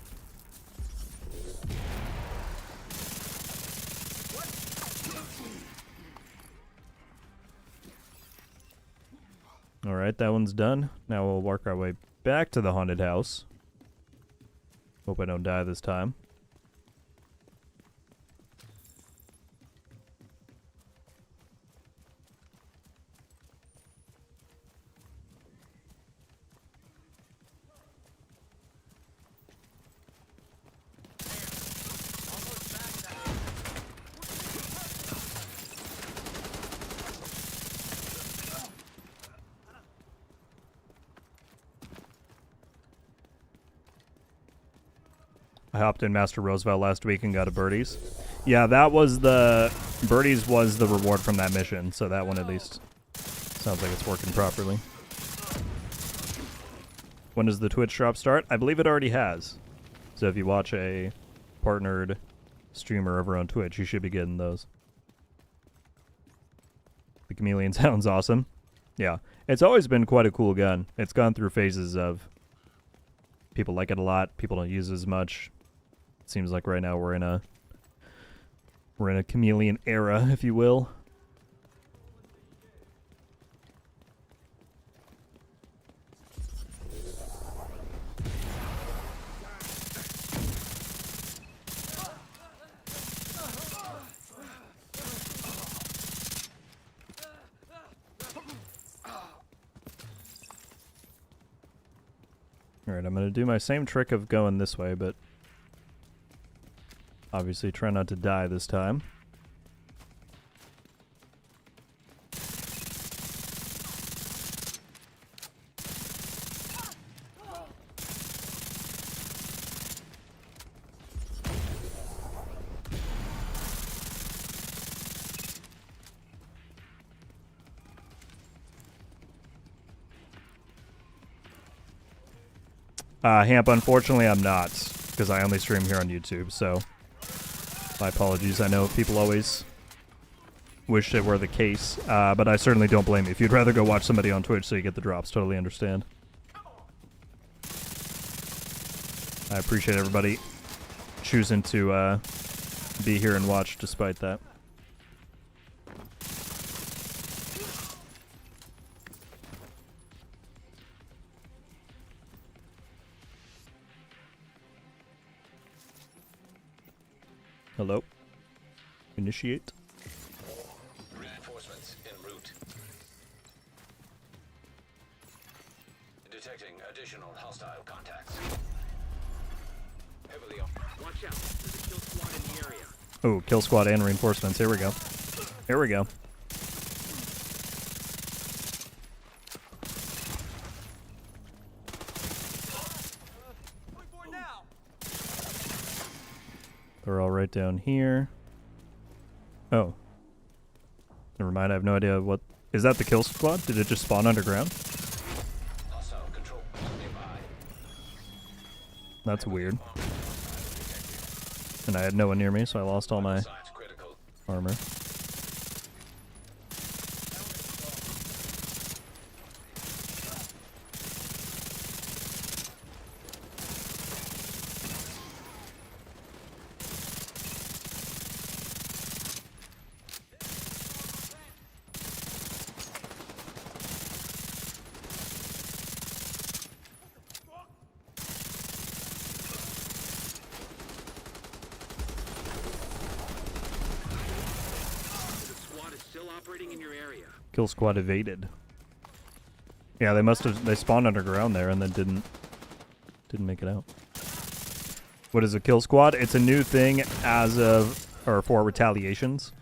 Alright, that one's done. Now we'll work our way back to the haunted house. Hope I don't die this time. I hopped in Master Roosevelt last week and got a birdies. Yeah, that was the... Birdies was the reward from that mission, so that one at least sounds like it's working properly. When does the Twitch drop start? I believe it already has. So if you watch a partnered streamer over on Twitch, you should be getting those. The chameleon sounds awesome. Yeah, it's always been quite a cool gun. It's gone through phases of people like it a lot, people don't use it as much. It seems like right now we're in a chameleon era, if you will. Alright, I'm going to do my same trick of going this way, but obviously try not to die this time. Hamp, unfortunately I'm not, because I only stream here on YouTube, so my apologies. I know people always wish it were the case, but I certainly don't blame you. If you'd rather go watch somebody on Twitch so you get the drops, totally understand. I appreciate everybody choosing to be here and watch despite that. Hello? Initiate. Reinforcements en route. Detecting additional hostile contacts. Heavily armed. Watch out. There's a kill squad in the area. Oh, kill squad and reinforcements. Here we go. Here we go. They're all right down here. Oh. Never mind, I have no idea what... Is that the kill squad? Did it just spawn underground? Hostile control nearby. That's weird. And I had no one near me, so I lost all my Science critical. armor. The squad is still operating in your area. Kill squad evaded. Yeah, they must have... They spawned underground there and then didn't make it out. What is a kill squad? It's a new thing as of... Or for retaliations.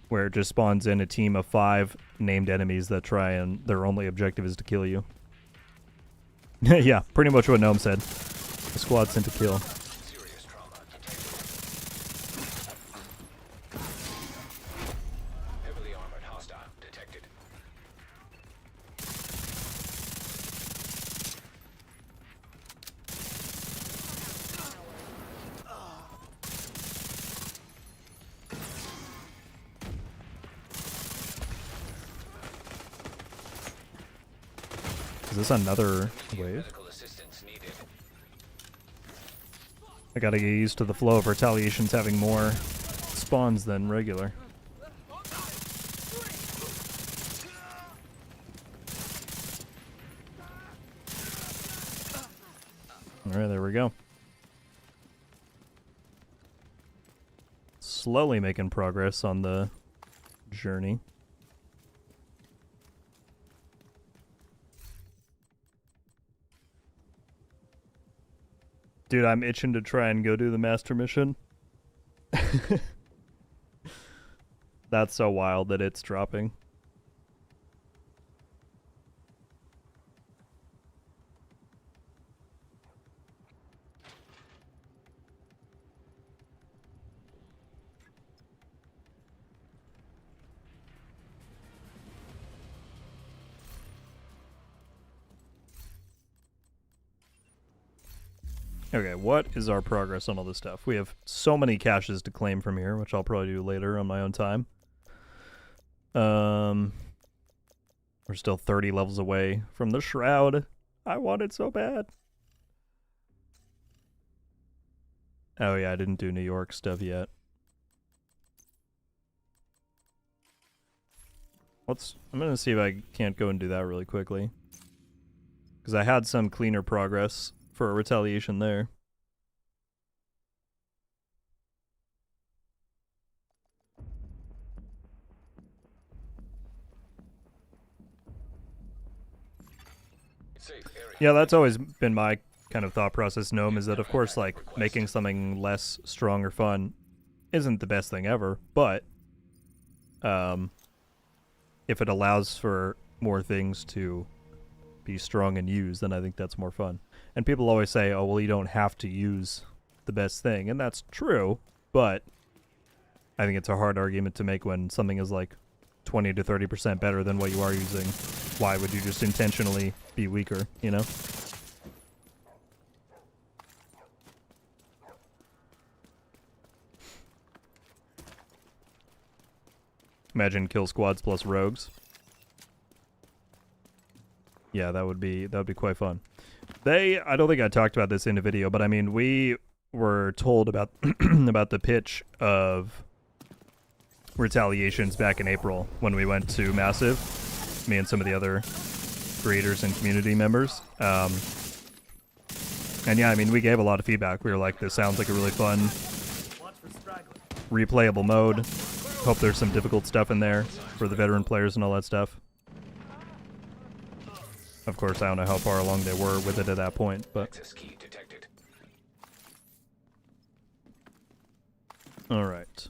Where it just spawns in a team of 5 named enemies that try and... Their only objective is to kill you. Yeah, pretty much what Gnome said. The squad sent to kill. Serious trauma detected. Heavily armored hostile detected. Is this another wave? Medical assistance needed. I gotta get used to the flow of retaliations having more spawns than regular. Alright, there we go. Slowly making progress on the journey. Dude, I'm itching to try and go do the master mission. That's so wild that it's dropping. Okay, what is our progress on all this stuff? We have so many caches to claim from here, which I'll probably do later on my own time. We're still 30 levels away from the Shroud. I want it so bad. Oh yeah, I didn't do New York stuff yet. I'm gonna see if I can't go and do that really quickly. Because I had some cleaner progress for a retaliation there. Safe area. Yeah, that's always been my kind of thought process, Gnome, is that of course, like, making something less strong or fun isn't the best thing ever, but if it allows for more things to be strong and used, then I think that's more fun. And people always say, oh, well, you don't have to use the best thing, and that's true, but I think it's a hard argument to make when something is like 20 to 30% better than what you are using. Why would you just intentionally be weaker, you know? Imagine kill squads plus rogues. Yeah, that would be quite fun. I don't think I talked about this in the video, but I mean, we were told about about the pitch of Retaliations back in April when we went to Massive, me and some of the other creators and community members. And yeah, I mean, we gave a lot of feedback. We were like, this sounds like a really fun replayable mode. Hope there's some difficult stuff in there for the veteran players and all that stuff. Of course, I don't know how far along they were with it at that point, but... Access key detected. Alright.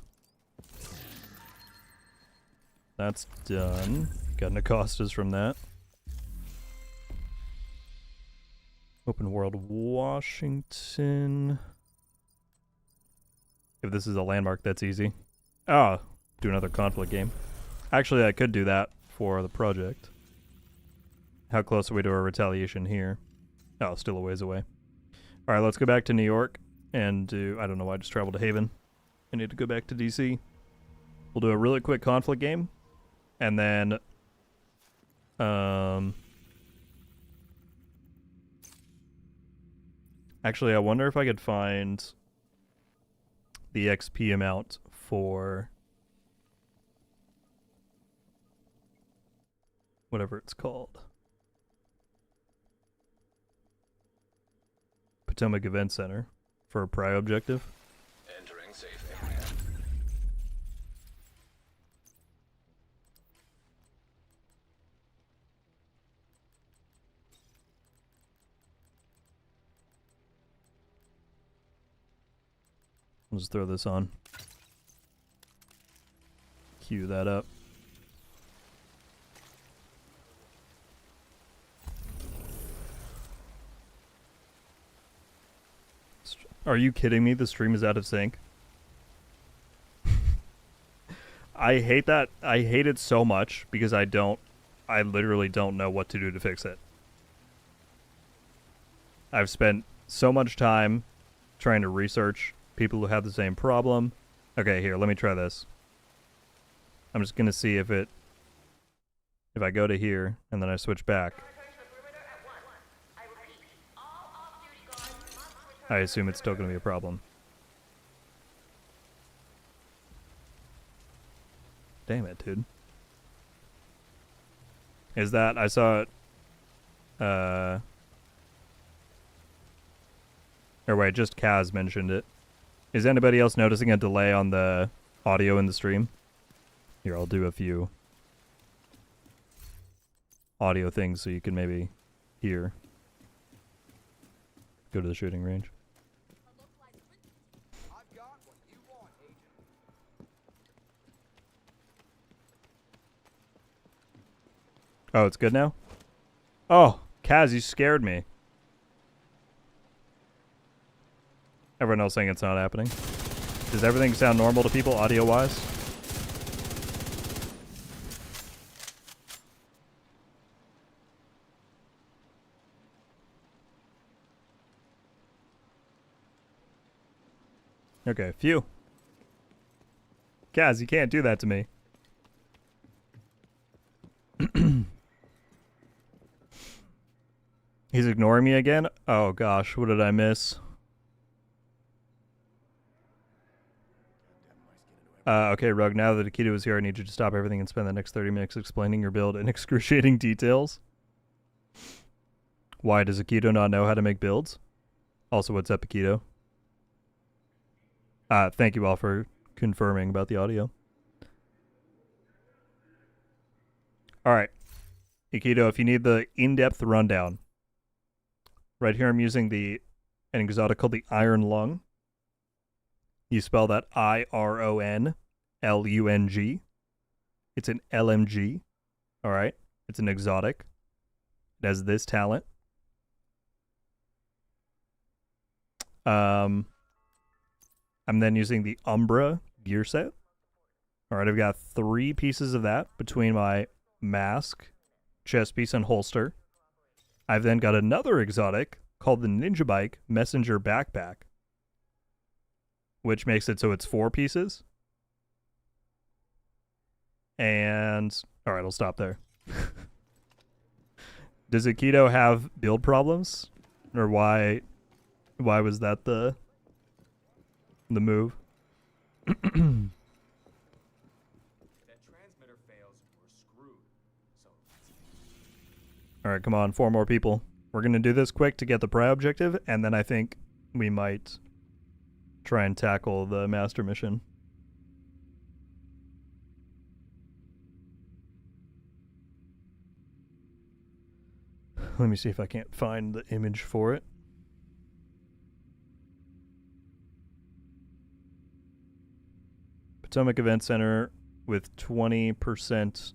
That's done. Got an Acostas from that. Open World Washington. If this is a landmark, that's easy. Ah, do another conflict game. Actually, I could do that for the project. How close are we to our retaliation here? Oh, still a ways away. Alright, let's go back to New York and do... I don't know why I just traveled to Haven. I need to go back to DC. We'll do a really quick conflict game. And then... Actually, I wonder if I could find the XP amount for... whatever it's called. Potomac Event Center for a prio objective. Entering safe area. I'll just throw this on. Cue that up. Are you kidding me? The stream is out of sync. I hate that. I hate it so much because I literally don't know what to do to fix it. I've spent so much time trying to research people who have the same problem. Okay, here, let me try this. I'm just gonna see if I go to here and then I switch back. I assume it's still going to be a problem. Damn it, dude. Is that... I saw it... Or wait, just Kaz mentioned it. Is anybody else noticing a delay on the audio in the stream? Here, I'll do a few audio things so you can maybe hear. Go to the shooting range. Oh, it's good now? Oh, Kaz, you scared me. Everyone else saying it's not happening. Does everything sound normal to people, audio-wise? Okay, phew. Kaz, you can't do that to me. He's ignoring me again? Oh gosh, what did I miss? Okay, Rug, now that Akito is here, I need you to stop everything and spend the next 30 minutes explaining your build in excruciating details. Why, does Akito not know how to make builds? Also, what's up, Akito? Thank you all for confirming about the audio. Alright. Akito, if you need the in-depth rundown, right here I'm using an exotic called the Iron Lung. You spell that I-R-O-N-L-U-N-G. It's an LMG. Alright? It's an exotic. It has this talent. I'm then using the Umbra gear set. Alright, I've got 3 pieces of that between my mask, chest piece, and holster. I've then got another exotic called the Ninja Bike Messenger Backpack, which makes it so it's 4 pieces. And all right, I'll stop there. Does Aikido have build problems, or why was that the move? If that transmitter fails, we're screwed. So All right, come on, 4 more people. We're gonna do this quick to get the pry objective, and then I think we might try and tackle the master mission. Let me see if I can't find the image for it. Potomac Event Center with 20%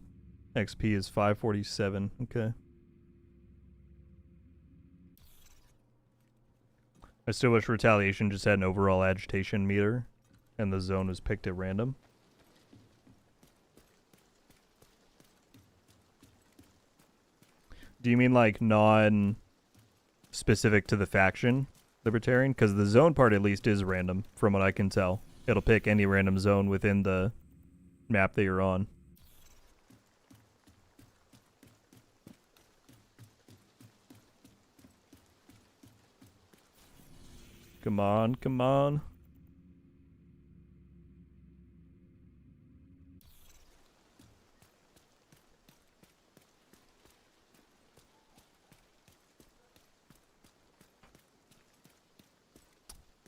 XP is 547. Okay. I still wish Retaliation just had an overall agitation meter and the zone was picked at random. Do you mean like non-specific to the faction, Libertarian? Because the zone part at least is random, from what I can tell. It'll pick any random zone within the map that you're on. Come on, come on.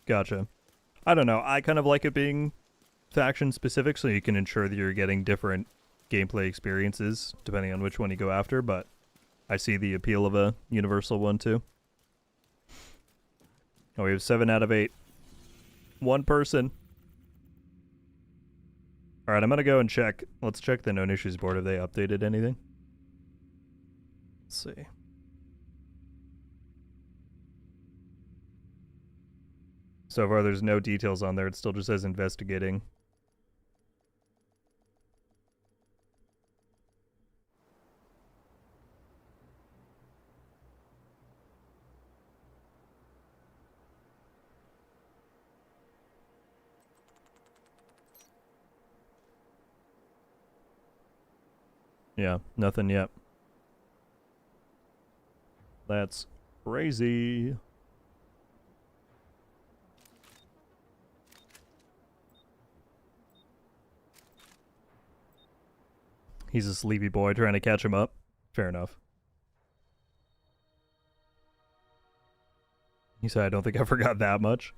Gotcha. I don't know. I kind of like it being faction specific so you can ensure that you're getting different gameplay experiences depending on which one you go after, but I see the appeal of a universal one too. Oh, we have 7 out of 8. One person. Alright, I'm gonna go and check. Let's check the known issues board if they updated anything. Let's see. So far, there's no details on there. It still just says investigating. Yeah, nothing yet. That's crazy. He's a sleepy boy trying to catch him up. Fair enough. He said, I don't think I forgot that much.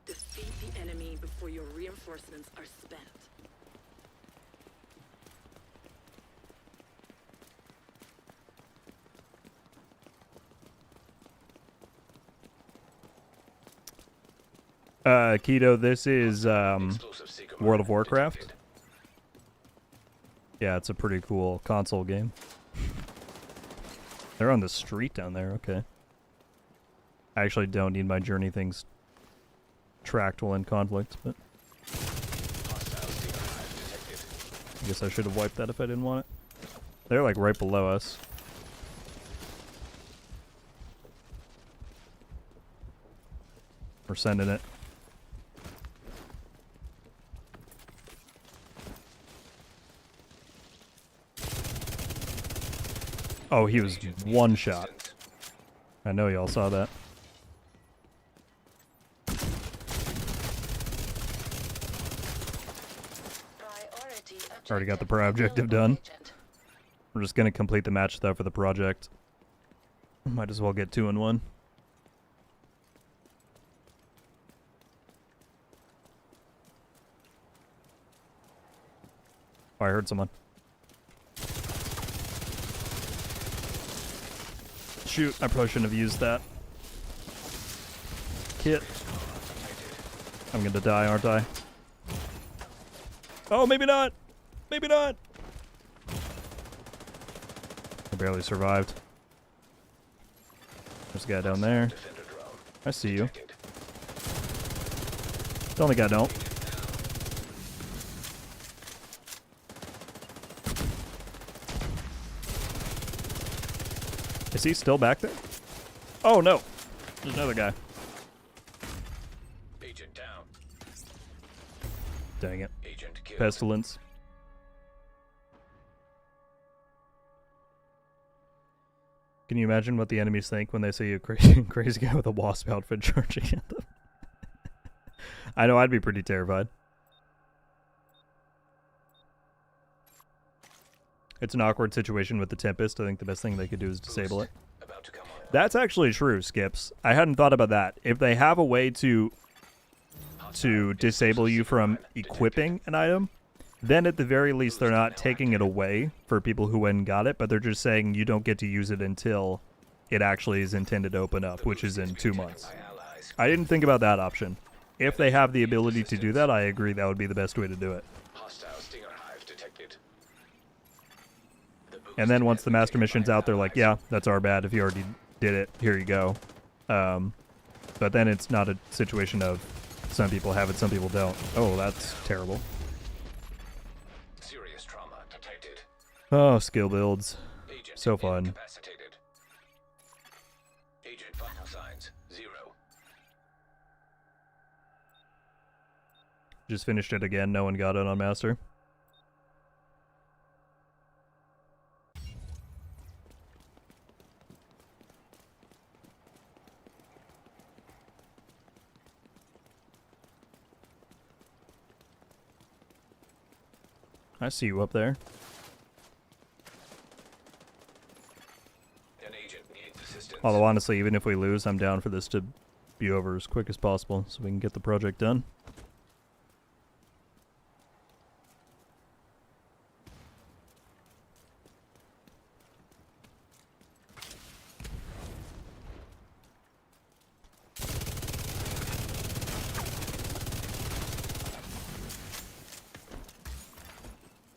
Defeat the enemy before your reinforcements are spent. Keto, this is Explosive seeker World of mine Warcraft. detected. Yeah, it's a pretty cool console game. They're on the street down there, okay. I actually don't need my journey things tracked while in conflict, but Hostile seeker hive detected. I guess I should have wiped that if I didn't want it. They're like right below us. We're sending it. Oh, he was one shot. I know y'all saw that. Already got the pro objective done. We're just gonna complete the match though for the project. Might as well get 2 in 1. Oh, I heard someone. Shoot, I probably shouldn't have used that kit. I'm gonna die, aren't I? Oh, maybe not! Maybe not. I barely survived. There's a guy down there. Defender drone. I see you. Detected. Don't think I don't. Is he still back there? Oh no. There's another guy. Agent down. Dang it. Agent killed. Pestilence. Can you imagine what the enemies think when they see a crazy guy with a wasp outfit charging at them? I know I'd be pretty terrified. It's an awkward situation with the Tempest. I think the best thing they could do is disable it. About to come on. That's actually true, Skips. I hadn't thought about that. If they have a way to disable you from equipping an item, then at the very least they're not taking it away for people who went and got it, but they're just saying you don't get to use it until it actually is intended to open up, which is in 2 months. My allies. I didn't think about that option. If they have the ability to do that, I agree that would be the best way to do it. Hostile stinger hive detected. And then once the master mission's out, they're like, yeah, that's our bad. If you already did it, here you go. But then it's not a situation of some people have it, some people don't. Oh, that's terrible. Serious trauma detected. Oh, skill builds. Agent So fun. incapacitated. Agent vital signs 0. Just finished it again. No one got it on master. I see you up there. An agent needs assistance. Although honestly, even if we lose, I'm down for this to be over as quick as possible so we can get the project done.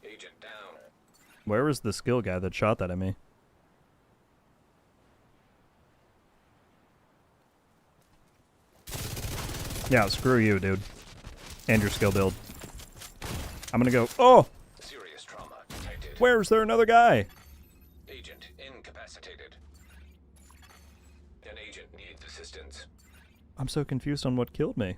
Agent down. Where was the skill guy that shot that at me? Yeah, screw you, dude. And your skill build. I'm gonna go. Oh! Serious trauma detected. Where's there another guy? Agent incapacitated. An agent needs assistance. I'm so confused on what killed me.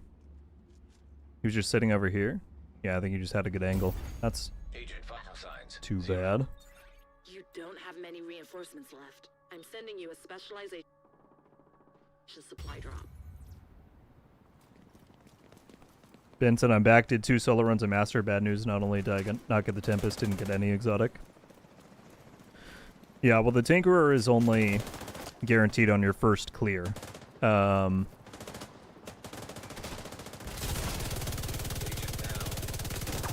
He was just sitting over here? Yeah, I think he just had a good angle. That's Agent vital signs too 0. bad. You don't have many reinforcements left. I'm sending you a specialization supply drop. Benson, I'm back. Did 2 solo runs of Master. Bad news, not only did I not get the Tempest, didn't get any exotic. Yeah, well, the Tinkerer is only guaranteed on your first clear. But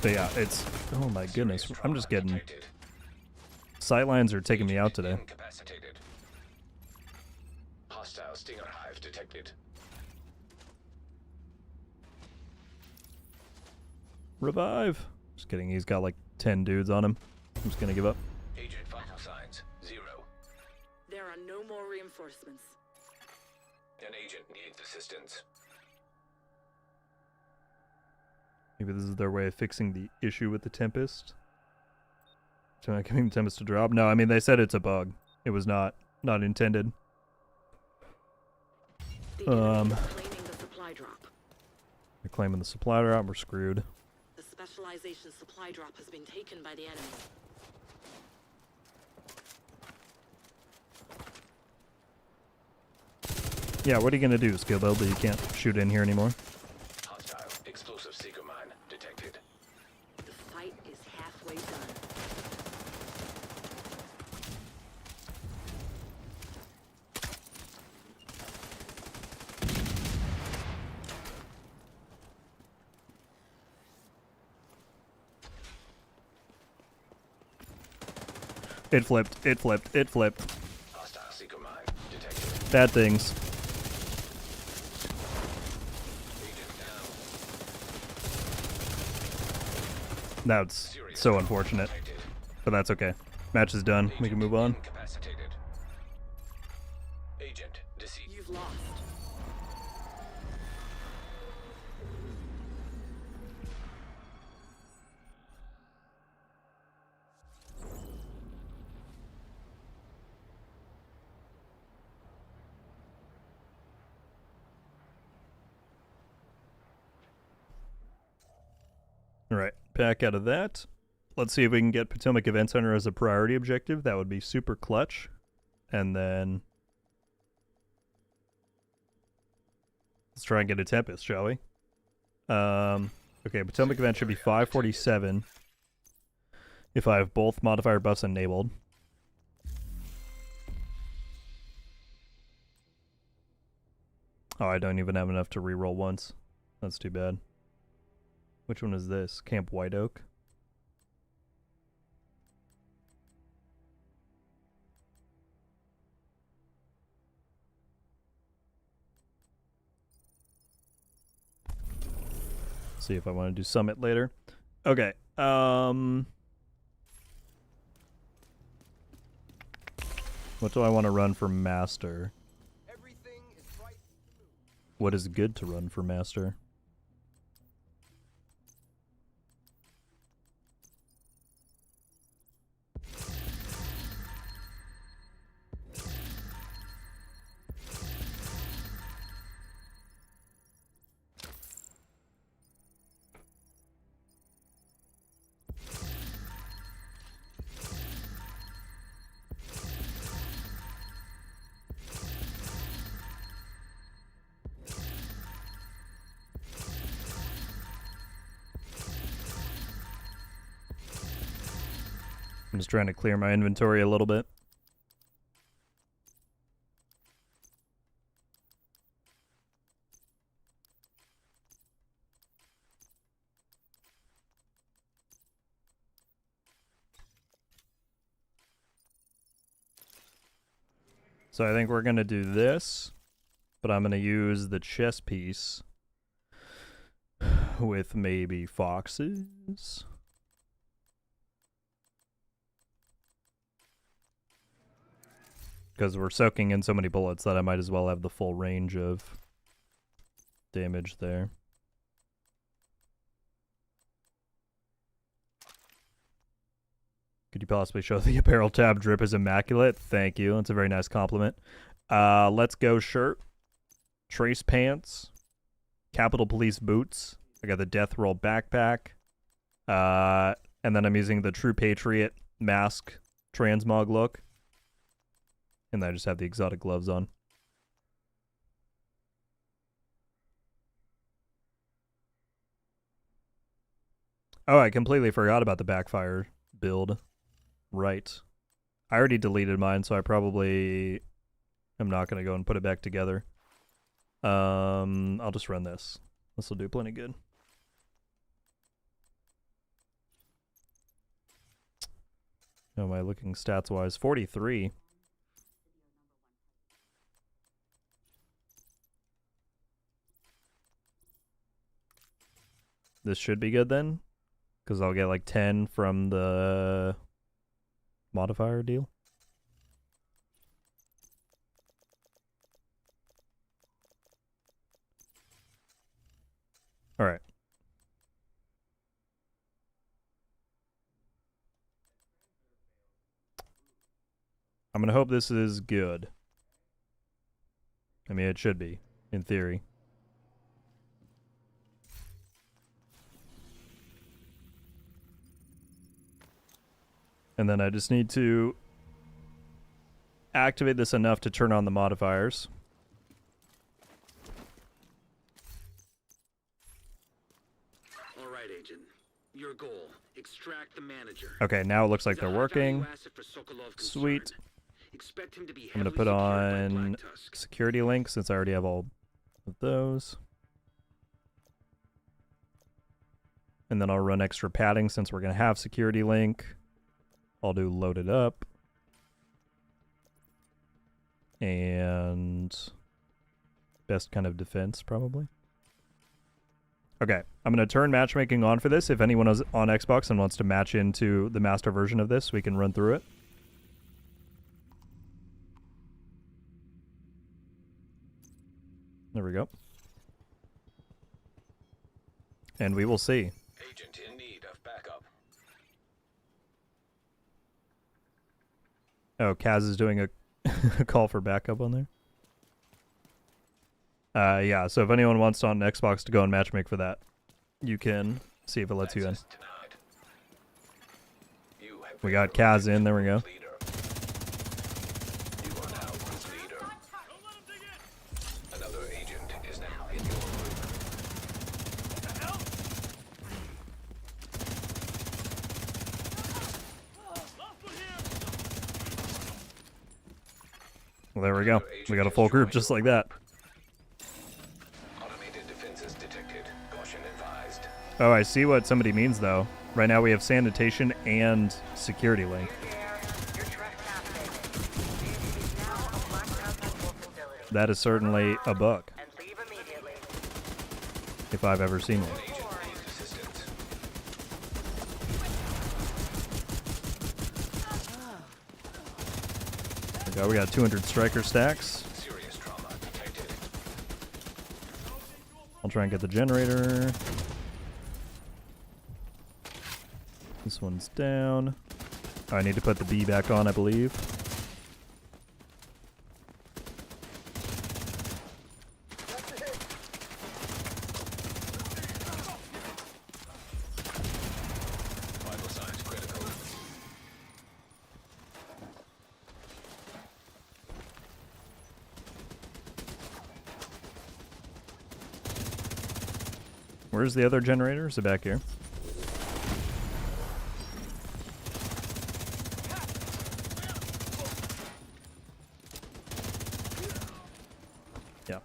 yeah, it's... Oh my goodness. I'm just getting... Sightlines are taking me out today. Incapacitated. Hostile stinger hive detected. Revive. Just kidding. He's got like 10 dudes on him. I'm just gonna give up. Agent vital signs 0. There are no more reinforcements. An agent needs assistance. Maybe this is their way of fixing the issue with the Tempest. So not getting the Tempest to drop. No, I mean they said it's a bug. It was not intended. The enemy is claiming the supply drop. They're claiming the supply drop. We're screwed. The specialization supply drop has been taken by the enemy. Yeah, what are you gonna do, skill build, that you can't shoot in here anymore? Hostile explosive seeker mine detected. The fight is halfway done. It flipped. It flipped. It flipped. Hostile seeker mine detected. Bad things. Agent down. That's so unfortunate, but that's okay. Match is done. We can move on. Incapacitated. Agent deceased. You've lost. Alright, back out of that. Let's see if we can get Potomac Event Center as a priority objective. That would be super clutch. And then let's try and get a Tempest, shall we? Okay, Potomac Event should be 547 if I have both modifier buffs enabled. Oh, I don't even have enough to reroll once. That's too bad. Which one is this? Camp White Oak? See if I want to do Summit later. Okay. What do I want to run for Master? What is good to run for Master? I'm just trying to clear my inventory a little bit. So I think we're going to do this, but I'm going to use the chess piece with maybe foxes. Because we're soaking in so many bullets that I might as well have the full range of damage there. Could you possibly show the apparel tab drip is immaculate? Thank you. That's a very nice compliment. Let's go shirt. Trace pants. Capitol Police boots. I got the Death Roll backpack. And then I'm using the True Patriot mask transmog look. And then I just have the exotic gloves on. Oh, I completely forgot about the backfire build. Right. I already deleted mine, so I probably am not going to go and put it back together. I'll just run this. This will do plenty good. How am I looking stats-wise? 43. This should be good then, because I'll get like 10 from the modifier deal. All right. I'm going to hope this is good. I mean, it should be, in theory. And then I just need to activate this enough to turn on the modifiers. All right, Agent. Your goal. Extract the manager. Okay, now it looks like He's a they're high-value working. asset for Sokolov concern. Sweet. Expect him to be I'm going to heavily put secured by on Black Tusk. security links since I already have all of those. And then I'll run extra padding since we're going to have security link. I'll do loaded up. And best kind of defense, probably. Okay, I'm going to turn matchmaking on for this. If anyone is on Xbox and wants to match into the master version of this, we can run through it. There we go. And we will see. Agent in need of backup. Oh, Kaz is doing a call for backup on there. Yeah, so if anyone wants on Xbox to go and matchmake for that, you can see if it lets you in. We got Kaz in, there we go. You are now group leader. Another agent is now in your group. Well, there we go. We got a full group just like that. Automated defenses detected. Caution advised. Oh, I see what somebody means, though. Right now we have sanitation and security link. You're trespassing. This is now a Black Ops Control facility. That is certainly a bug, And leave immediately. if I've ever seen one. Agent needs assistance. There we go. We got 200 striker stacks. Serious trauma detected. I'll try and get the generator. This one's down. Oh, I need to put the B back on, I believe. Vital signs critical. Where's the other generator? Is it back here? Yeah.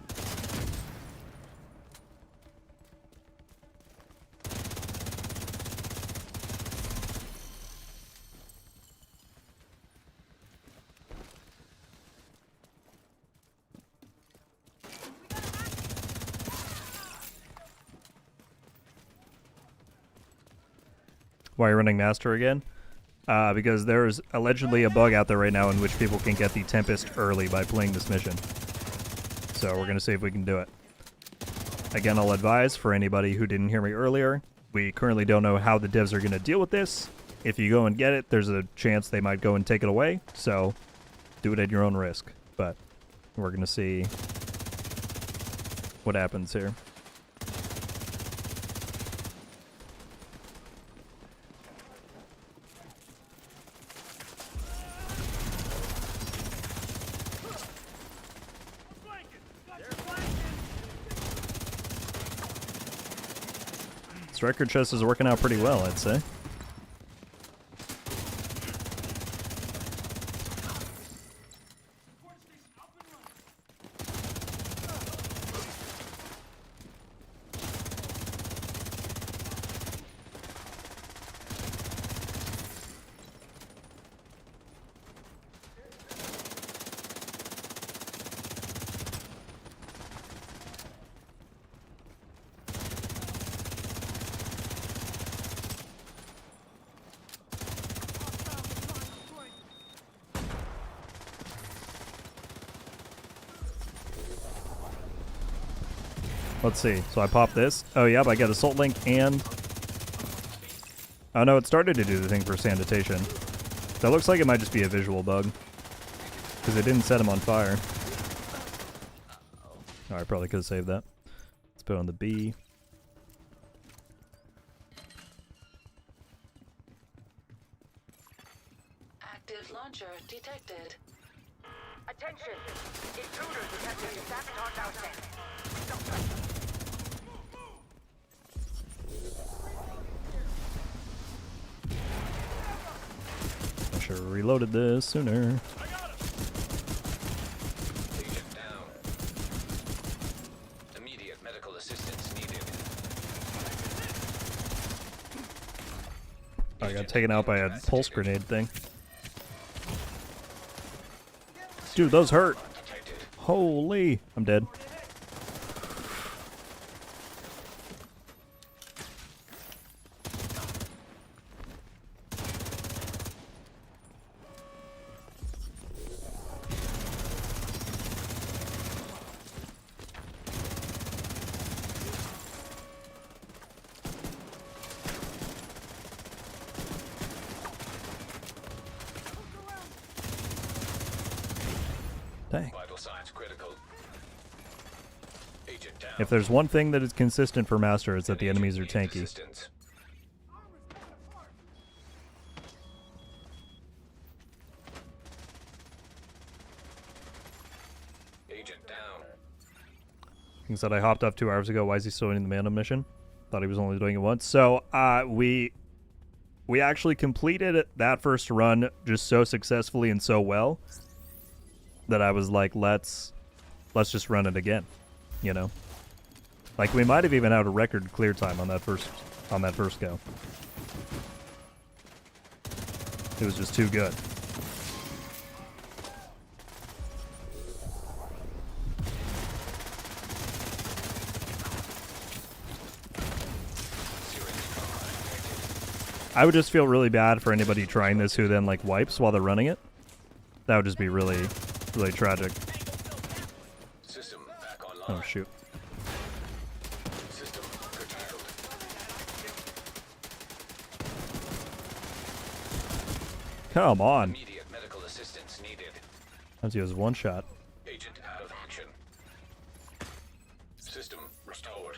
Why are you running Master again? Because there's allegedly a bug out there right now in which people can get the Tempest early by playing this mission. So we're going to see if we can do it. Again, I'll advise for anybody who didn't hear me earlier, we currently don't know how the devs are going to deal with this. If you go and get it, there's a chance they might go and take it away. So do it at your own risk. But we're going to see what happens here. Striker chest is working out pretty well, I'd say. Let's see. So I pop this. Oh, yeah, I get Assault Link and... Oh, no, it started to do the thing for sanitation. That looks like it might just be a visual bug. Because it didn't set him on fire. Oh, I probably could have saved that. Let's put on the B. Active launcher detected. Attention! Intruder detected in sabotage outstanding. I should have reloaded this sooner. Agent down. Immediate medical assistance needed. I got taken out by a pulse grenade thing. Dude, those hurt. Detected. Holy. I'm dead. Dang. Vital signs critical. Agent down. If there's one thing that is consistent for Master, it's that the enemies are tanky. Assistance. Agent down. He said I hopped off 2 hours ago. Why is he still doing the Mando mission? Thought he was only doing it once. So we actually completed that first run just so successfully and so well that I was like, let's just run it again, you know. Like we might have even had a record clear time on that first go. It was just too good. I would just feel really bad for anybody trying this who then like wipes while they're running it. That would just be really, really tragic. System back online. Oh shoot. System curtailed. Come on. Immediate medical assistance needed. As he was one shot. Agent out of action. System restored.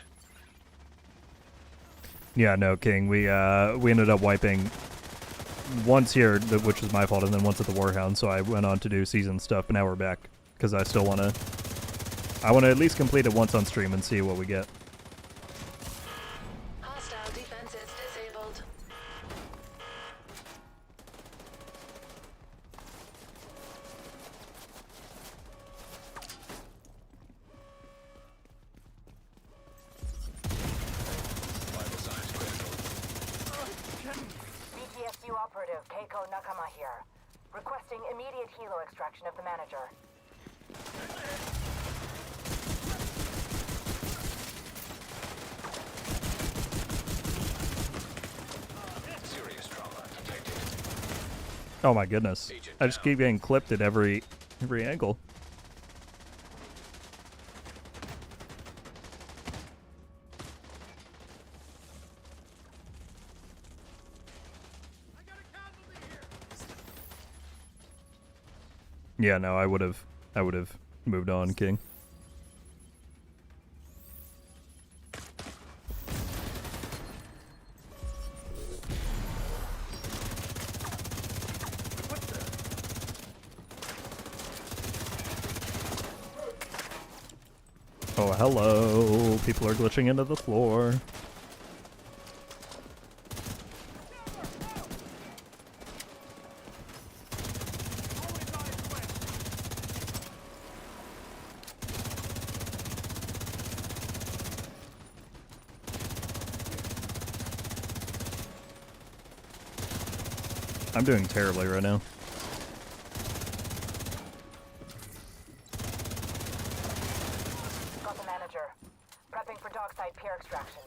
Yeah, no, King. We ended up wiping once here, which was my fault, and then once at the Warhound. So I went on to do season stuff, but now we're back because I still want to. I want to at least complete it once on stream and see what we get. Hostile defenses disabled. Vital signs critical. BTSU operative Keiko Nakama here. Requesting immediate helo extraction of the manager. Serious trauma detected. Oh my goodness! I just keep getting clipped at every angle. Yeah, no, I would have moved on, King. Oh, hello. People are glitching into the floor. I'm doing terribly right now. Got the manager. Prepping for dockside peer extraction.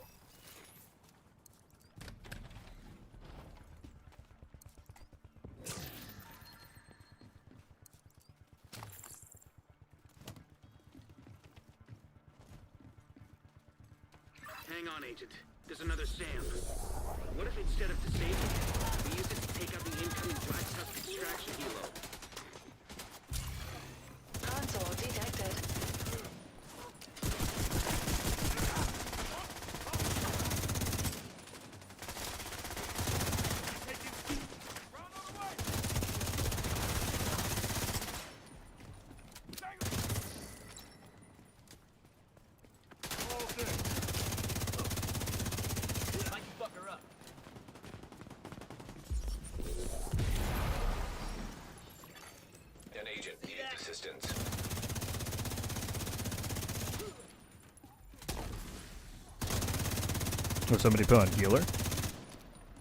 Hang on, Agent. There's another Sam. What if instead of disabling it, we use it to take out the incoming Black Tusk extraction helo? Console detected. An agent needs assistance. Oh, somebody put on healer.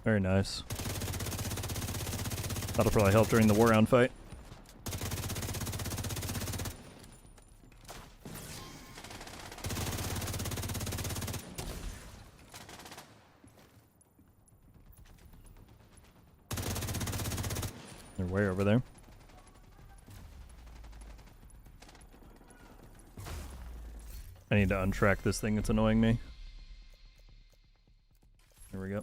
Very nice. That'll probably help during the Warhound fight. They're way over there. I need to untrack this thing that's annoying me. There we go.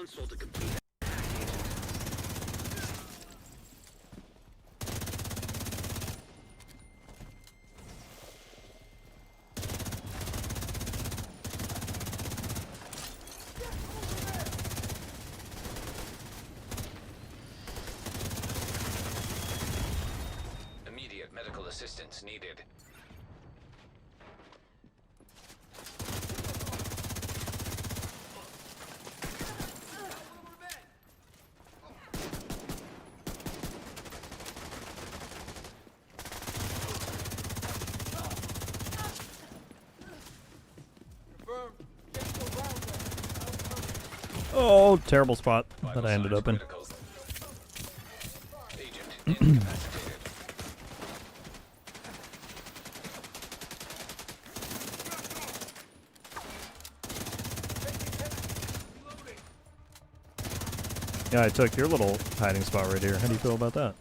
console to complete that hack, Agent. Immediate medical assistance needed. Oh, terrible spot that I ended up in. Critical. Agent incapacitated. Yeah, I took your little hiding spot right here. How do you feel about that?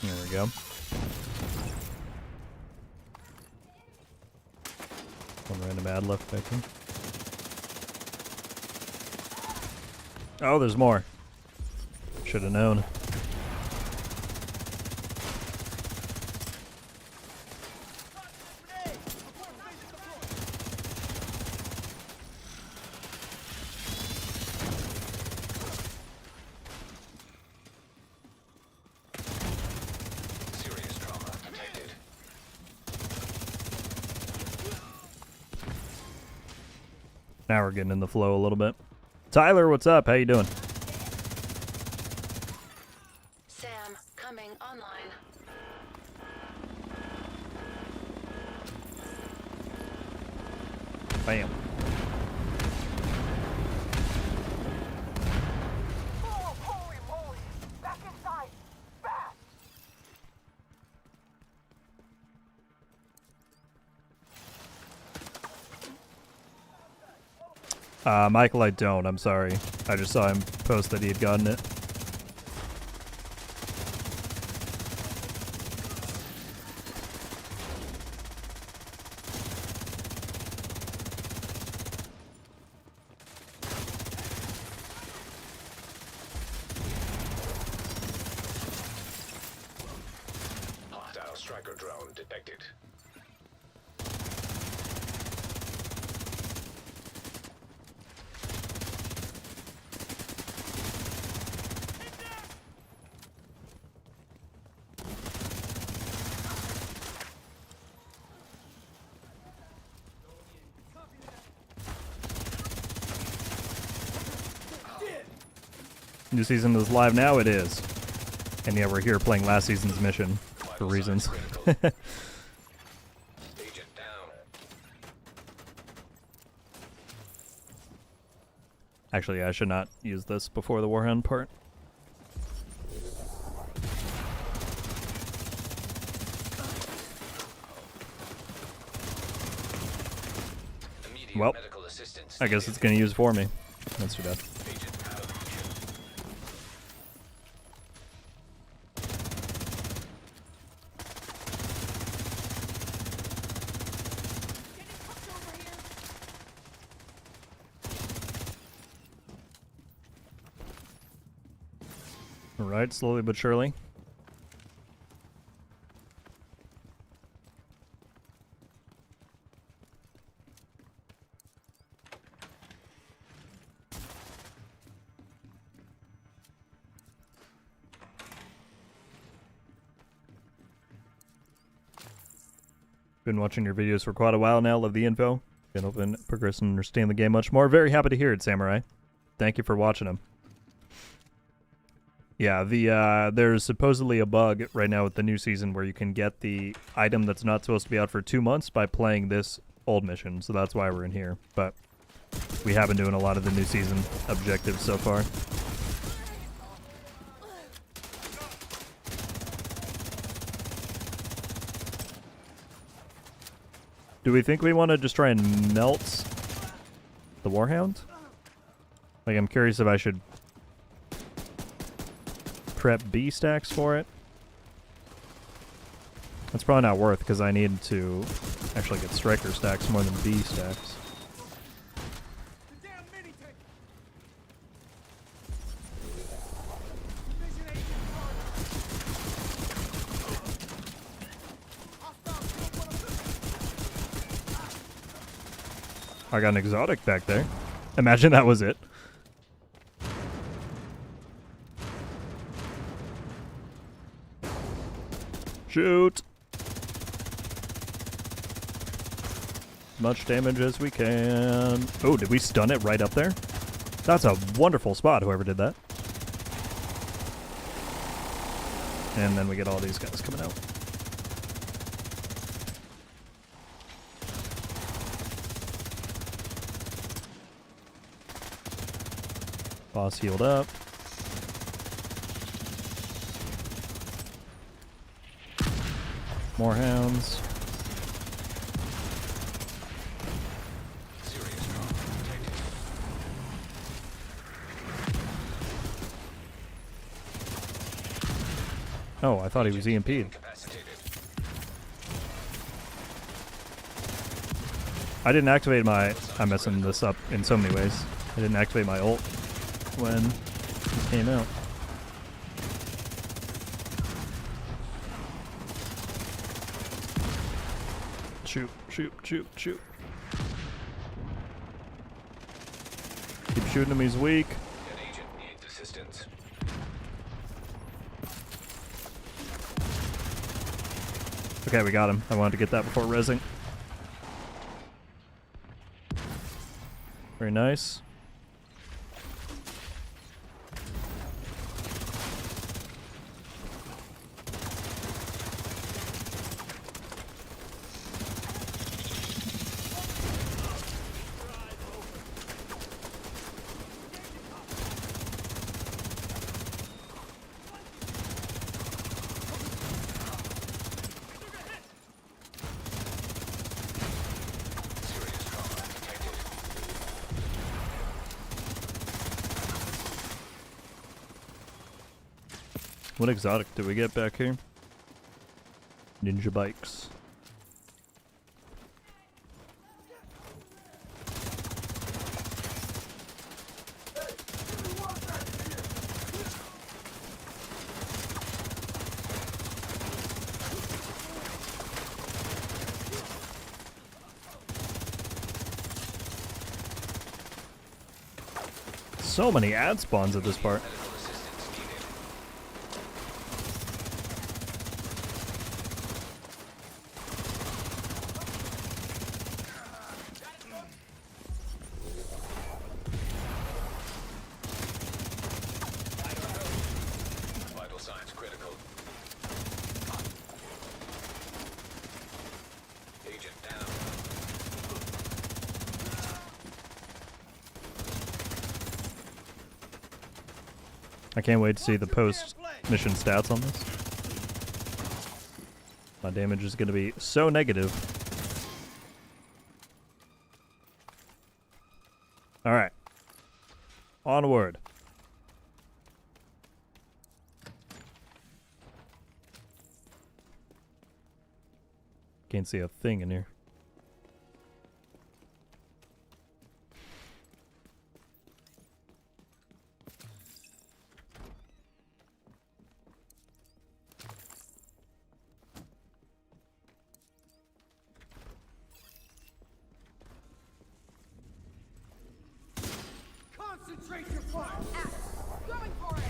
There we go. One random ad left back there. Oh, there's more. Should have known. Serious trauma detected. Now we're getting in the flow a little bit. Tyler, what's up? How you doing? Sam, coming online. Bam. Oh, holy moly! Back inside! Fast! Michael, I don't. I'm sorry. I just saw him post that he had gotten it. Hostile striker drone detected. New season is live now. It is. And yeah, we're here playing last season's mission for reasons. Agent down. Actually, I should not use this before the Warhound part. Immediate Well, medical assistance I guess needed. it's going to use for me. That's too bad. Agent out of vision. Alright, slowly but surely. Been watching your videos for quite a while now. Love the info. Been hoping to progress and understand the game much more. Very happy to hear it, Samurai. Thank you for watching them. Yeah, there's supposedly a bug right now with the new season where you can get the item that's not supposed to be out for 2 months by playing this old mission, so that's why we're in here. But we have been doing a lot of the new season objectives so far. Do we think we want to just try and melt the Warhound? Like, I'm curious if I should prep B stacks for it. That's probably not worth, because I need to actually get striker stacks more than B stacks. I got an exotic back there. Imagine that was it. Shoot! Much damage as we can. Oh, did we stun it right up there? That's a wonderful spot, whoever did that. And then we get all these guys coming out. Boss healed up. More hounds. Oh, I thought he was EMP'd. I didn't activate my... I'm messing this up in so many ways. I didn't activate my ult when it came out. Shoot, shoot, shoot, shoot. Keep shooting him, he's weak. An agent needs assistance. Okay, we got him. I wanted to get that before rezzing. Very nice. What exotic did we get back here? Ninja bikes. So many ad spawns at this part. Vital signs critical. Agent down. I can't wait to see the post-mission stats on this. My damage is going to be so negative. Alright. Onward. Can't see a thing in here. Concentrate your fire! Going for it!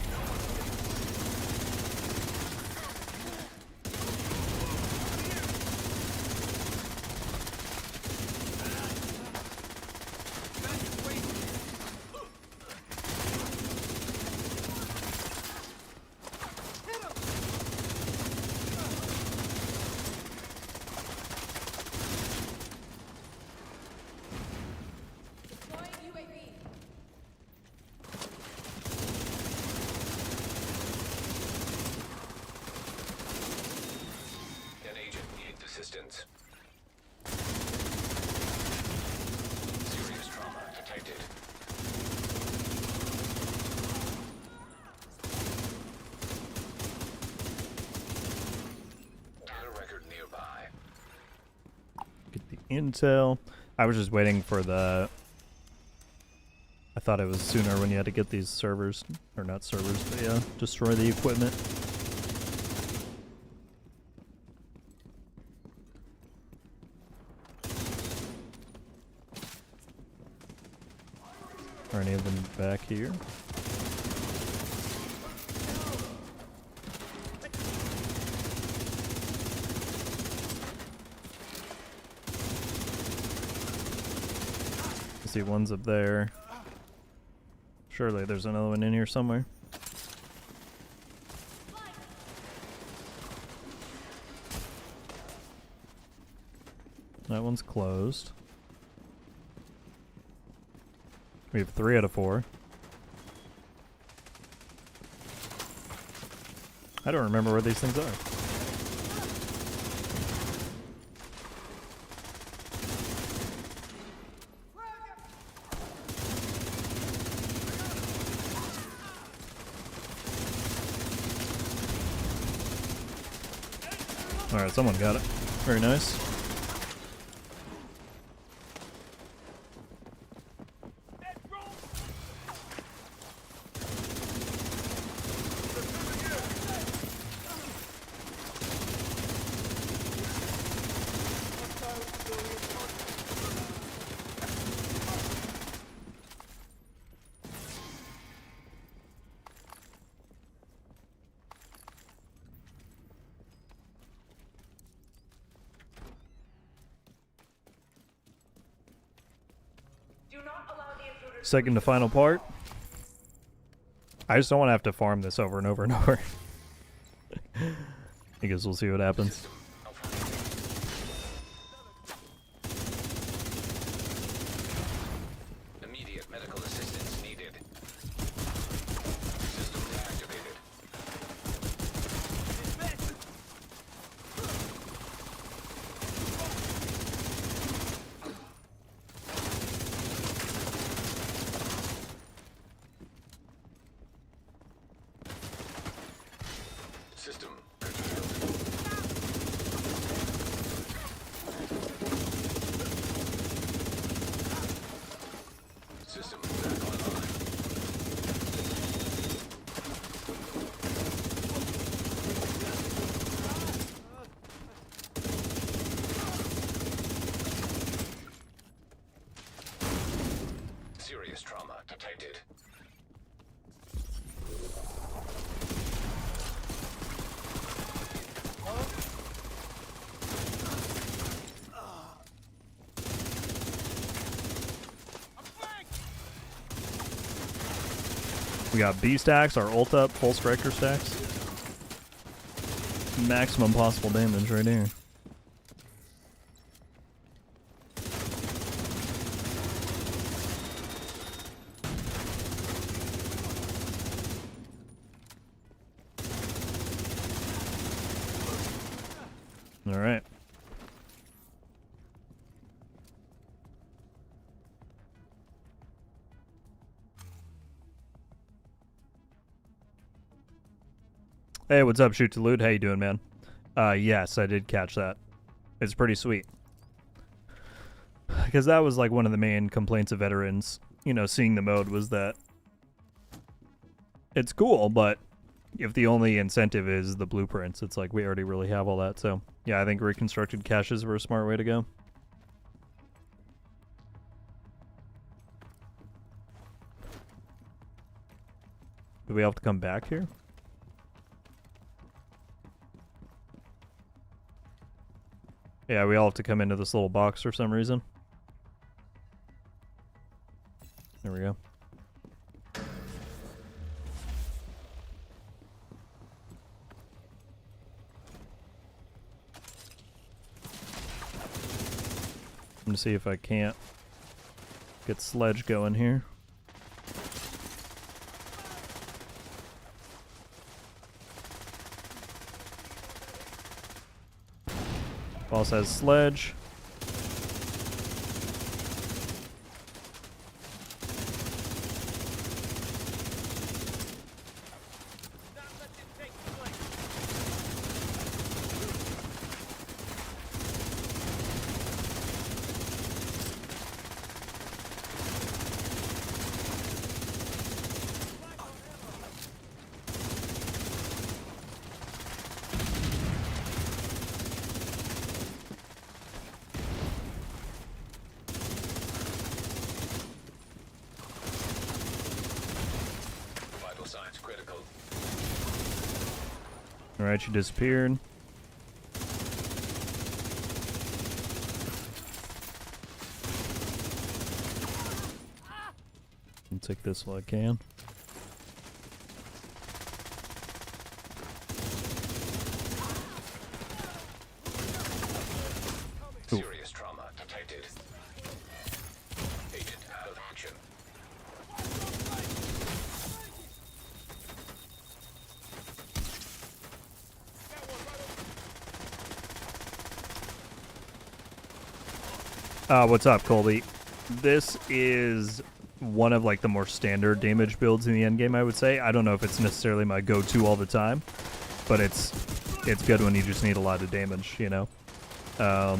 resistance. Serious trauma detected. Data record nearby. Get the intel. I was just waiting for the... I thought it was sooner when you had to get these servers. Or not servers, but yeah, destroy the equipment. Are any of them back here? I see one's up there. Surely there's another one in here somewhere. That one's closed. We have 3 out of 4. I don't remember where these things are. Alright, someone got it. Very nice. Second to final part. I just don't want to have to farm this over and over and over. I guess we'll see what happens. Immediate medical assistance needed. System deactivated. System System back online. Serious trauma detected. We got B stacks, our ult up, full striker stacks. Maximum possible damage right here. All right. Hey, what's up, Shoot to Loot? How you doing, man? Yes, I did catch that. It's pretty sweet. Because that was like one of the main complaints of veterans, you know, seeing the mode was that it's cool, but if the only incentive is the blueprints, it's like we already really have all that. So, yeah, I think reconstructed caches were a smart way to go. Do we have to come back here? Yeah, we all have to come into this little box for some reason. There we go. I'm gonna see if I can't get Sledge going here. Boss has sledge. Vital signs critical. Alright, she disappeared. I'll take this while I can. Serious trauma detected. Agent out of action. What's up, Colby? This is one of like the more standard damage builds in the endgame, I would say. I don't know if it's necessarily my go-to all the time, but it's good when you just need a lot of damage, you know? I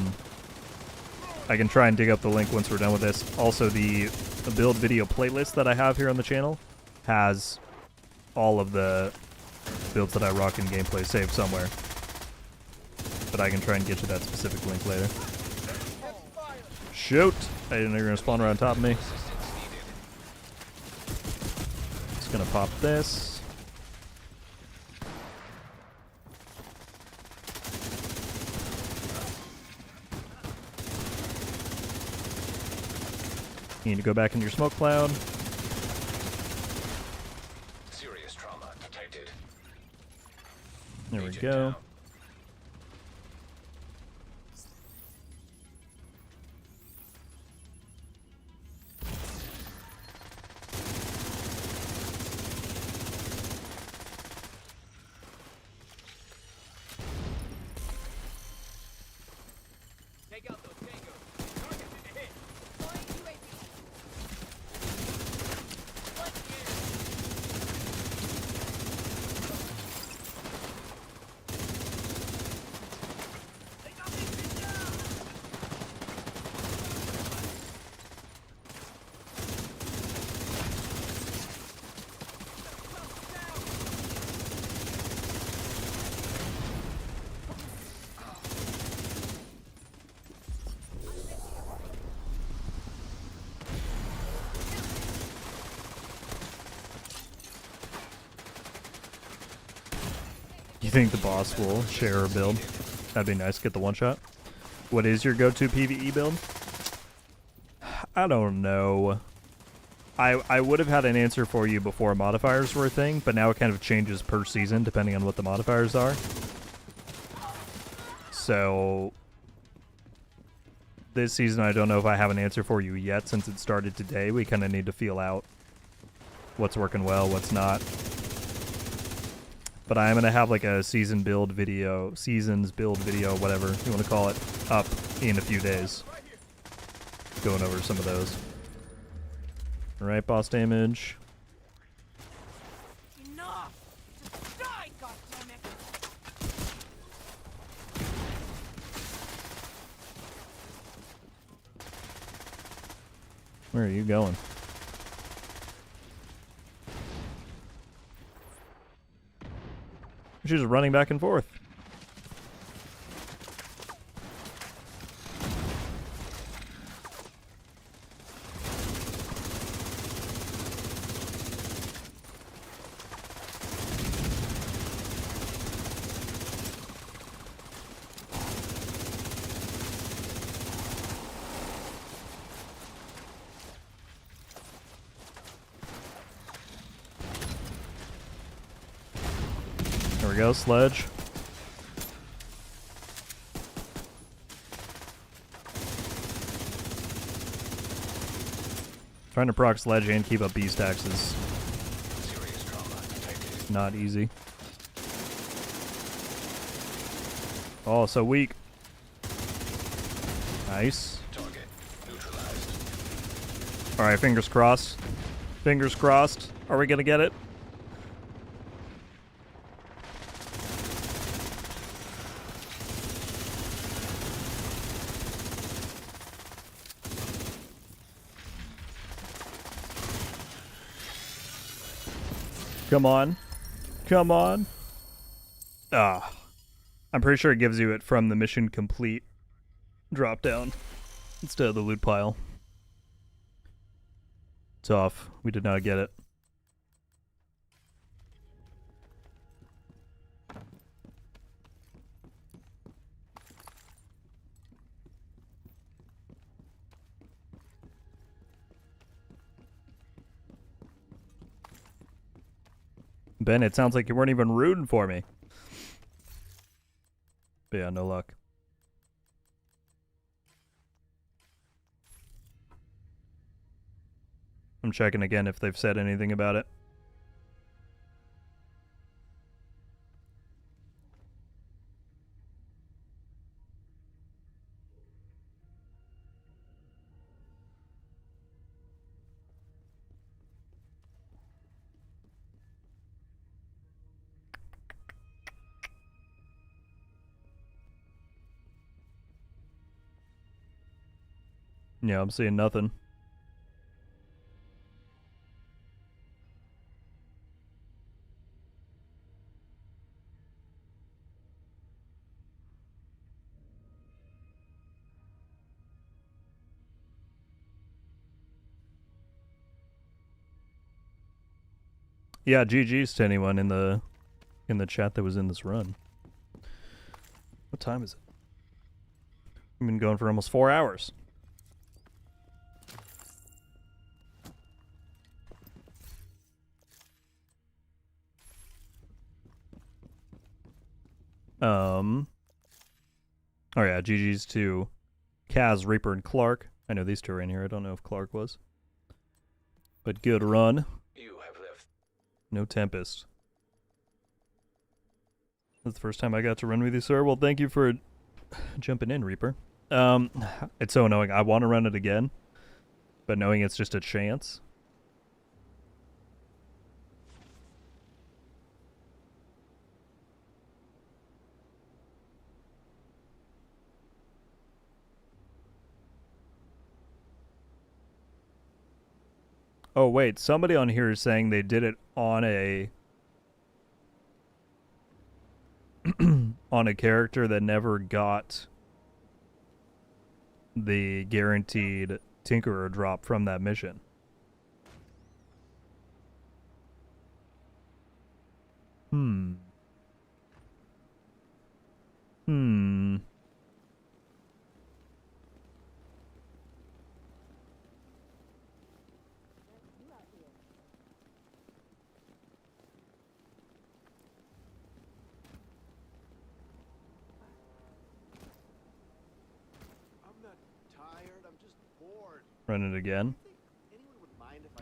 can try and dig up the link once we're done with this. Also, the build video playlist that I have here on the channel has all of the builds that I rock in gameplay saved somewhere. But I can try and get you that specific link later. Shoot! I didn't know you were going to spawn right on top of me. Just going to pop this. You need to go back into your smoke cloud. Serious trauma detected. There we Agent go. down. Take out those tangos. Targets in the hit. Flying UAV. Flank in. They got me pinned down. You think the boss will share her build? That'd be nice. Get the one shot. What is your go-to PvE build? I don't know. I would have had an answer for you before modifiers were a thing, but now it kind of changes per season depending on what the modifiers are. So this season I don't know if I have an answer for you yet since it started today. We kind of need to feel out what's working well, what's not. But I am going to have like a seasons build video, whatever you want to call it, up in a few days. Going over some of those. Alright, boss damage. Enough! Just die, goddammit! Where are you going? She's just running back and forth. There we go, sledge. Trying to proc sledge and keep up B stacks is not easy. Oh, so weak. Nice. Target neutralized. Alright, fingers crossed. Fingers crossed. Are we gonna get it? Come on. Come on. Ah. I'm pretty sure it gives you it from the mission complete drop down instead of the loot pile. Tough. We did not get it. Ben, it sounds like you weren't even rooting for me. But yeah, no luck. I'm checking again if they've said anything about it. Yeah, I'm seeing nothing. Yeah, GG's to anyone in the chat that was in this run. What time is it? We've been going for almost 4 hours. Oh yeah, GG's to Kaz, Reaper, and Clark. I know these two are in here. I don't know if Clark was. But good run. You have left. No Tempest. That's the first time I got to run with you, sir. Well, thank you for jumping in, Reaper. It's so annoying. I want to run it again, but knowing it's just a chance. Oh, wait. Somebody on here is saying they did it on a on a character that never got the guaranteed Tinkerer drop from that mission. Hmm. Run it again.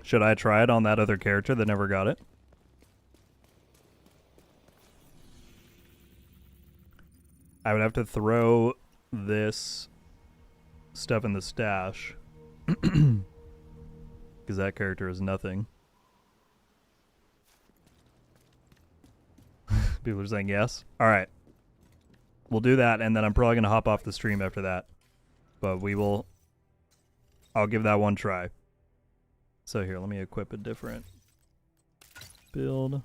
Should I try it on that other character that never got it? I would have to throw this stuff in the stash. Because that character is nothing. People are saying yes. Alright. We'll do that, and then I'm probably going to hop off the stream after that. But we will... I'll give that one try. So here, let me equip a different build.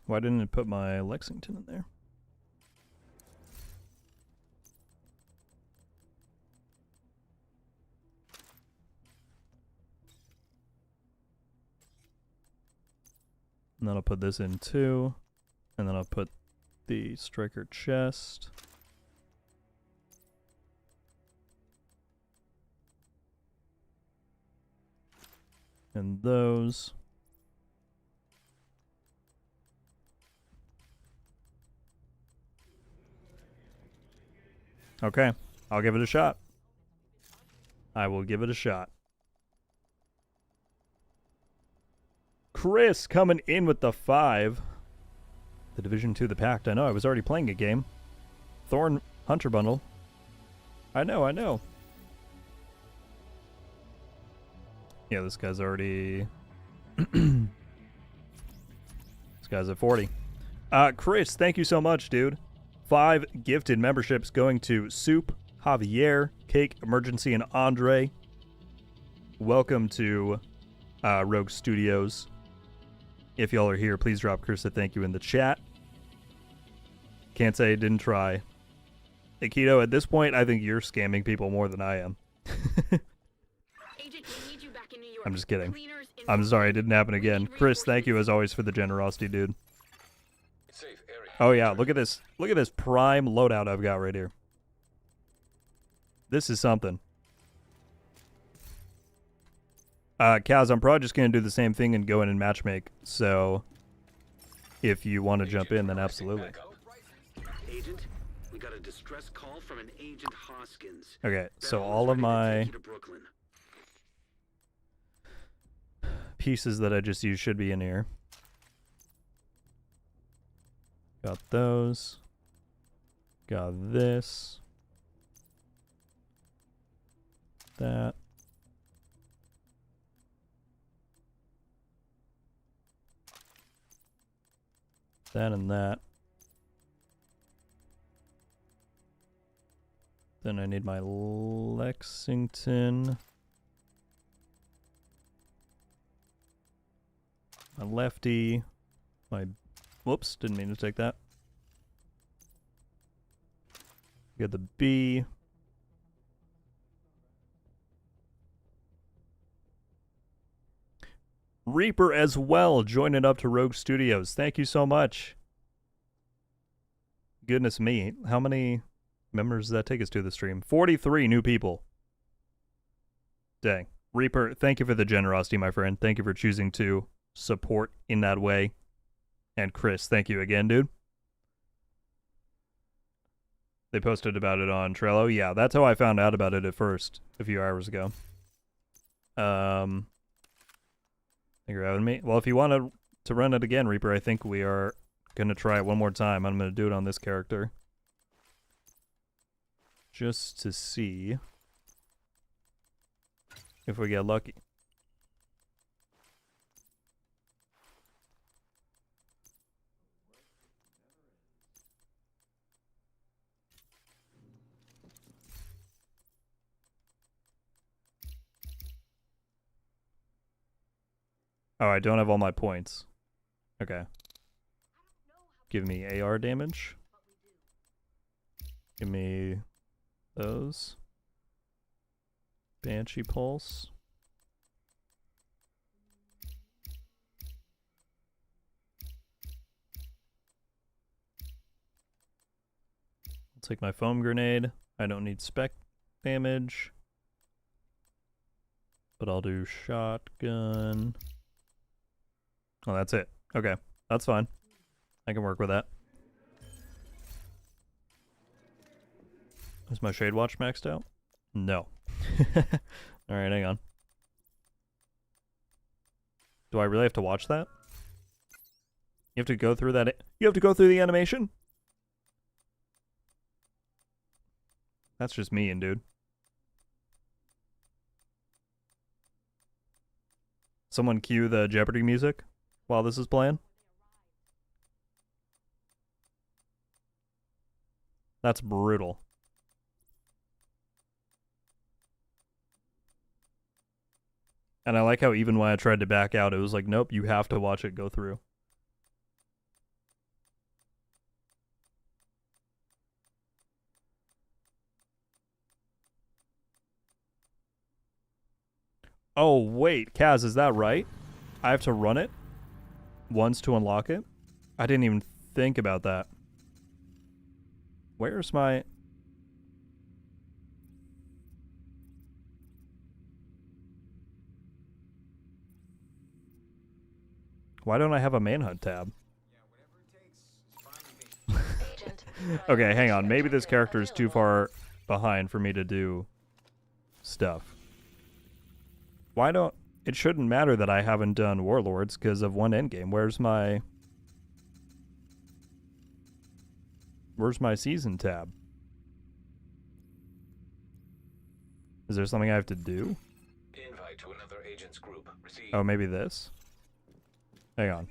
Why didn't it put my Lexington in there? And then I'll put this in too. And then I'll put the striker chest. And those. Okay, I'll give it a shot. I will give it a shot. Chris coming in with the 5. The Division 2, the Pact. I know, I was already playing a game. Thorn Hunter Bundle. I know. Yeah, this guy's already... This guy's at 40. Chris, thank you so much, dude. 5 gifted memberships going to Soup, Javier, Cake, Emergency, and Andre. Welcome to Rogue Studios. If y'all are here, please drop Chris a thank you in the chat. Can't say I didn't try. Aikido, at this point, I think you're scamming people more than I am. Agent, we need you back in New York. I'm just kidding. Cleaners in I'm sorry, it didn't happen again. Chris, thank you as always for the generosity, dude. Safe area. Oh yeah, look at this. Look at this prime loadout I've got right here. This is something. Kaz, I'm probably just going to do the same thing and go in and matchmake. So, if you want to jump in, then absolutely. Agent, we got a distress call from an Agent Hoskins. Okay, so Bell's all of ready to my take you to Brooklyn. pieces that I just used should be in here. Got those. Got this. That. That and that. Then I need my Lexington. My lefty. My... Whoops, didn't mean to take that. Got the B. Reaper as well, joining up to Rogue Studios. Thank you so much. Goodness me. How many members does that take us to the stream? 43 new people. Dang. Reaper, thank you for the generosity, my friend. Thank you for choosing to support in that way. And Chris, thank you again, dude. They posted about it on Trello. Yeah, that's how I found out about it at first, a few hours ago. You're having me. Well, if you want to run it again, Reaper, I think we are going to try it one more time. I'm going to do it on this character. Just to see if we get lucky. Oh, I don't have all my points. Okay. Give me AR damage. Give me those. Banshee Pulse. I'll take my foam grenade. I don't need spec damage. But I'll do shotgun. Oh, that's it. Okay, that's fine. I can work with that. Is my Shade Watch maxed out? No. Alright, hang on. Do I really have to watch that? You have to go through that. You have to go through the animation? That's just mean, dude. Someone cue the Jeopardy music while this is playing. That's brutal. And I like how even when I tried to back out, it was like, nope, you have to watch it go through. Oh, wait, Kaz, is that right? I have to run it once to unlock it? I didn't even think about that. Where's my... Why don't I have a manhunt tab? Okay, hang on. Maybe this character is too far behind for me to do stuff. Why don't... It shouldn't matter that I haven't done Warlords because of one endgame. Where's my season tab? Is there something I have to do? Invite to another agent's group. Receive. Oh, maybe this? Hang on.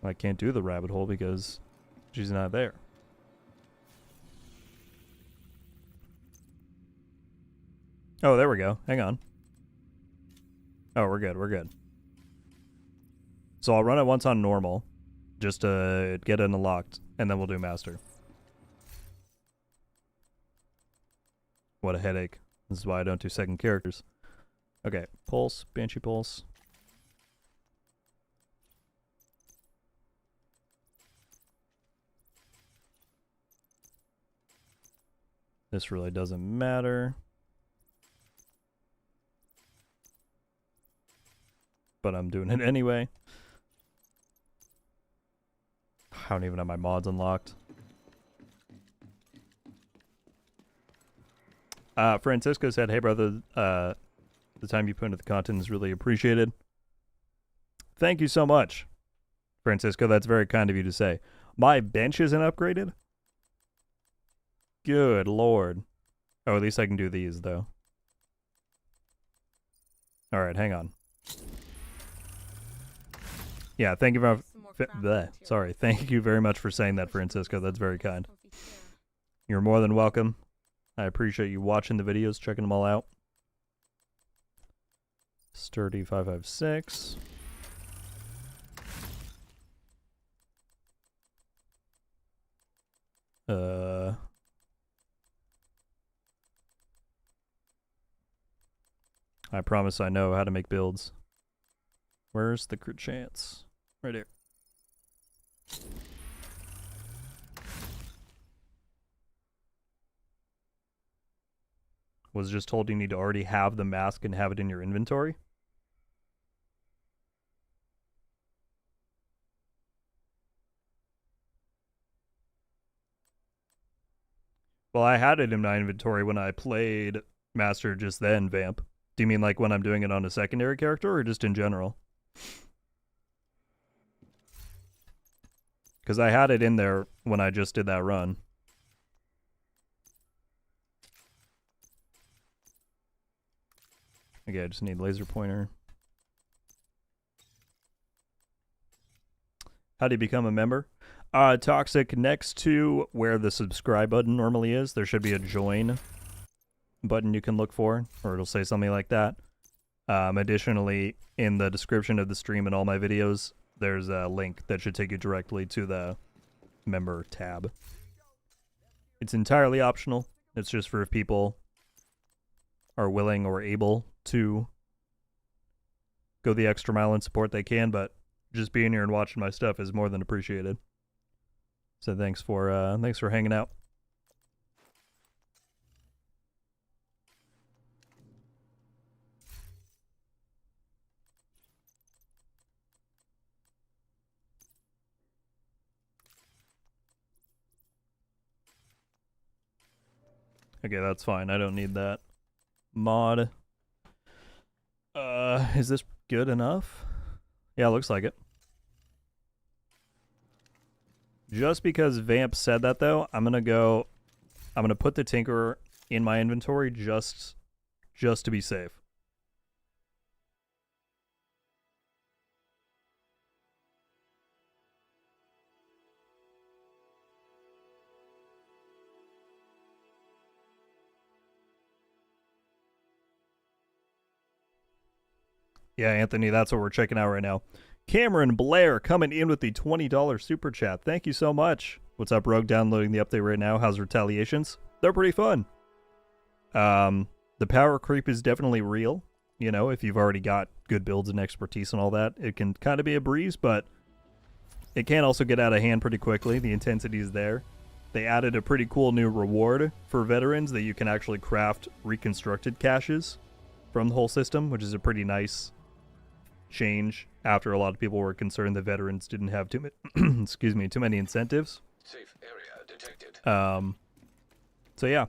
I can't do the rabbit hole because she's not there. Oh, there we go. Hang on. Oh, we're good. We're good. So I'll run it once on normal, just to get it unlocked, and then we'll do master. What a headache. This is why I don't do second characters. Okay, pulse, Banshee pulse. This really doesn't matter. But I'm doing it anyway. I don't even have my mods unlocked. Francisco said, hey brother, the time you put into the content is really appreciated. Thank you so much, Francisco. That's very kind of you to say. My bench isn't upgraded? Good lord. Oh, at least I can do these, though. Alright, hang on. Yeah, thank you very thank you very much for saying that, Francisco. That's very kind. You're more than welcome. I appreciate you watching the videos, checking them all out. Sturdy 556. I promise I know how to make builds. Where's the crit chance? Right here. Was just told you need to already have the mask and have it in your inventory. Well, I had it in my inventory when I played Master just then, Vamp. Do you mean like when I'm doing it on a secondary character or just in general? Because I had it in there when I just did that run. Okay, I just need laser pointer. How do you become a member? Toxic, next to where the subscribe button normally is, there should be a join button you can look for, or it'll say something like that. Additionally, in the description of the stream and all my videos, there's a link that should take you directly to the member tab. It's entirely optional. It's just for if people are willing or able to go the extra mile and support they can, but just being here and watching my stuff is more than appreciated. So thanks for hanging out. Okay, that's fine. I don't need that mod. Is this good enough? Yeah, looks like it. Just because Vamp said that, though, I'm gonna put the Tinkerer in my inventory just to be safe. Yeah, Anthony, that's what we're checking out right now. Cameron Blair coming in with the $20 super chat. Thank you so much. What's up, Rogue? Downloading the update right now. How's Retaliations? They're pretty fun. The power creep is definitely real. You know, if you've already got good builds and expertise and all that, it can kind of be a breeze, but it can also get out of hand pretty quickly. The intensity is there. They added a pretty cool new reward for veterans that you can actually craft reconstructed caches from the whole system, which is a pretty nice change after a lot of people were concerned that veterans didn't have too many, excuse me, too many incentives. Safe area detected. So yeah,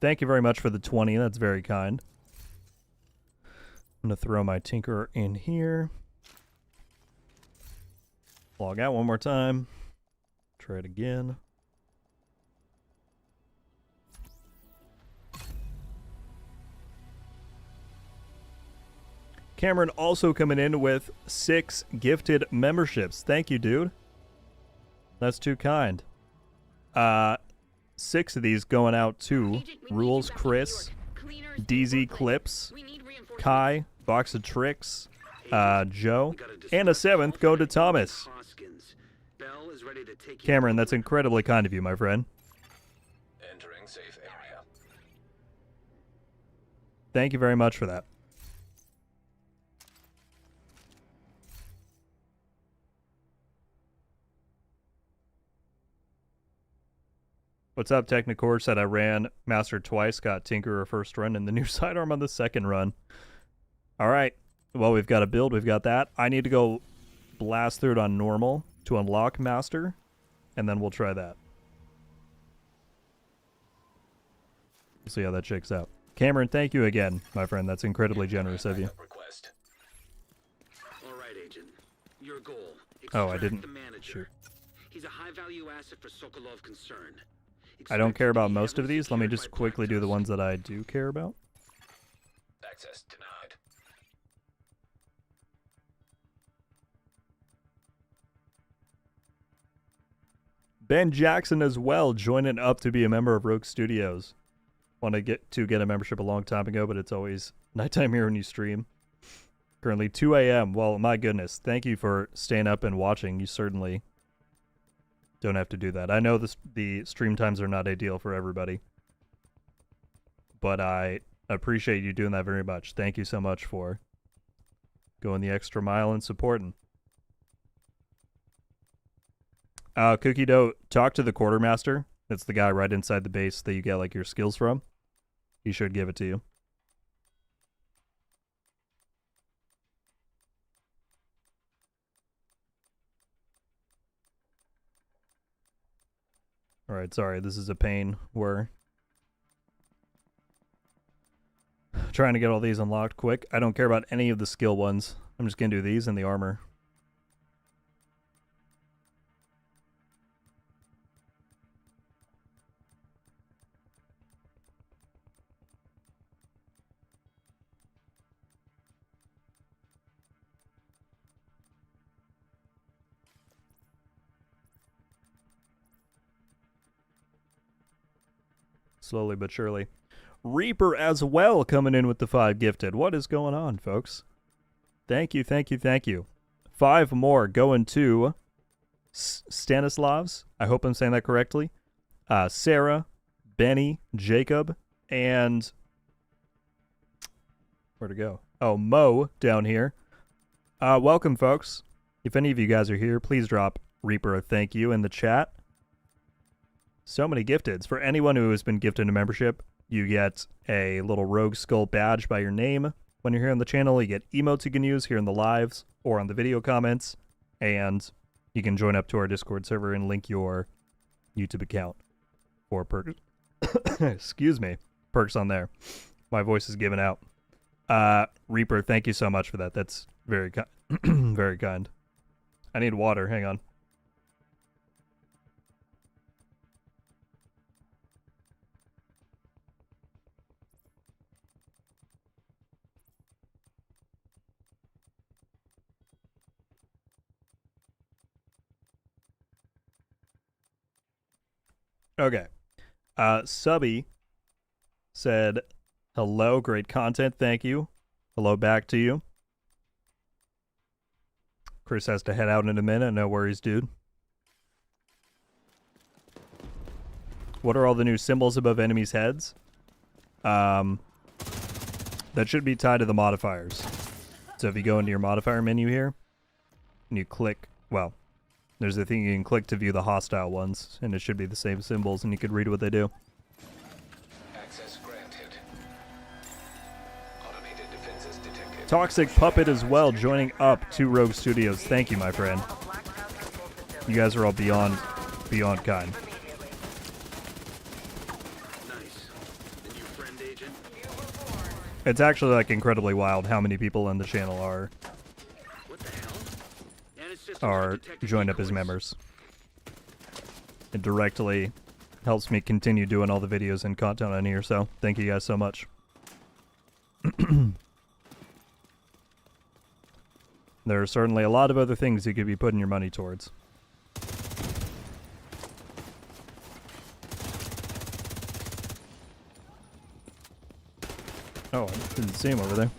thank you very much for the 20. That's very kind. I'm gonna throw my Tinkerer in here. Log out one more time. Try it again. Cameron also coming in with 6 gifted memberships. Thank you, dude. That's too kind. 6 of these going out to Rules Chris, DZ Clips, Kai, Box of Tricks, Joe, and a 7th go to Thomas. Cameron, that's incredibly kind of you, my friend. Entering safe area. Thank you very much for that. What's up, Technicore? Said I ran Master twice, got Tinkerer first run, and the new sidearm on the second run. Alright. Well, we've got a build, we've got that. I need to go blast through it on normal to unlock Master, and then we'll try that. We'll see how that shakes out. Cameron, thank you again, my friend. That's incredibly generous of you. All right, Agent. Your goal. Oh, I didn't. The manager. Shoot. He's a high-value asset for Sokolov concern. I don't care about most of these. Let me just quickly do the ones that I do care about. Access denied. Ben Jackson as well, joining up to be a member of Rogue Studios. Want to get a membership a long time ago, but it's always nighttime here when you stream. Currently 2 a.m. Well, my goodness. Thank you for staying up and watching. You certainly don't have to do that. I know the stream times are not ideal for everybody, but I appreciate you doing that very much. Thank you so much for going the extra mile and supporting. Cookie Dough, talk to the quartermaster. That's the guy right inside the base that you get like your skills from. He should give it to you. Alright, sorry, this is a pain. We're trying to get all these unlocked quick. I don't care about any of the skill ones. I'm just going to do these and the armor. Slowly but surely. Reaper as well coming in with the 5 gifted. What is going on, folks? Thank you, thank you, thank you. 5 more going to Stanislavs. I hope I'm saying that correctly. Sarah, Benny, Jacob, and where'd it go? Oh, Mo down here. Welcome, folks. If any of you guys are here, please drop Reaper a thank you in the chat. So many gifteds. For anyone who has been gifted a membership, you get a little Rogue Skull badge by your name when you're here on the channel. You get emotes you can use here in the lives or on the video comments. And you can join up to our Discord server and link your YouTube account for perks. Excuse me. Perks on there. My voice is giving out. Reaper, thank you so much for that. That's very very kind. I need water. Hang on. Okay. Subby said, hello, great content, thank you. Hello back to you. Chris has to head out in a minute, no worries, dude. What are all the new symbols above enemies' heads? That should be tied to the modifiers. So if you go into your modifier menu here, and you click, well, there's a thing you can click to view the hostile ones, and it should be the same symbols, and you could read what they do. Access granted. Automated defenses detected. Toxic Puppet as well, joining up to Rogue Studios. Thank you, my friend. You guys are all beyond kind. Nice. The new friend agent? It's actually like incredibly wild how many people on the channel are What the hell? And it's just joined up as members. It directly helps me continue doing all the videos and content on here, so thank you guys so much. There are certainly a lot of other things you could be putting your money towards. Oh, I didn't see him over there.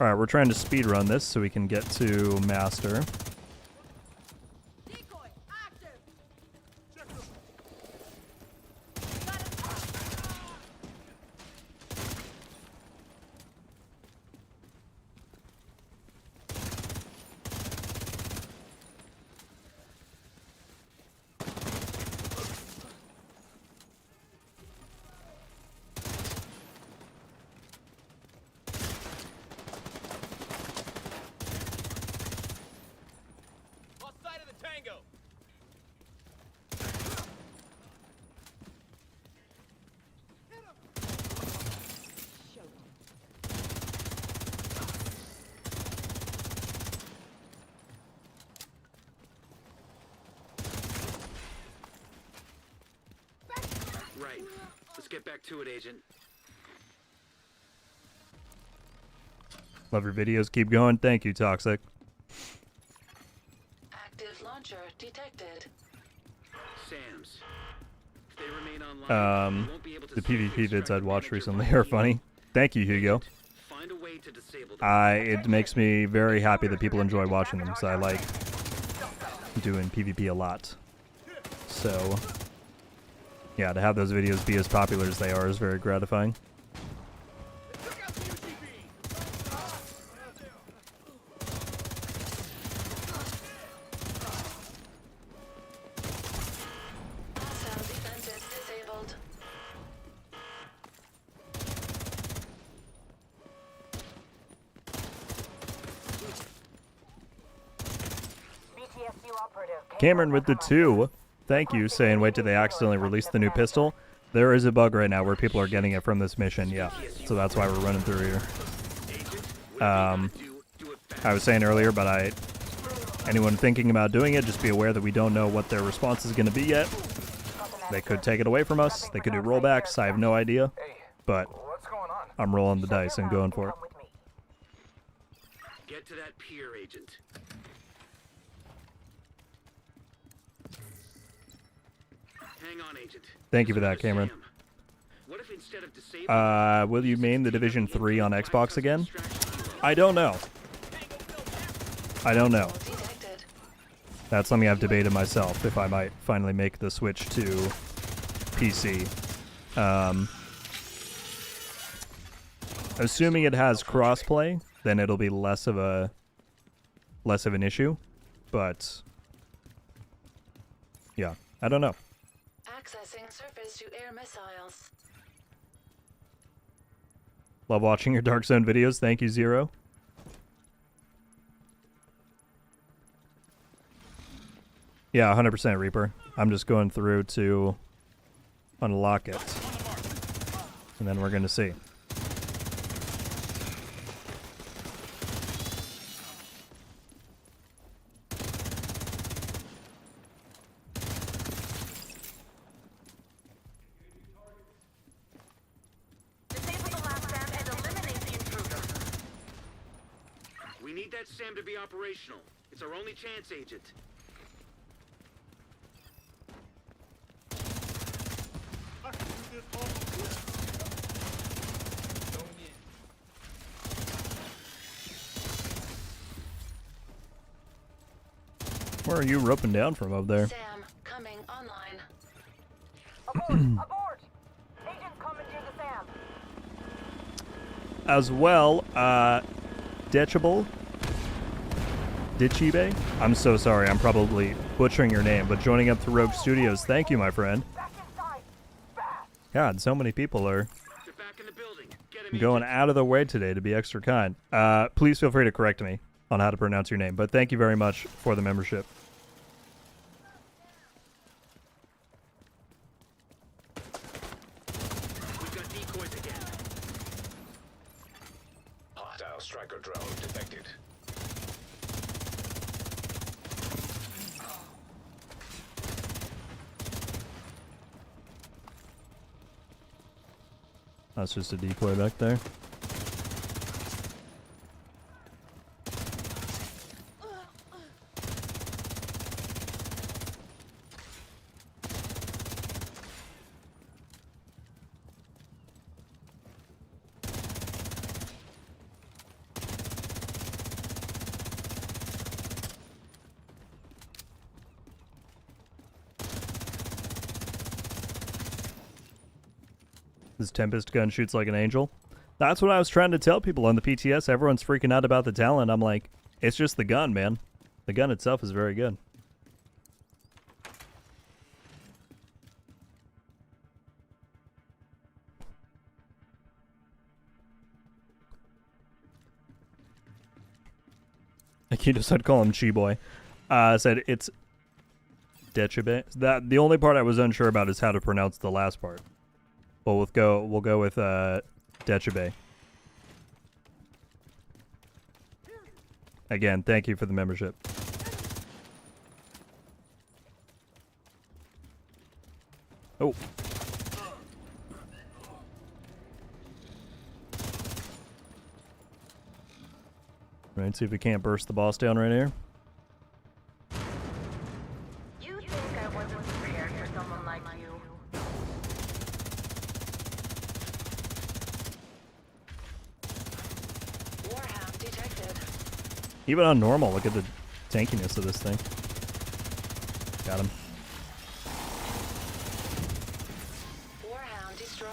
Alright, we're trying to speedrun this so we can get to Master. Lost sight of the tango. Right. Let's get back to it, Agent. Love your videos. Keep going. Thank you, Toxic. Active launcher detected. Sam's. If they remain online, we won't be able to The safely PvP vids extract I'd the watched manager recently from are the funny. Thank you, Hugo. Find a way to disable them. It makes me very happy that people enjoy watching them, so I like doing PvP a lot. So, yeah, to have those videos be as popular as they are is very gratifying. Hostile defenses disabled. BTSU operative. Cameron with the 2. Thank you, saying wait till they accidentally release the new pistol. There is a bug right now where people are getting it from this mission, yeah. So that's why we're running through here. I was saying earlier, but anyone thinking about doing it, just be aware that we don't know what their response is going to be yet. They could take it away from us. They could do rollbacks. I have no idea. But I'm rolling the dice and going for it. Get to that pier, Agent. Hang on, Agent. Thank you for that, Cameron. Sam, what if instead of disabling Will you main the Division 3 on Xbox again? I don't know. I don't know. Detected. That's something I've debated myself, if I might finally make the switch to PC. Assuming it has crossplay, then it'll be less of an issue. But yeah, I don't know. Accessing surface-to-air missiles. Love watching your Dark Zone videos. Thank you, Zero. Yeah, 100% Reaper. I'm just going through to unlock it. And then we're going to see. Disable the last Sam and eliminate the intruder. We need that SAM to be operational. It's our only chance, Agent. I can do this all. Where are you roping down from up there? Sam coming online. Abort! Abort! Agents commandeer the SAM. As well, Ditchable? Ditchibe? I'm so sorry, I'm probably butchering your name, but joining up to Rogue Studios, thank you, my friend. Back inside. Fast. God, so many people are They're back in the building. Get I'm going out of the way today to be extra kind. Please feel free to correct me on how to pronounce your name, but thank you very much for the membership. We've got decoys again. Hostile striker drone detected. That's just a decoy back there. This Tempest gun shoots like an angel. That's what I was trying to tell people on the PTS. Everyone's freaking out about the talent. I'm like, it's just the gun, man. The gun itself is very good. Akito said call him Chi-Boy. Said it's Dechibe. That the only part I was unsure about is how to pronounce the last part. But we'll go with Dechibe. Again, thank you for the membership. Oh. Right, see if we can't burst the boss down right here. You think I wasn't prepared for someone like you? Warhound detected. Even on normal, look at the tankiness of this thing. Got him. Warhound destroyed.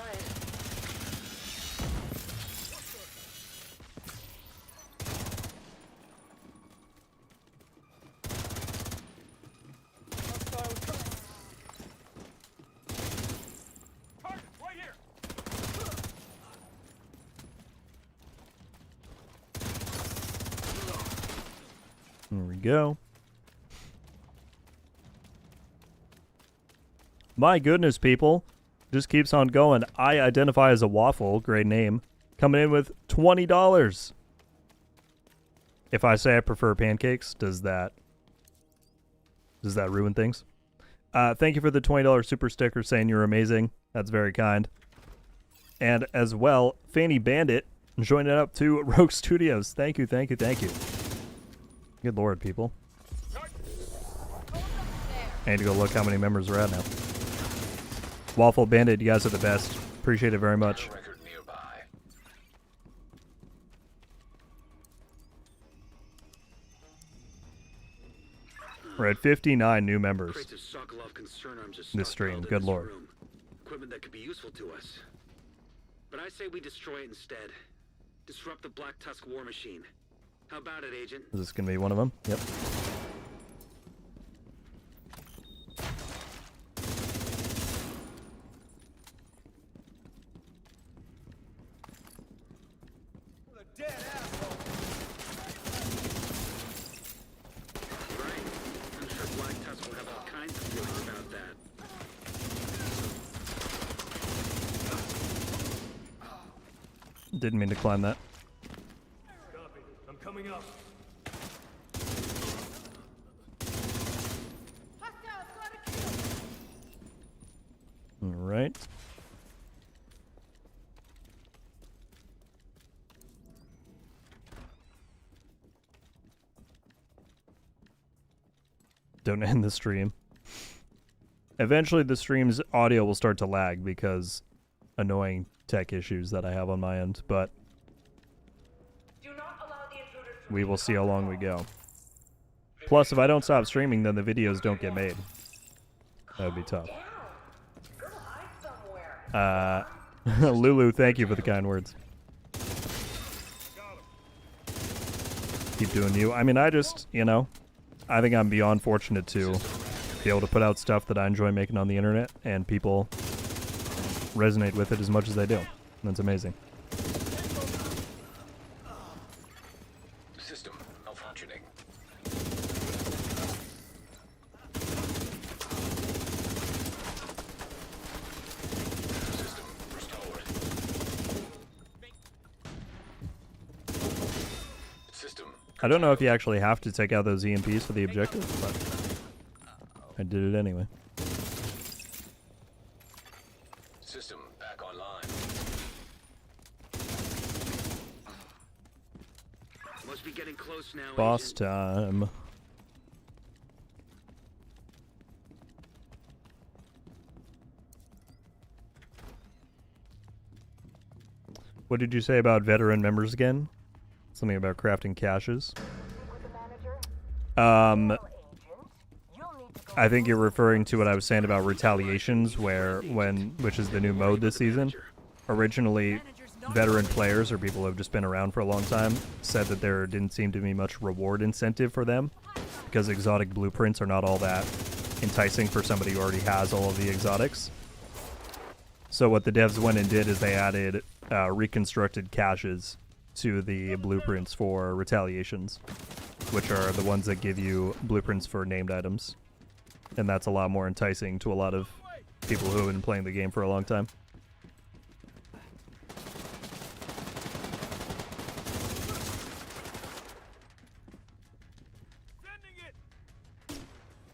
Target, right here. There we go. My goodness, people. Just keeps on going. I identify as a waffle. Great name. Coming in with $20. If I say I prefer pancakes, does that ruin things? Thank you for the $20 super sticker saying you're amazing. That's very kind. And as well, Fanny Bandit joining up to Rogue Studios. Thank you, thank you, thank you. Good lord, people. I need to go look how many members we're at now. Waffle Bandit, you guys are the best. Appreciate it very much. Record nearby. We're at 59 new members. Crates of Sokolov concern arms are This stream, stockpiled in good this lord. room. Equipment that could be useful to us. But I say we destroy it instead. Disrupt the Black Tusk war machine. How about it, Agent? Is this going to be one of them? Yep. Right. I'm sure Black Tusk will have all kinds of feelings about that. Didn't mean to climb that. I'm coming up. All right. Don't end the stream. Eventually the stream's audio will start to lag because annoying tech issues that I have on my end, but we will see how long we go. Plus, if I don't stop streaming, then the videos don't get made. That would be tough. Lulu, thank you for the kind words. Keep doing you. I mean, I just, you know, I think I'm beyond fortunate to be able to put out stuff that I enjoy making on the internet, and people resonate with it as much as they do. That's amazing. I don't know if you actually have to take out those EMPs for the objective, but I did it anyway. System back online. Must be getting close now. Boss Agent. time. What did you say about veteran members again? Something about crafting caches. I think you're referring to what I was saying about retaliations, which is the new mode this season. Originally, veteran players or people who have just been around for a long time said that there didn't seem to be much reward incentive for them because exotic blueprints are not all that enticing for somebody who already has all of the exotics. So what the devs went and did is they added reconstructed caches to the blueprints for retaliations, which are the ones that give you blueprints for named items. And that's a lot more enticing to a lot of people who have been playing the game for a long time.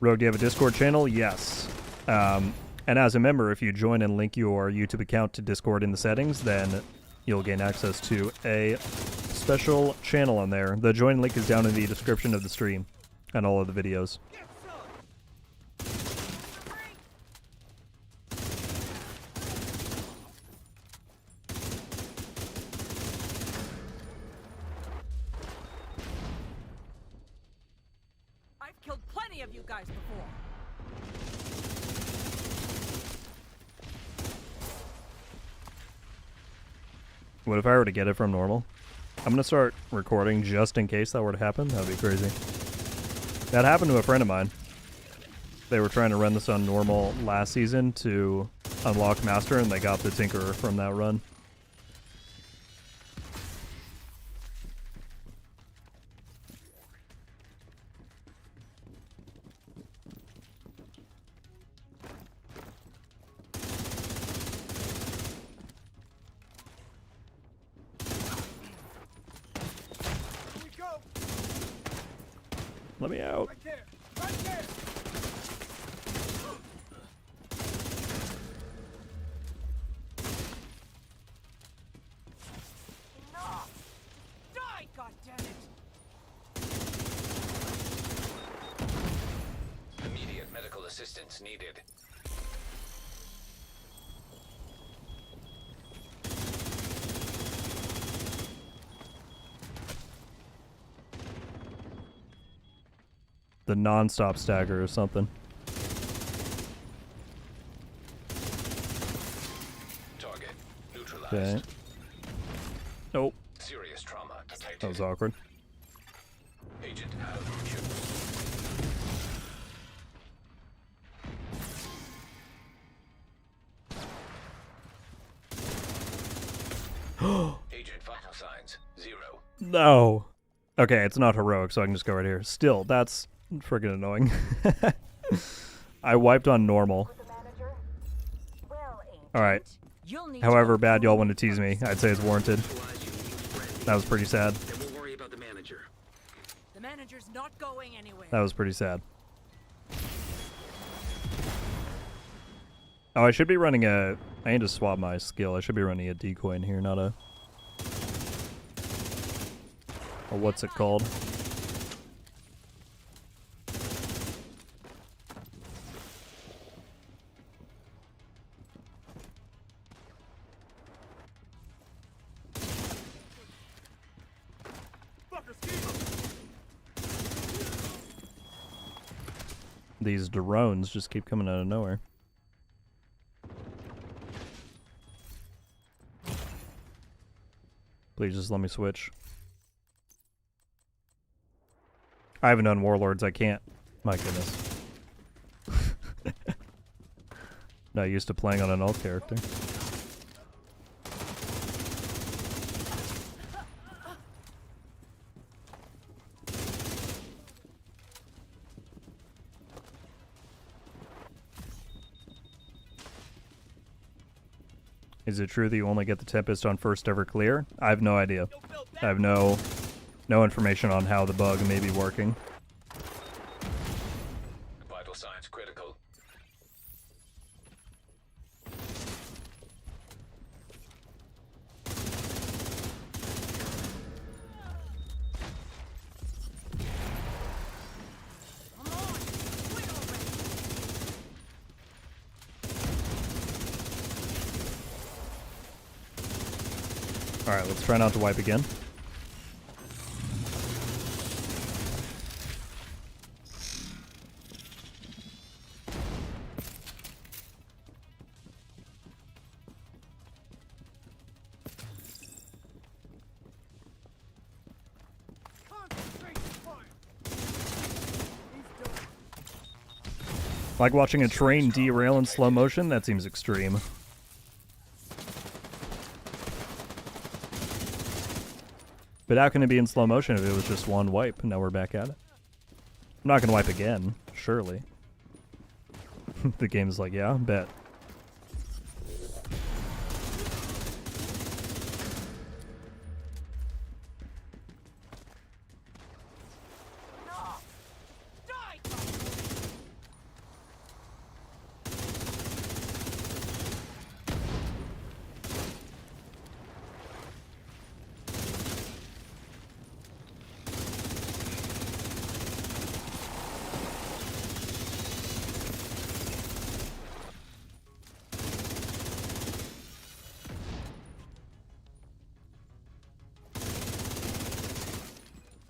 Rogue, do you have a Discord channel? Yes. And as a member, if you join and link your YouTube account to Discord in the settings, then you'll gain access to a special channel on there. The join link is down in the description of the stream and all of the videos. I've killed plenty of you guys before. What if I were to get it from normal? I'm gonna start recording just in case that were to happen. That'd be crazy. That happened to a friend of mine. They were trying to run this on normal last season to unlock Master, and they got the Tinkerer from that run. Let me out. Right there! Right there! Enough! Die, goddammit! Immediate medical assistance needed. The non-stop stagger or something. Target neutralized. Okay. Nope. Serious trauma detected. That was awkward. Agent out of mission. Agent vital signs 0. No. Okay, it's not heroic, so I can just go right here. Still, that's friggin' annoying. I wiped on normal. Alright. However bad y'all want to tease me, I'd say it's warranted. That was pretty sad. Then we'll worry about the manager. The manager's not going anywhere. That was pretty sad. Oh, I should be running a... I need to swap my skill. I should be running a decoy in here, not a... Or what's it called? These drones just keep coming out of nowhere. Please just let me switch. I haven't done Warlords, I can't. My goodness. Not used to playing on an alt character. Is it true that you only get the Tempest on first ever clear? I have no idea. I have no No information on how the bug may be working. Vital signs critical. Alright, let's try not to wipe again. Like watching a train derail in slow motion? That seems extreme. But how can it be in slow motion if it was just one wipe? Now we're back at it. I'm not gonna wipe again, surely. The game's like, yeah, bet.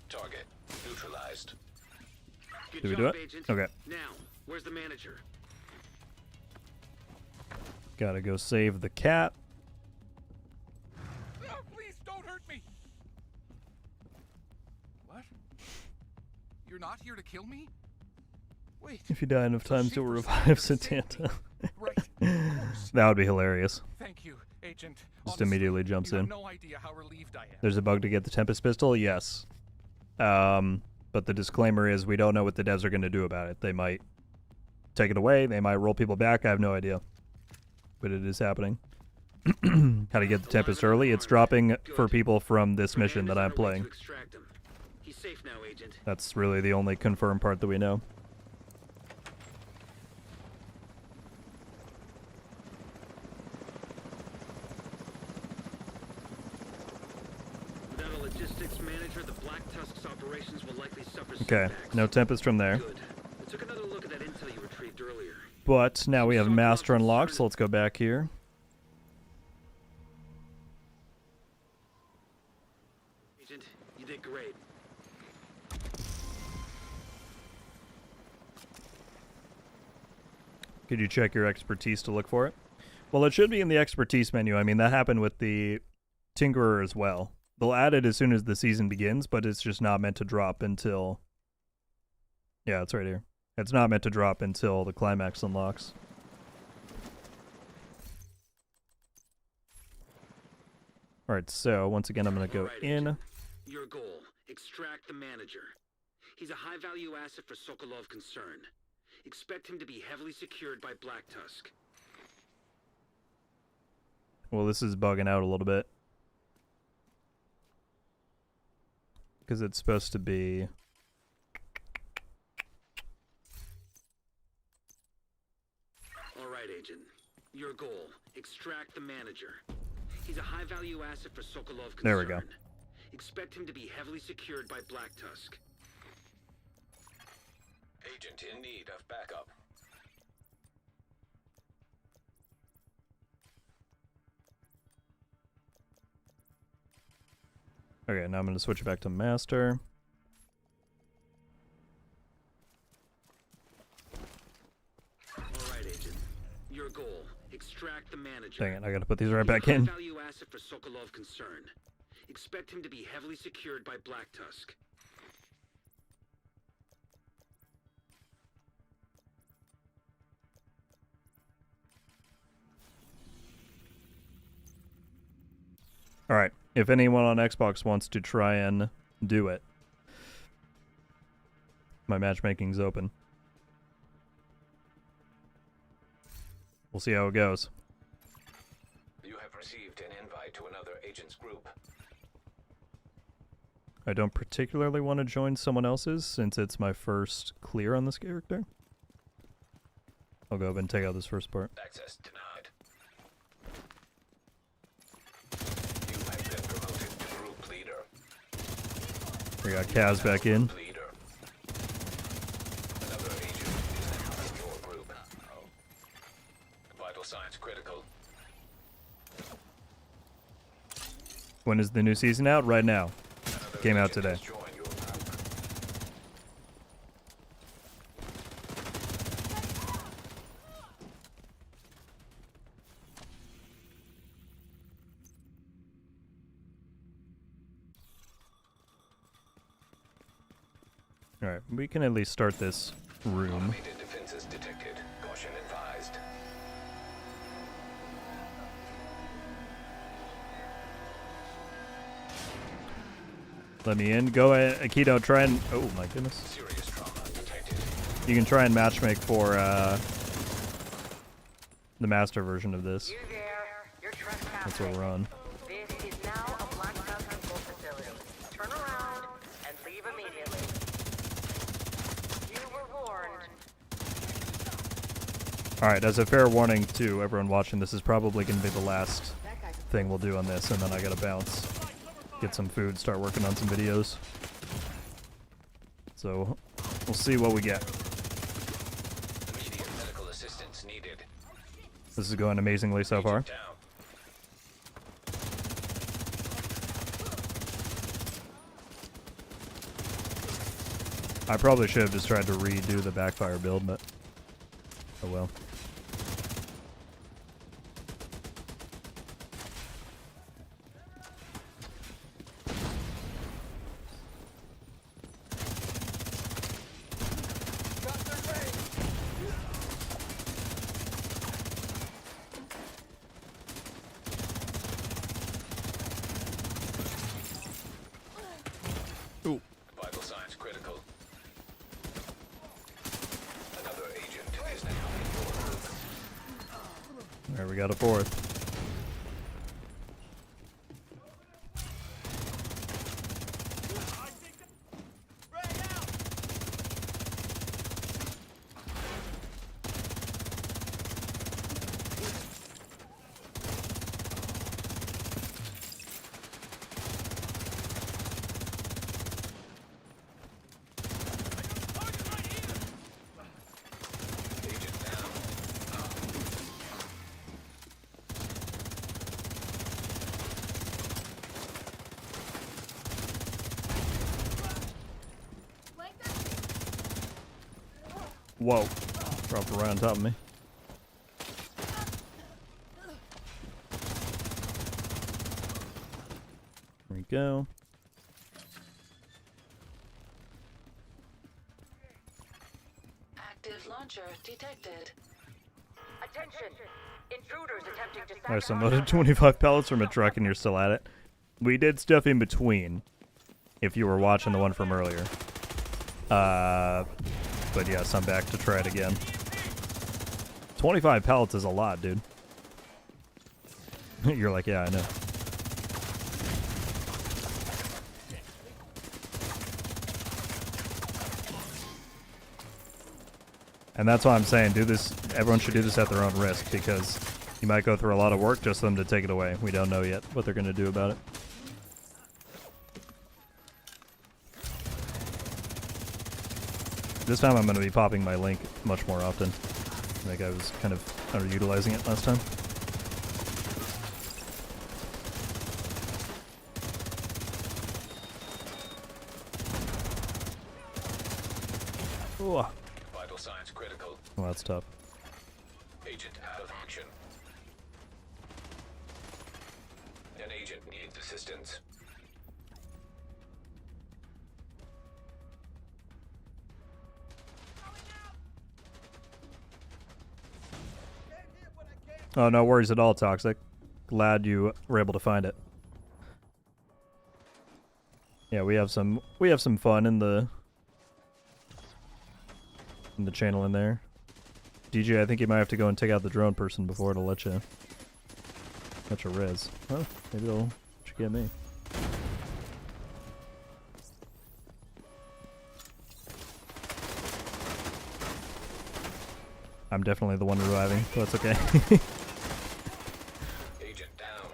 Target neutralized. Good Did we job, do it? Agent. Okay. Now, where's the manager? Gotta go save the cat. No, please don't hurt me. What? You're not here to kill me? Wait. If you die enough So times, you'll Schaefer's revive here to save me. Satanta. Right. Of course. That would be hilarious. Thank you, Agent. Just Honestly, immediately jumps you have in. no idea how relieved I am. There's a bug to get the Tempest pistol? Yes. But the disclaimer is we don't know what the devs are going to do about it. They might take it away. They might roll people back. I have no idea. But it is happening. How to get the Tempest early? It's dropping for people from this mission that I'm playing. He's safe now, Agent. That's really the only confirmed part that we know. Without a logistics manager, the Black Tusk's operations will likely suffer Okay, setbacks. no Tempest from there. Good. I took another look at that intel you retrieved earlier. But now we have Master unlocked, so let's go back here. Agent, you did great. Could you check your expertise to look for it? Well, it should be in the expertise menu. I mean, that happened with the Tinkerer as well. They'll add it as soon as the season begins, but it's just not meant to drop until... Yeah, it's right here. It's not meant to drop until the climax unlocks. Alright, so once again, I'm going to go Alright, in. Agent. Your goal, extract the manager. He's a high-value asset for Sokolov Concern. Expect him to be heavily secured by Black Tusk. Well, this is bugging out a little bit. Because it's supposed to be... Alright, Agent. Your goal, extract the manager. He's a high-value asset for Sokolov Concern. There we go. Expect him to be heavily secured by Black Tusk. Agent in need of backup. Okay, now I'm going to switch back to Master. Alright, Agent. Your goal, extract the manager. Dang it, I gotta put these right He's a back in. high-value asset for Sokolov Concern. Expect him to be heavily secured by Black Tusk. Alright, if anyone on Xbox wants to try and do it, my matchmaking's open. We'll see how it goes. You have received an invite to another agent's group. I don't particularly want to join someone else's since it's my first clear on this character. I'll go up and take out this first part. Access denied. You have been promoted to group leader. We got Kaz back in. Leader. Another agent is now in your group. Vital signs critical. When is the new season out? Right now. Another Came out agent today. has joined your group. Alright, we can at least start this room. Automated defenses detected. Caution advised. Let me in. Go ahead, Akito, try and... Oh my goodness. Serious trauma detected. You can try and matchmake for the master version of this. You there? You're trespassing. That's what we're on. This is now a Black Ops control facility. Turn around and leave immediately. You were warned. Alright, as a fair warning to everyone watching, this is probably going to be the last thing we'll do on this, and then I gotta bounce. Get some food, start working on some videos. So, we'll see what we get. Immediate medical assistance needed. This is going amazingly so far. Agent down. I probably should have just tried to redo the backfire build, but oh well. Ooh. Vital signs critical. Another agent is now in your group. There, we got a fourth. Agent down. Whoa. Dropped right on top of me. There we go. Active launcher detected. Attention! Intruders attempting to There's some sabotage loaded 25 pellets from a truck and you're still at it. We did stuff in between, if you were watching the one from earlier. But yes, I'm back to try it again. 25 pellets is a lot, dude. You're like, yeah, I know. And that's why I'm saying, do this. Everyone should do this at their own risk, because you might go through a lot of work just for them to take it away. We don't know yet what they're going to do about it. This time I'm going to be popping my link much more often. I think I was kind of underutilizing it last time. Ooh. Vital signs critical. Well, that's tough. Agent out of action. An agent needs assistance. Oh, no worries at all, Toxic. Glad you were able to find it. Yeah, we have some fun in the channel in there. DJ, I think you might have to go and take out the drone person before it'll let you res. Well, maybe it'll let you get me. I'm definitely the one reviving, so that's okay. Agent down.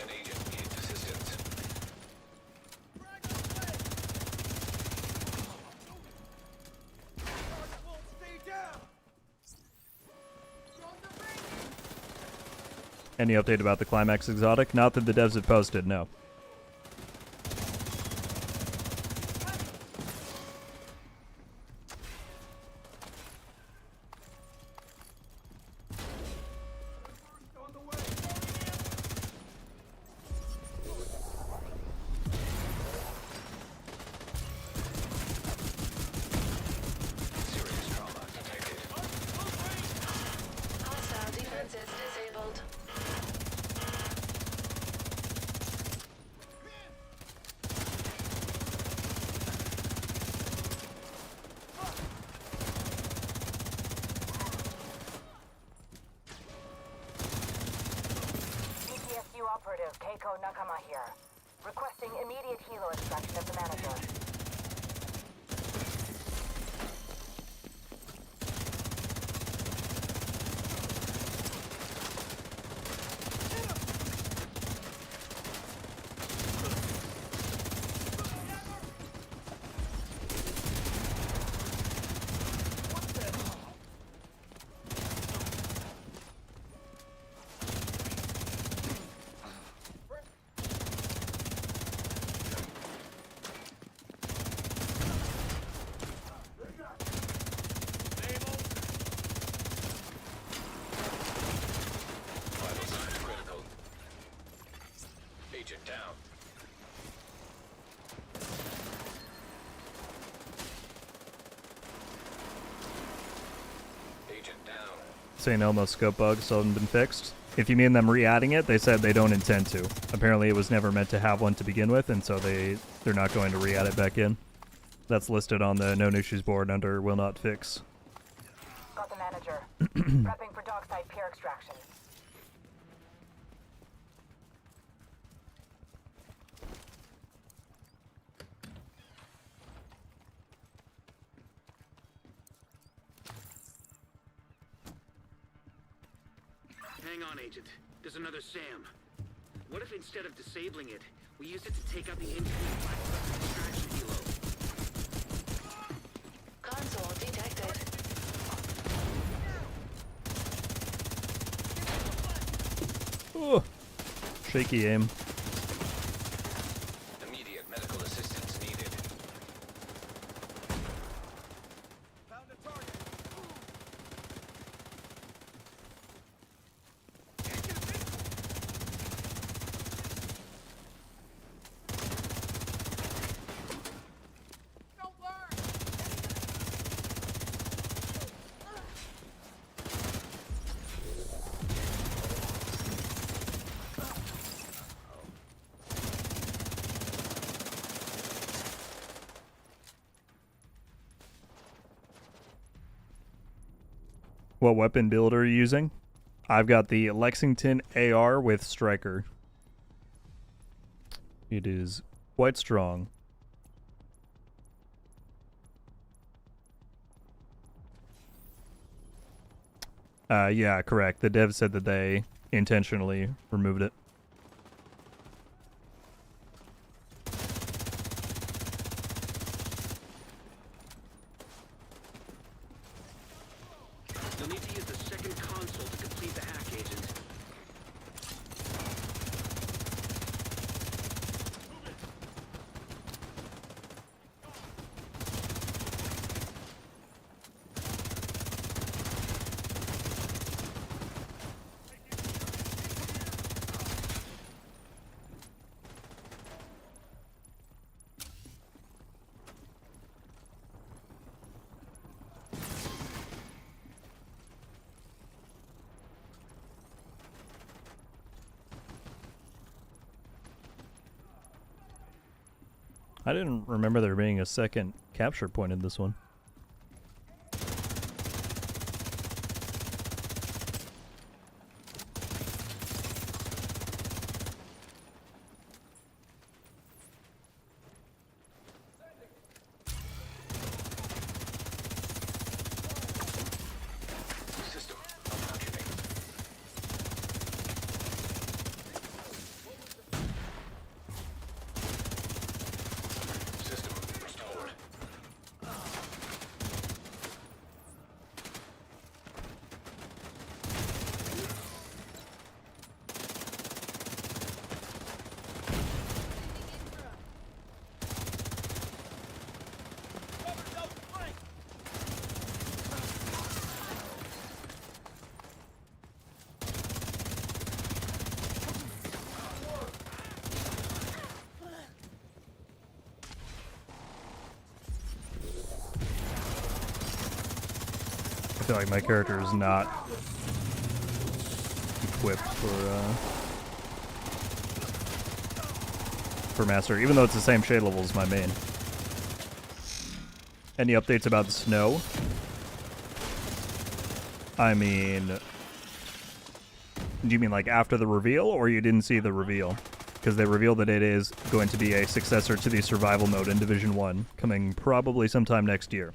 An agent needs assistance. Any update about the Climax exotic? Not that the devs have posted, no. Serious trauma detected. Hostile defenses disabled. ETSU operative Keiko Nakama here. Requesting immediate helo extraction of the manager. Vital signs critical. Agent down. Agent down. St. Elmo's scope bug still haven't been fixed. If you mean them re-adding it, they said they don't intend to. Apparently it was never meant to have one to begin with, and so they're not going to re-add it back in. That's listed on the known issues board under will not fix. Got the manager. Prepping for dockside peer extraction. Hang on, Agent. There's another SAM. What if instead of disabling it, we use it to take out the incoming black extraction helo? Console detected. Ooh. Shaky aim. Immediate medical assistance needed. What weapon build are you using? I've got the Lexington AR with Striker. It is quite strong. Yeah, correct. The dev said that they intentionally removed it. You'll need to use the second console to complete the hack, Agent. I didn't remember there being a second capture point in this one. feel like my character is not equipped for master, even though it's the same shade level as my main. Any updates about the snow? I mean, do you mean like after the reveal, or you didn't see the reveal? Because they revealed that it is going to be a successor to the survival mode in Division 1, coming probably sometime next year.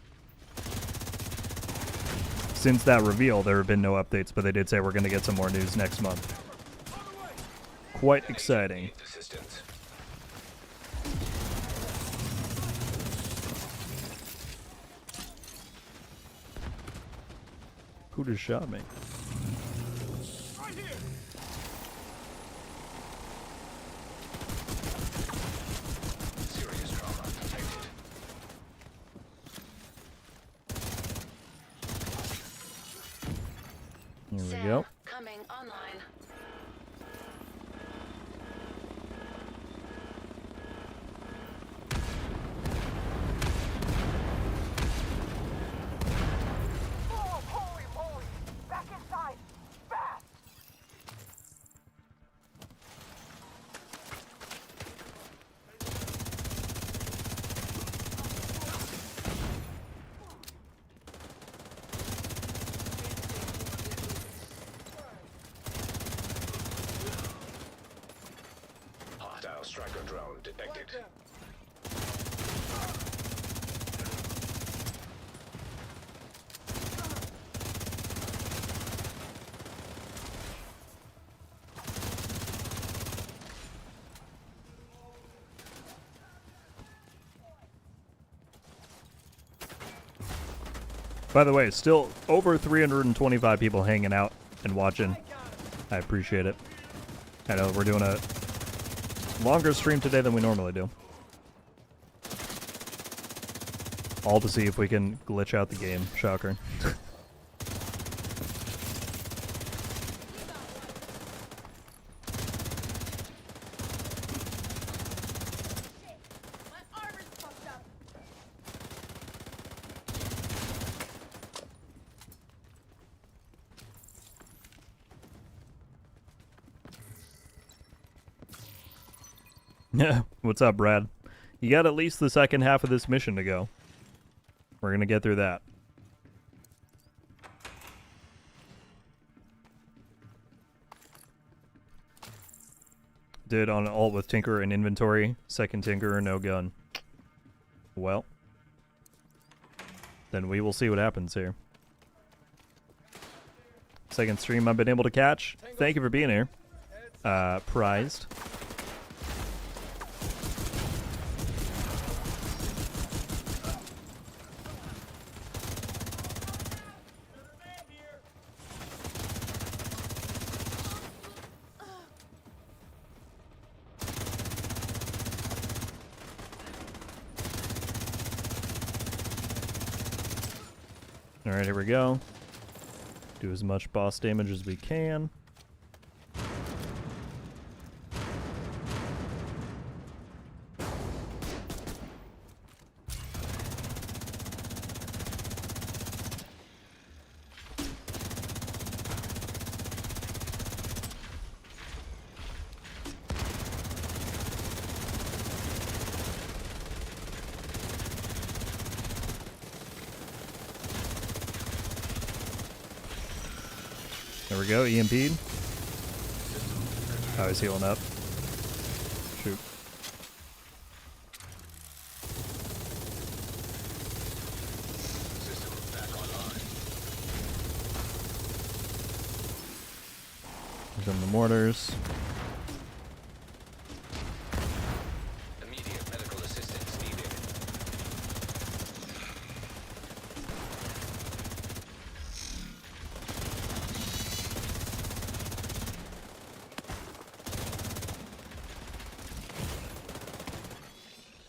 Since that reveal, there have been no updates, but they did say we're going to get some more news next month. Quite exciting. Who just shot me? Here we go. Coming online. Oh, holy moly! Back inside! Fast! Hostile striker drone detected. By the way, still over 325 people hanging out and watching. I appreciate it. I know we're doing a longer stream today than we normally do. All to see if we can glitch out the game. Shocker. Yeah, what's up, Brad? You got at least the second half of this mission to go. We're gonna get through that. Did on alt with Tinkerer and inventory. Second Tinkerer, no gun. Well, then we will see what happens here. Second stream I've been able to catch. Thank you for being here. Prized. Alright, here we go. Do as much boss damage as we can. There we go, EMP'd. Oh, he's healing up. Shoot. System back online. He's in the mortars. Immediate medical assistance needed.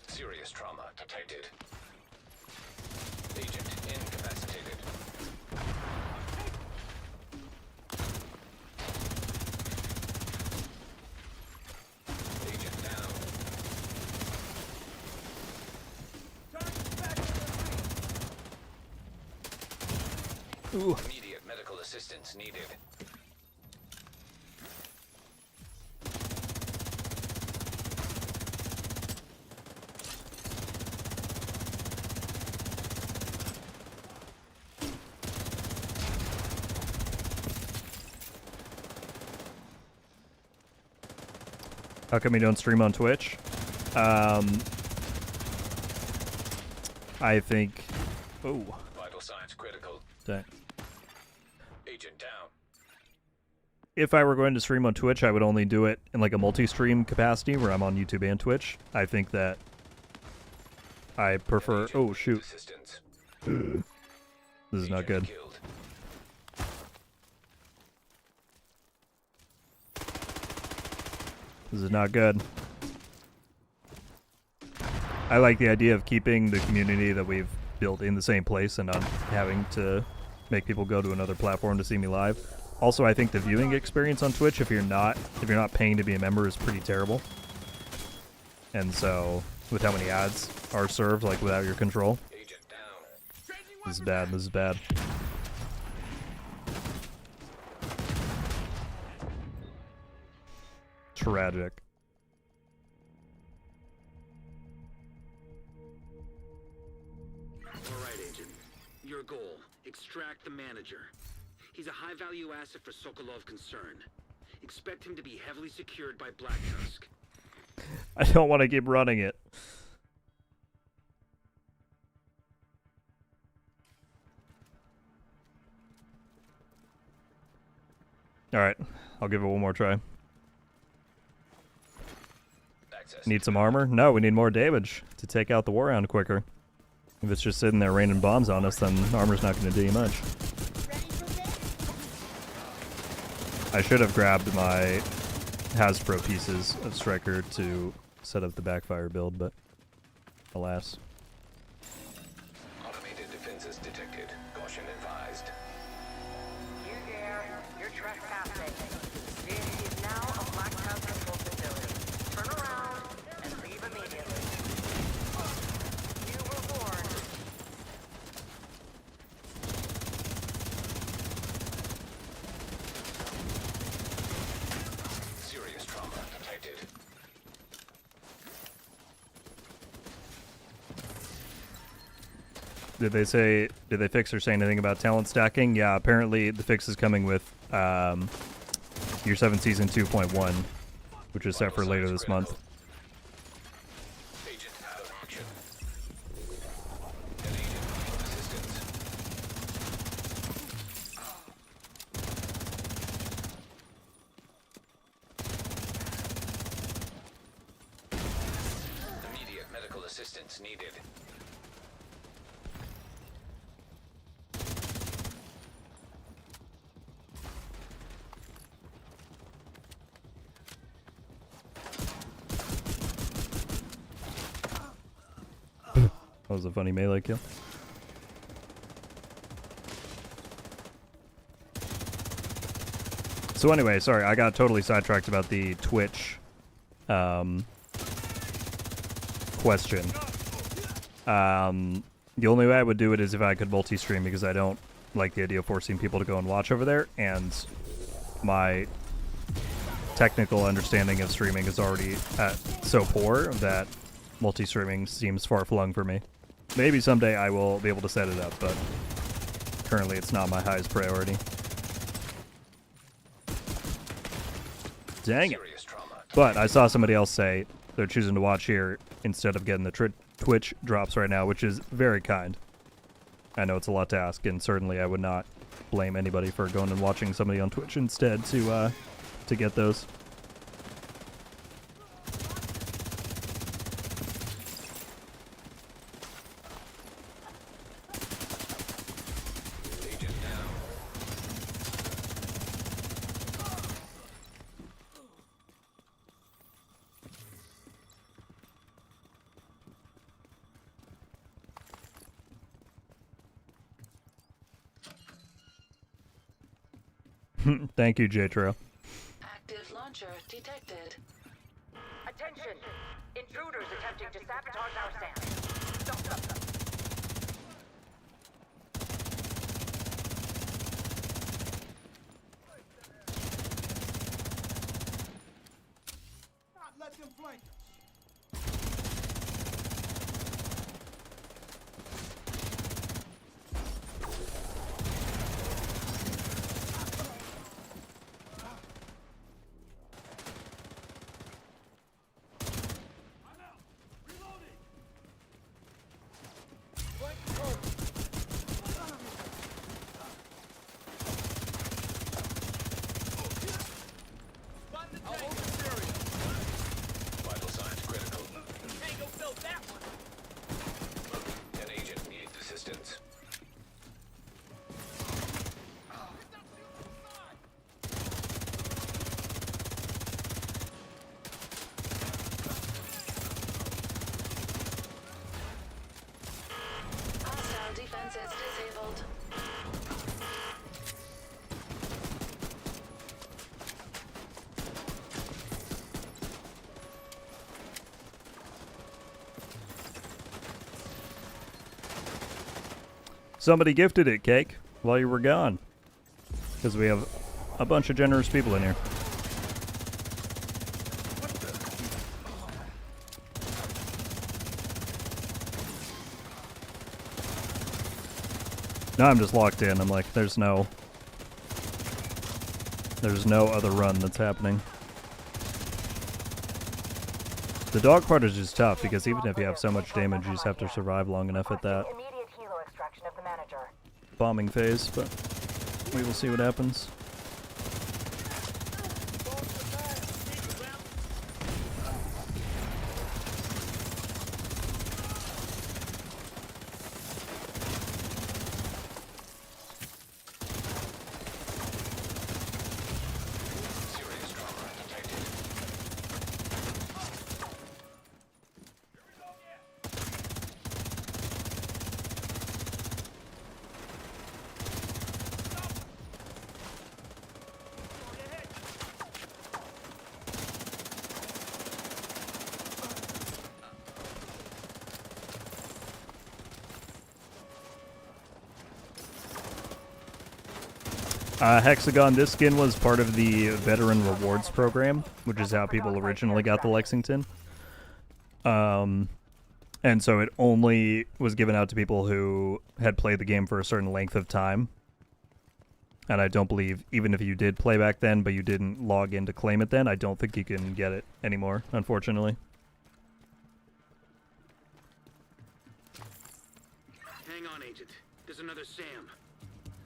Serious trauma detected. Agent incapacitated. Immediate medical assistance needed. How come you don't stream on Twitch? I think... Oh. Vital signs critical. Dang. Agent down. If I were going to stream on Twitch, I would only do it in like a multi-stream capacity where I'm on YouTube and Twitch. I think that I prefer... Agent Oh, shoot. assistance. This is not Agent good. killed. This is not good. I like the idea of keeping the community that we've built in the same place and not having to make people go to another platform to see me live. Also, I think the viewing experience on Twitch, if you're not paying to be a member, is pretty terrible. And so, with how many ads are served, like without your control, Agent down. this is bad. This is bad. Tragic. All right, Agent. Your goal: extract the manager. He's a high-value asset for Sokolov concern. Expect him to be heavily secured by Black Tusk. I don't want to keep running it. Alright, I'll give it one more try. Access. Need some armor? No, we need more damage to take out the war hound quicker. If it's just sitting there raining bombs on us, then armor's not going to do you much. I should have grabbed my Hasbro pieces of Striker to set up the backfire build, but alas. Automated defenses detected. Caution advised. You dare. You're trespassing. This is now a Black Tusk control facility. Turn around and leave immediately. You were warned. Serious trauma detected. Did they fix or say anything about talent stacking? Yeah, apparently the fix is coming with Year 7 Season 2.1, which is set for later this month. Agent out of action. An agent needs assistance. Immediate medical assistance needed. That was a funny melee kill. So anyway, sorry, I got totally sidetracked about the Twitch question. The only way I would do it is if I could multi-stream, because I don't like the idea of forcing people to go and watch over there, and my technical understanding of streaming is already so poor that multi-streaming seems far-flung for me. Maybe someday I will be able to set it up, but currently it's not my highest priority. Dang it. Serious trauma. But I saw somebody else say they're choosing to watch here instead of getting the Twitch drops right now, which is very kind. I know it's a lot to ask, and certainly I would not blame anybody for going and watching somebody on Twitch instead to get those. Agent down. Thank you, J-Tro. Active launcher detected. Attention! Intruders attempting to sabotage our stand. Stop them. flank us. I'm out. Reloading. Flank control. Vital signs critical. Tango built that one. An agent needs assistance. Hostile defenses disabled. Somebody gifted it, Cake, while you were gone. Because we have a bunch of generous people in here. Now I'm just locked in. I'm like, there's no other run that's happening. The dog part is just tough because even if you have so much damage, you just have to survive long enough at that Immediate helo extraction of the manager. bombing phase, but we will see what happens. Serious trauma detected. Hexagon, this skin was part of the Veteran Rewards program, which is how people originally got the Lexington. And so it only was given out to people who had played the game for a certain length of time. And I don't believe, even if you did play back then, but you didn't log in to claim it then, I don't think you can get it anymore, unfortunately. Hang on, Agent. There's another Sam.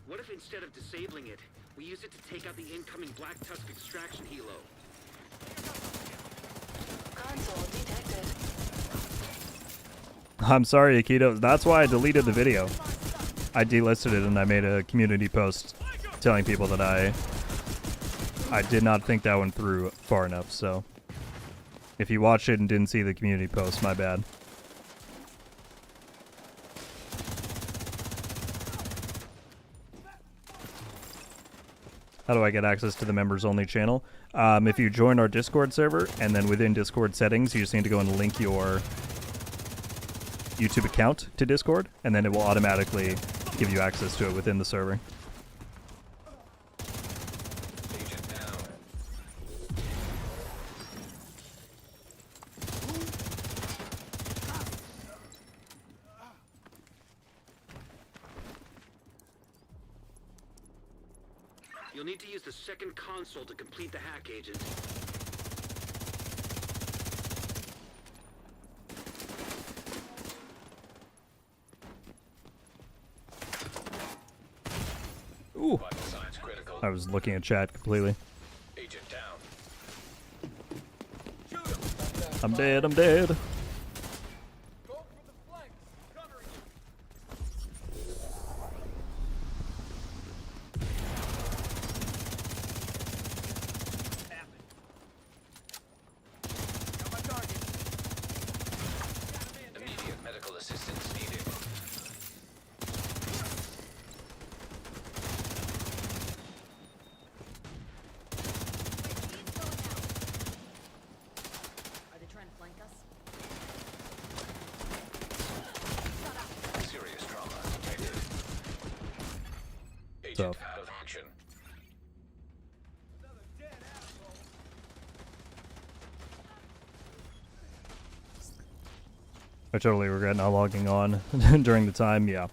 What if instead of disabling it, we use it to take out the incoming Black Tusk extraction helo? Console detected. I'm sorry, Akito. That's why I deleted the video. I delisted it and I made a community post telling people that I did not think that went through far enough, so if you watched it and didn't see the community post, my bad. How do I get access to the members only channel? If you join our Discord server, and then within Discord settings, you just need to go and link your YouTube account to Discord, and then it will automatically give you access to it within the server. Agent down. You'll need to use the second console to complete the hack, Agent. Ooh, Vital signs critical. I was looking at chat completely. Agent down. I'm dead, I'm dead. Immediate medical assistance needed. Are they trying to flank us? Serious trauma detected. Agent So- out of action. I totally regret not logging on during the time, yeah.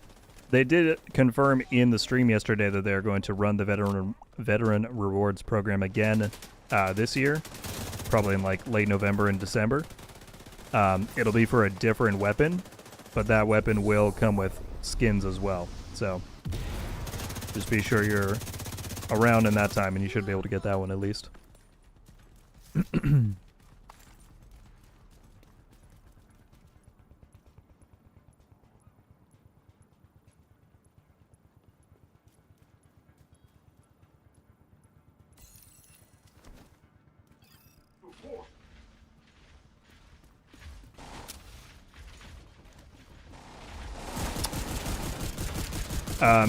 They did confirm in the stream yesterday that they're going to run the veteran rewards program again this year, probably in like late November and December. It'll be for a different weapon, but that weapon will come with skins as well. So just be sure you're around in that time and you should be able to get that one at least.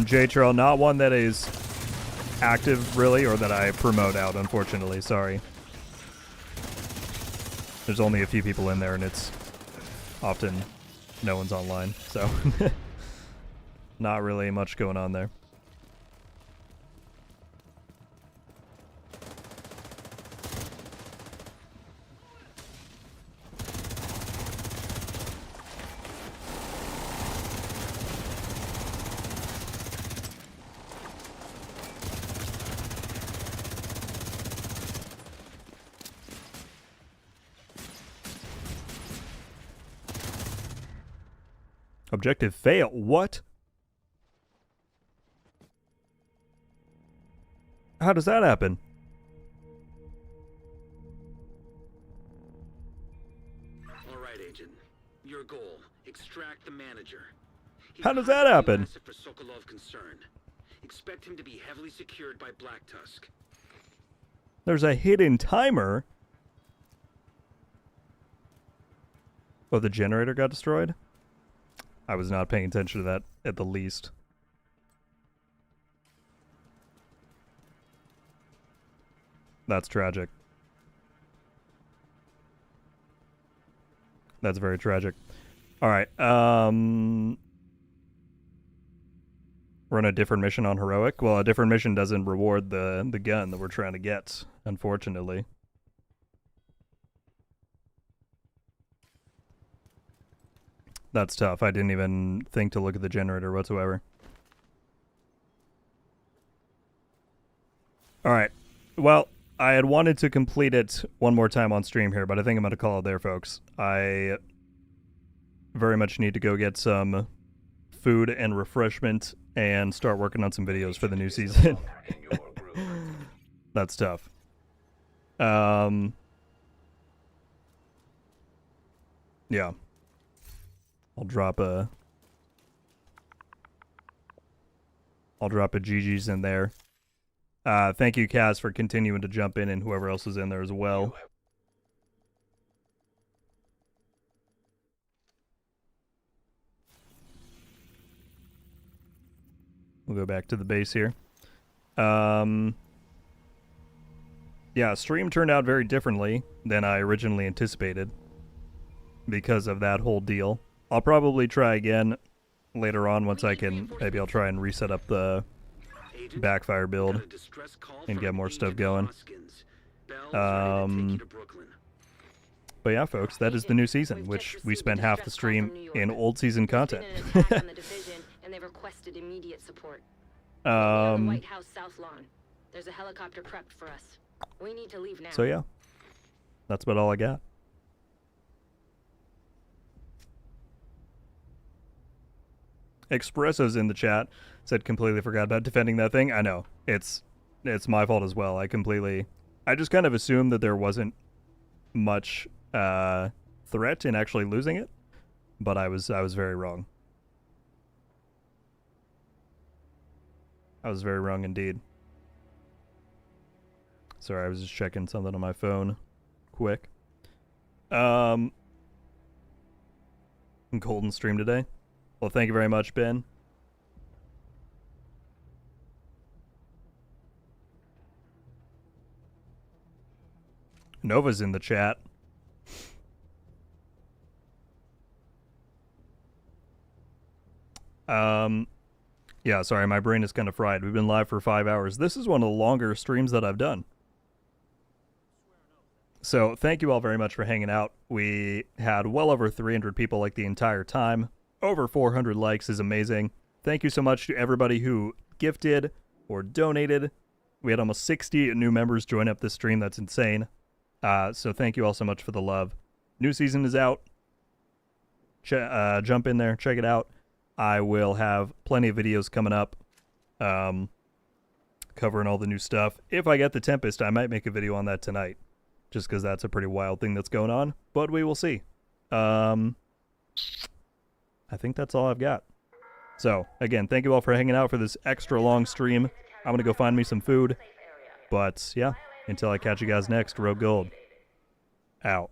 J-Trail, not one that is active, really, or that I promote out, unfortunately. Sorry. There's only a few people in there, and it's often no one's online, so not really much going on there. Objective fail. What? How does that happen? All right, Agent. Your goal: extract the manager. How does that happen? For Sokolov concern. Expect him to be heavily secured by Black Tusk. There's a hidden timer. Oh, the generator got destroyed? I was not paying attention to that at the least. That's tragic. That's very tragic. Alright, we're on a different mission on Heroic. Well, a different mission doesn't reward the gun that we're trying to get, unfortunately. That's tough. I didn't even think to look at the generator whatsoever. Alright. Well, I had wanted to complete it one more time on stream here, but I think I'm going to call it there, folks. I very much need to go get some food and refreshment and start working on some videos for the new season. That's tough. Yeah. I'll drop a GG's in there. Thank you, Kaz, for continuing to jump in, and whoever else is in there as well. We'll go back to the base here. Yeah, stream turned out very differently than I originally anticipated because of that whole deal. I'll probably try again later on once I can. Maybe I'll try and reset up the backfire build and get more stuff going. But yeah, folks, that is the new season, which we spent half the stream in old season content. White House South Lawn. There's a helicopter prepped for us. We need to leave now. So yeah, that's about all I got. Expresso's in the chat, said completely forgot about defending that thing. I know. It's my fault as well. I just kind of assumed that there wasn't much threat in actually losing it, but I was very wrong. I was very wrong indeed. Sorry, I was just checking something on my phone quick. Golden stream today. Well, thank you very much, Ben. Nova's in the chat. Yeah, sorry, my brain is kind of fried. We've been live for 5 hours. This is one of the longer streams that I've done. So thank you all very much for hanging out. We had well over 300 people like the entire time. Over 400 likes is amazing. Thank you so much to everybody who gifted or donated. We had almost 60 new members join up this stream. That's insane. So thank you all so much for the love. New season is out. Jump in there, check it out. I will have plenty of videos coming up covering all the new stuff. If I get the Tempest, I might make a video on that tonight, just because that's a pretty wild thing that's going on, but we will see. I think that's all I've got. So, again, thank you all for hanging out for this extra long stream. I'm going to go find me some food. But, yeah, until I catch you guys next, RogueGold. Out.